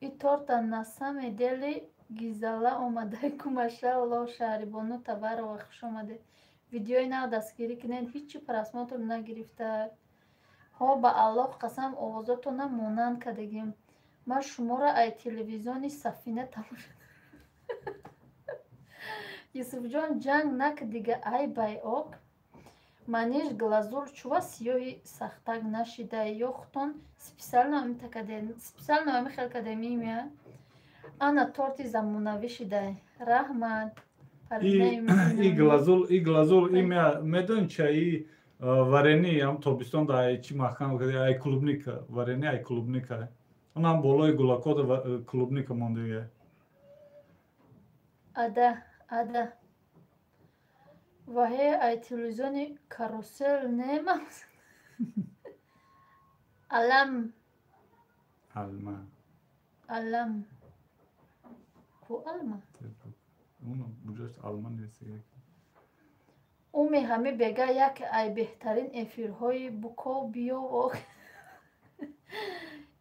И торта на самом деле гизала омадай кумаша Алло шаҳрибону табарова хуш омадед. Видеои нав дастгирӣ кунед, ҳичи просмотр нагирифта. Ҳо ба Аллоҳ қасам овозотонам монанд кардагем. Ман шуморо ай телевизиони Сафина тамоша. Юсуфҷон ҷанг накард дига ай байок. Маниш глазур чува сиёҳи сахтак нашидай ё хутон специально омехел кадемия. Ана торти замонавӣ шидай. Раҳмат. И глазур медон ча и варени ам тобистон да ай чи маҳкам кади ай клубника. Варени ай клубника. Онам болои гулакода клубника мондига. Ада. Ваҳе ай телевизиони карусел нема. Алам. Ку алма. уми ҳами бега яке ай беҳтарин эфирҳои буко биё.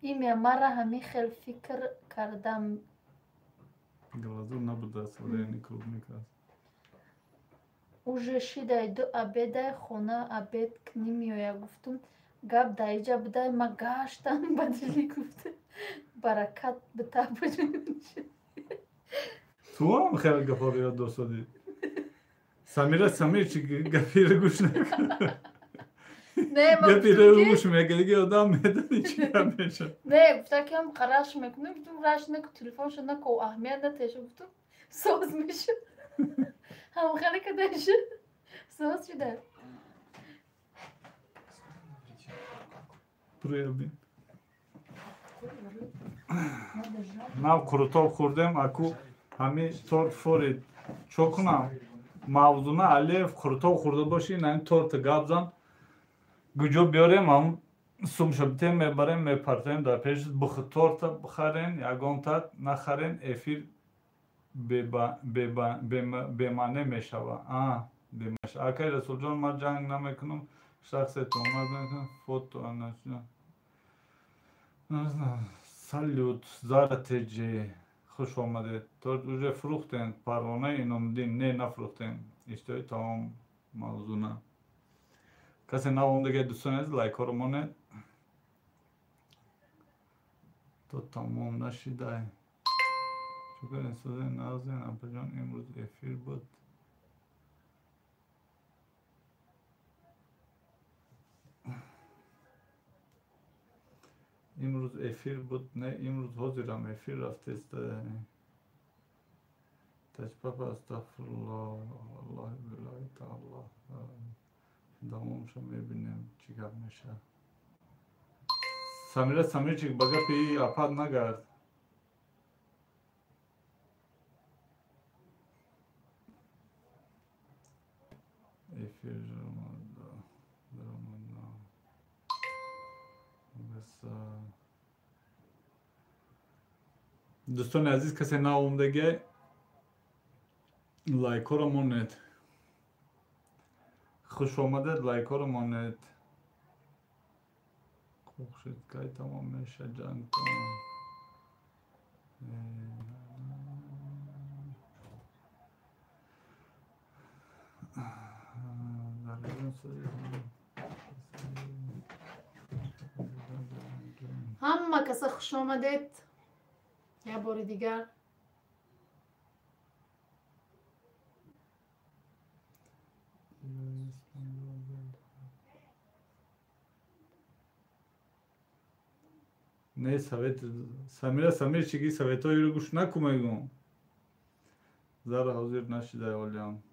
име мара ҳами хел фикр кардам. Глазур набудааст, варени клубника аст. Уже шидай ду абедай хона абед немеоя. Гуфтум гап даиҷа будай, ма гаштам ба дили гуфта. Баракат битабаҷон. Ту ҳам хеле гафоро ёд достодӣ. Самира чи гапиро гӯш накунад. Гапиро гӯш мекунад, дига одам медони чи гап мешавад. Не, гуфта ки ҳам раш мекунем. Гуфтум раш наку, телефоншо наку, аҳамият натеша. Гуфтум соз мешавад. ҳам хеле кадаша соз шуда. Прояби. Нав курутоб хӯрдем, аку ҳами торт форид. Чо кунам? Мавзуна Алиев курутоб хӯрда бошӣ, ин торта гап зан. Гуҷо биёрем, ҳам сумшабитем мебарем, мепартоем дар пеш. Бухи торта бихарен, ягон так нахарен, эфир бемаъне мешава. Акай Расулҷон, ман ҷанг намекунам, шахсе тӯҳмат мекунам, фото аначна. Салют, Зара Теҷи, хуш омадед. Торт уже фурӯхтем, Парвонаи Иномиддин, не нафурӯхтем. Иштои таом мавзуна. Касе навомдаги дӯстони азиз, лайкҳоро монед. То тамом нашидай. Шукр инсозаи назен апаҷон, имрӯз эфир буд. Не, имрӯз ҳозирам, эфир рафтеста. تجپپ استغفرالله الله بالله تعالی دامامشو میبینیم چیکار میشه. سمیر چیک بگه پی اپاد نگرد. افیر درمانده بس دوستان عزیز کسی ناومدگه لایک ها رو مانید. خوش آمدید، لایک ها رو مانید. خوب شد که تمام میشه جنگ کنم. همه کسی خوش آمدید یه بار دیگر. نه سویت سمیر چیگی سویت هایی رو گوش نکومگم زر حاضر نشده اولیان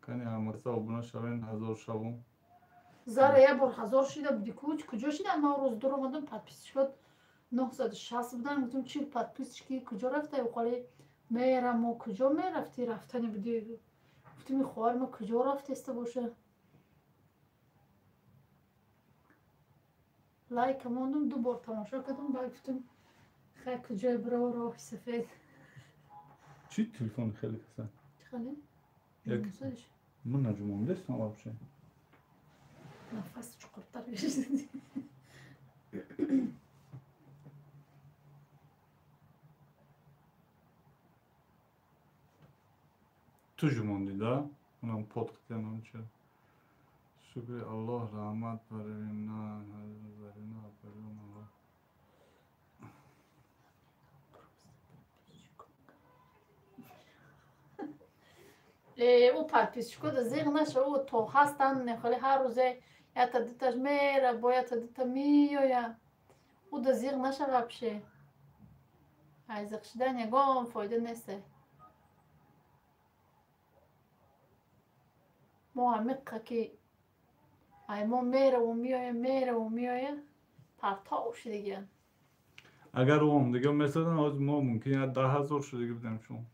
کنی همکسا ابونا شوین 1000 شوم زر یه بار 1000 شده بودی کجا شده؟ ما روز دور آمدم پادپیس شد 960 بودن. گفتم چی پادپیس کی کجا رفته؟ و خالی میرم و کجا میرفتی؟ رفتنی بودی. گفتم خواهر ما کجا رفته است باشه. لایک ماندم 2 بار تماشا کردم بعد گفتم خیلی کجای برای راه سفید. چی تلفن خیلی کسا؟ خیلی؟ یک من نجومم دست نواب شه نفس چقدر بشیدی. تو جموندی دا؟ اونم پودکت هم چه شکر الله رحمت برینا برینا برینا او پادپیس شد زیغ نشه او تو هستن خالی هر روزه یا تا دیتش میره باید تا دیتا میویا او دا زیغ نشه بشه. زیغ شدن یگام فایده نیسته. ما همیقه که ما میره و میویا پرتاو شده دیگه. اگر اون دیگه مثلا از ما ممکنه 10,000 شده بودیم شما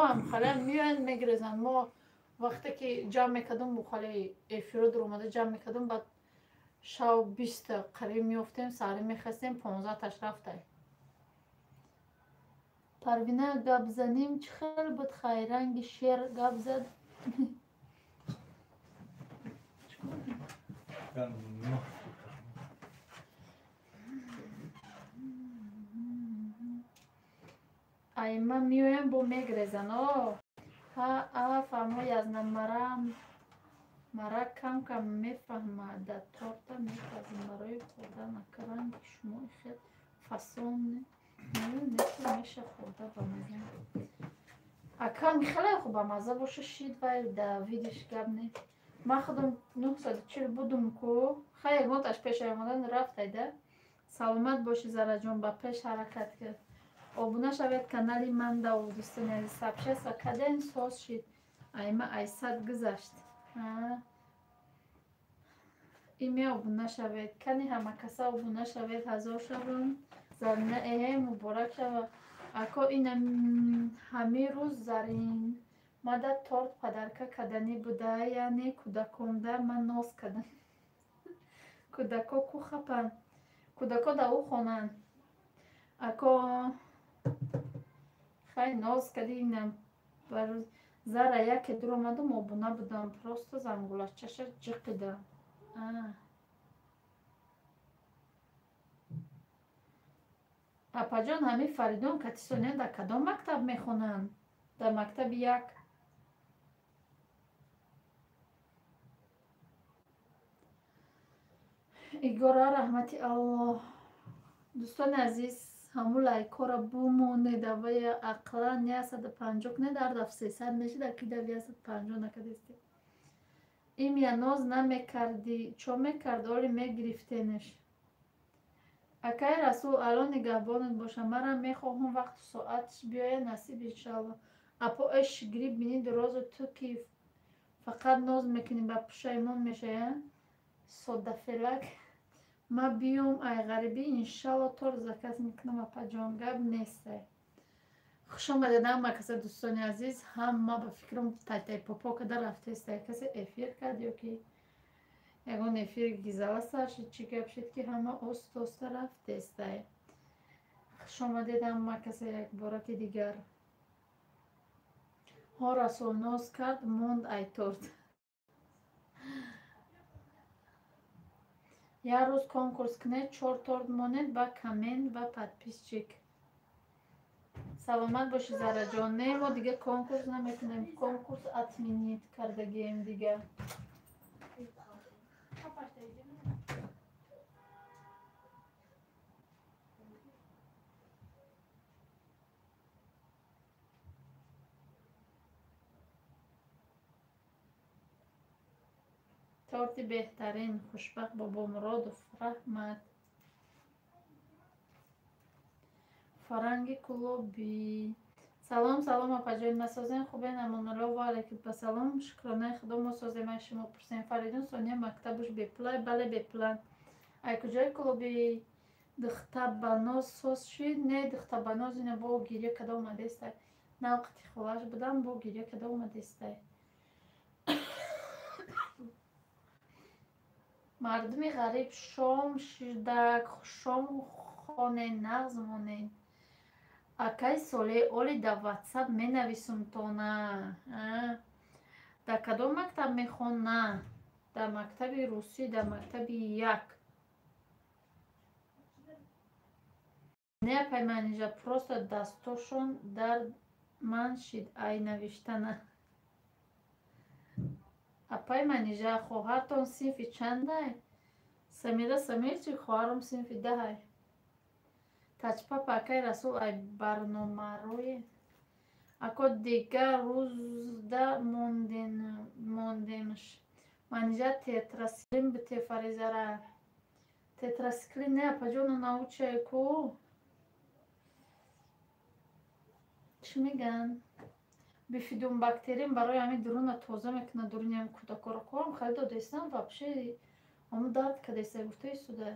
هم خالی میوین میگریزن. ما وقتی که جمع میکردم خالی افیرو در اومده جمع میکردم بعد شو 20 قریب میفتیم سری میخستیم 15 تاش رفته. پروینه گپ زنیم چه خیلی بود خیرنگ شیر گپ زد. ایما میویم با میگریزن. ها فهموی از مرا کم میفهمه در تورتا میپزیم برای خوردن اکران شما خیلی فاسون نمیشه میشه خورده بمزه اکران خیلی خوب بمزه باشه شید و در ویدیش گب نی. من خودم 940 بودم که خیلی گونتش پیش آمدن رفت ایده. سلامت باشی زره جان با پیش حرکت کرد. آبونه شوید کانالی من دا و دوستان عزیز سبشست و کدین ساز شید. ایما ایصد گذشت. ایمی آبونه شوید کنی همه کسا آبونه شوید 1000 شوید زرنه ایه مبارک شوید. اکا این همی روز زرین مدد تارت پدرکه کدنی بوده یعنی کودکونده من ناز کدن. کودکا کو خپن کودکا دا او خونن. اکا خیلی ناز کردی اینم بر زره یکی در اومدم آبونه بودم پروست زنگوله چشه جقیده. اپا جان همی فریدون کتیسونین در کدام مکتب میخونن؟ در مکتب یک. ایگورا رحمتی الله. دوستان عزیز همون لایکا را بمونید و اقلا 150 نه در دف 300 میشه در کی در 150 نکدیستی. این یا ناز نمیکردی چو میکرد آلی میگرفتینش. акай расул алон нигаҳбонат боша, марам мехоҳам вақту соатш биёя насиб иншалло. Апо эш гириб бини дурозу ту ки фақат ноз мекунӣ ба пушаймон мешая соддафелак ма биём ай ғарибӣ иншалло тор заказ мекунам. Апаҷон гап нестай. хушомадед ҳама касе дӯстони азиз. Ҳама ба фикрам тай попо када рафтаестай. Касе эфир кард ё ки ягон эфир гизаласа шид чӣ гап шид ки ҳама оста рафтаестай. хушомадед ҳама касе якбораки дигар. ҳо расул ноз кард монд ай торт. як рӯз конкурс кунед 4 торт монед ба коммент ва подписчик. саломат боши зараҷон. Не мо дига конкурс намекунем. Конкурс отменит кардагием дига. торти беҳтарин хушбахт бобомуродов раҳмат. фаранги кулоби. салом апаҷон насозен хубен амонулло ва алайкум асалом. шукронаи худо мо соземаи шумо пурсем. фаридун сония мактабуш беплан. бале беплан. ай куҷои кулоби духтабаноз соз шид. Не духтабаноз ина бо гирья када омадестай. на вақти холаш будам бо гирья када омадестай. мардуми ғариб шом шидак шом хоне нағз монед. акай соле оли да ватсап менависум то на. да кадом мактаб мехона? да мактаби русӣ, да мактаби як. не пайманижа просто дастошон дар ман шид ай навиштана. апай манижа хоҳартон синфи чандай? самира самирчи хоҳарам синфи 10. тачпапа акай расул ай барномарои ако дига рӯзда мондемш. манижа тетрасиклин бите фаризара. тетрасиклин не апаҷону научай ку чӣ меган бифидун бактерин барои ҳамин дуруна тоза мекуна. дуруни ҳамин кӯдакоро коам халид додестам вообще ҳамун дард кадестай гуфтаи судай.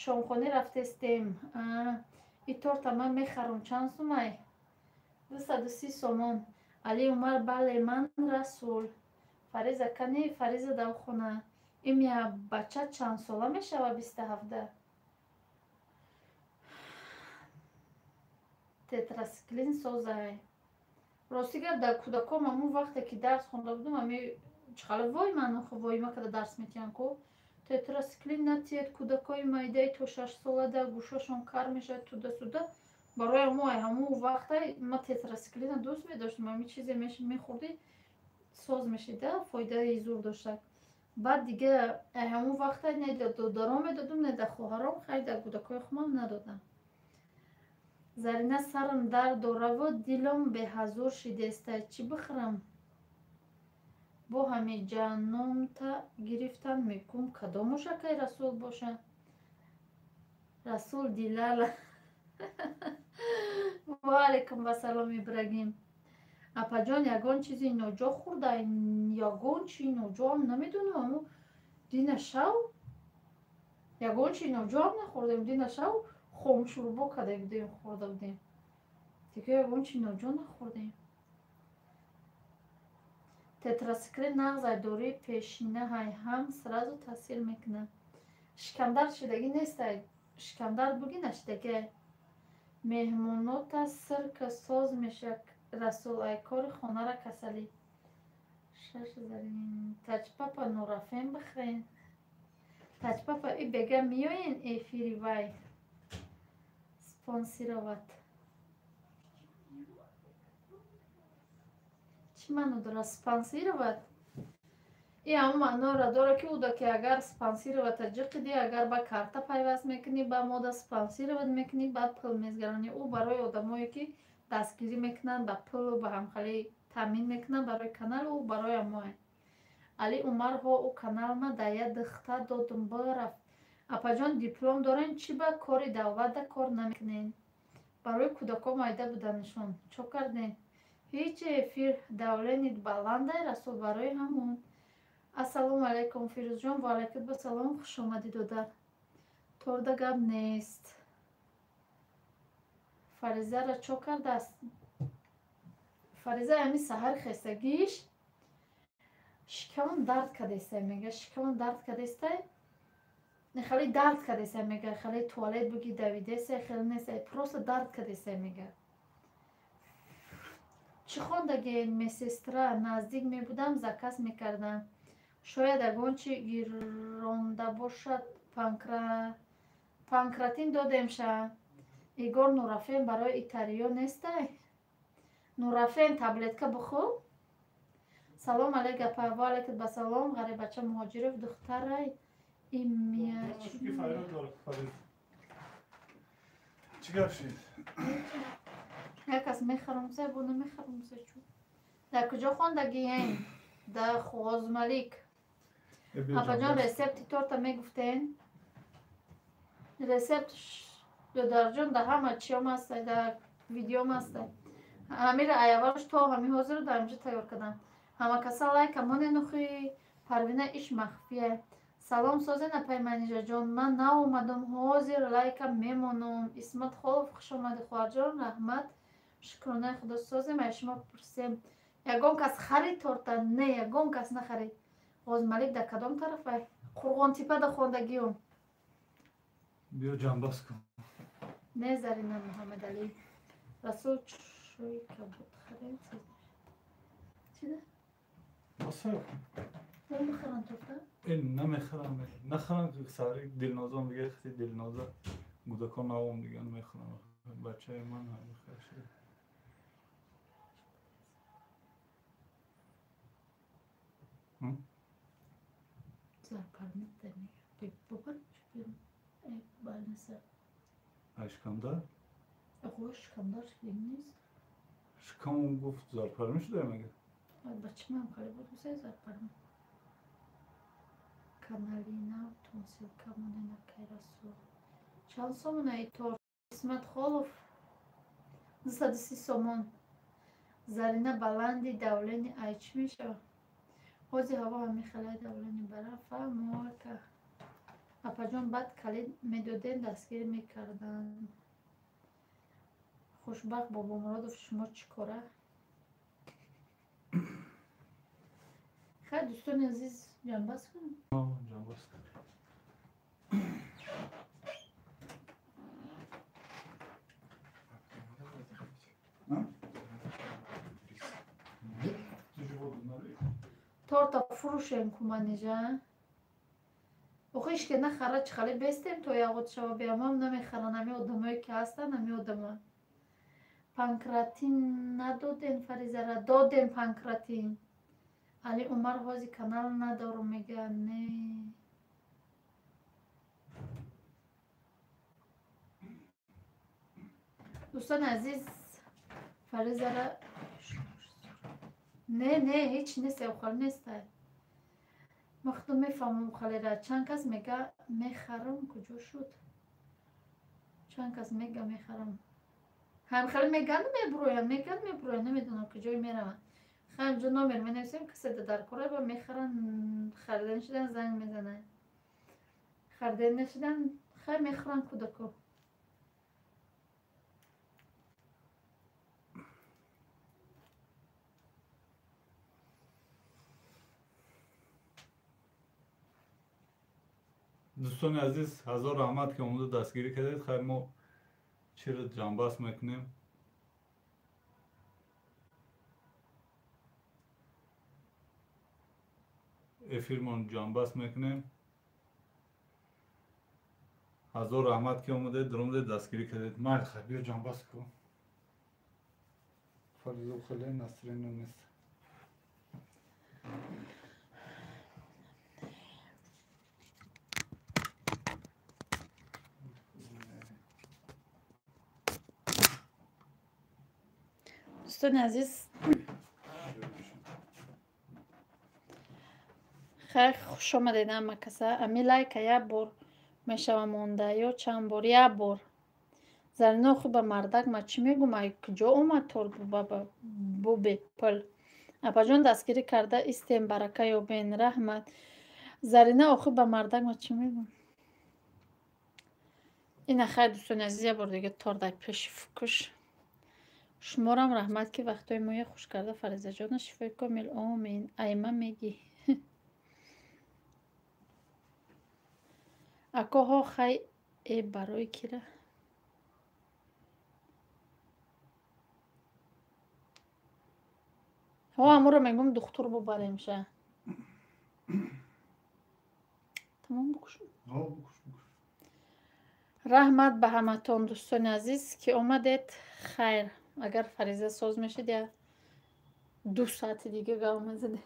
шомхона рафтестем. и торта ман мехарам чанд сумай? 230 сомон. али умар бале ман расул. фариза кани фариза давхона. имя бача чанд сола мешава? 27. тетрасиклин созай. рости гап дар кӯдаком ҳамун вақте ки дарс хонда будам ҳами чихала вой ману воима када дарс метиҳан ку тетрасиклин натиед кӯдакои майдаи то 6 сола да гӯшашон кар мешавад туда суда. барои ҳамун вақта ма тетрасиклина дӯст медоштам. ҳами чизе мехӯрди соз мешида фоидаи зур дошта. баъд дига ҳамун вақта не да додаром медодам не да хоҳаром хайр да кӯдакои худам надодам. зарина сарам дард дораву дилам беҳазур шидестай. чӣ бихӯрам? бо ҳами ҷаномта гирифтан мекум кадомуш акай расул боша? расул дилала. ва алайкум асалом ибрагим. апаҷон ягон чизи ноҷо хӯрда? ягон чи ноҷоам намедонам. аммо дина шав ягон чи ноҷоам нахӯрдем. дина шав хомшурбо каде будем хӯрда будем. дига ягон чи ноҷо нахӯрдем. тетрасиклин нағзай дори пешина ҳай ҳам сразу таъсир мекунад. шикамдар шидагӣ нестай. шикамдар буги нашидагӣ. меҳмонота сирка соз мешак расул ай кори хонара касалӣ. тачпапа нурафем бихӯрен. тачпапа и бега миёен эфири вай спонсироват. чӣ маъно дорад спонсироват? и ҳамун маъноро дорад ки уда ки агар спонсировата ҷиқиди агар ба карта пайваст мекунӣ ба мода спонсироват мекунӣ ба пул мезгаронӣ. ӯ барои одамое ки дастгирӣ мекунанд ба пулу ба ҳамхалӣ таъмин мекунанд барои каналу ӯ барои ҳамои али умарҳо ӯ каналма да я духта додум барафт апаҷон диплом дорен, чӣ ба кори давлата кор намекунен? Барои кӯдакон майда буданашон чо карден? Ҳеҷ эфир давленит баландай расул барои ҳамон. Ассалому алайкум Фирӯзҷон, ва алайкум ассалом, хушомадӣ додар. Торда гап нест. Фаризара чо кардааст? Фариза ҳами саҳари хестагиш шикамам дард кардестай мега, шикамам дард кардестай, хеле дард кардестай мега, хеле туалет буги давидестай, хеле нестай, просто дард кардестай мега. Чӣ хондагиен? Медсестра наздик мебудам, заказ мекардам. Шояд ягон чи гиронда бошад. Панкратин додемша. Игор нурафен барои итариё нестай? Нурафен таблетка бихӯр. Салом алейка апа. Ва алейкум басалом. Ғарибача муҳоҷиров духтарай имия. Чӣ гап шид? Якас мехаромса, бо намехаромса чӯ? Дар куҷо хондагиен? Дар Ғозмалик. Апаҷон рецепти торта мегуфтен? Рецепт додарҷон да ҳама чиём ҳастай, дар видеом ҳастай. Ҳамира аявалш то ҳами ҳозиру дар инҷо тайёр кардам. Ҳама каса лайка моне нухи Парвина иш махфия. Салом созен апай манижаҷон, ман наомадам, ҳозир лайка мемонам. Исмат Холов, хушомадӣ хоҳарҷон, раҳмат. Шукронаи худо созем. Ай шумо пурсем, ягон кас харид торта? Не, ягон кас нахарид. Ғозмалик дар кадом тарафай? Қурғонтепа дар хондагиём. Биё ҷанбас кун. Не Зарина Муҳаммадалӣ. Расул чӯи кабуд харед? Чӣ да? Масаф. Намехарам торта? Намехарам. Нахарам ки сари дилнозам дига хати дилноза. Кӯдакон навом дига намехарам. Бачаи ман намехарам. Зарпармид демига. Бобар чӯ? Балниса. Ашкамдар? Ағои шикамдар шидем нест? Шикамон гуфт зарпарми шуда мега? Бачимам кали буд мисай зарпарми. Каналина тонсилка монена кай расул. Чанд сомона и тор? Исмат Холов 230 сомон. Зарина баланди давлени ай чӣ мешава? ҳози ҳаво ҳами халай давлени бара фаҳмока. Апаҷон баъд калид медоден, дастгирӣ мекардан. Хушбахт Бобомуродов, шумо чӣ кора? Хай дӯстони азиз ҷанбаз кунем. Ҷанбаз кун. Торта фурӯшем куманижа. Охи ишке нахара чӣ хали бестем то ягод шава биямам намехаран. Ҳами одамое ки ҳастан ҳами одама. Панкратин надоден Фаризара? Додем панкратин. Али Умар ҳози канал надорум мега. Не. дӯстони азиз Фаризара не ҳеҷ нест, охар нестай. Ма худо мефаҳмам халера. Чанд кас мега мехарам, куҷо шуд? Чанд кас мега мехарам? Ҳам хеле меган меброян, намедонам куҷои мераванд. Хай инҷо номер менависем, касе дар кора ба мехаран, харидан шудан занг мезананд. Харидан нашудан хай мехаран кӯдако. дӯстони азиз, ҳазор раҳмат ки омода дастгирӣ кардед. Хайр мо чиро ҷанбаст мекунем. эфирмон ҷанбаст мекунем. ҳазор раҳмат ки омодед, ромадед дастгирӣ кардед. Майли хайр, биё ҷанбаст кун. Фаризо хеле насрина нест. дӯстони азиз, хайр хуш омадед ҳама каса. Ами лайка як бор мешава монда ё чанд бор як бор Зарина охи ба мардак ма чӣ мегӯм ай куҷо омад торд бубе пил апаҷон дастгирӣ карда истем барака ёбен раҳмат Зарина охи ба мардак ма чӣ мегӯм ина хайр дӯстони азиз як бор дига тор дар пеши фукуш шуморам раҳмат ки вақтҳои моя хуш карда фаризаҷона шифои комил омин айма мегӣ акоҳо хай барои кира амуро мегӯм духтур бубарем ша тамом букушем раҳмат ба ҳаматон дӯстони азиз ки омадед хайр агар фариза соз мешид я 2 соати дига гап мезанем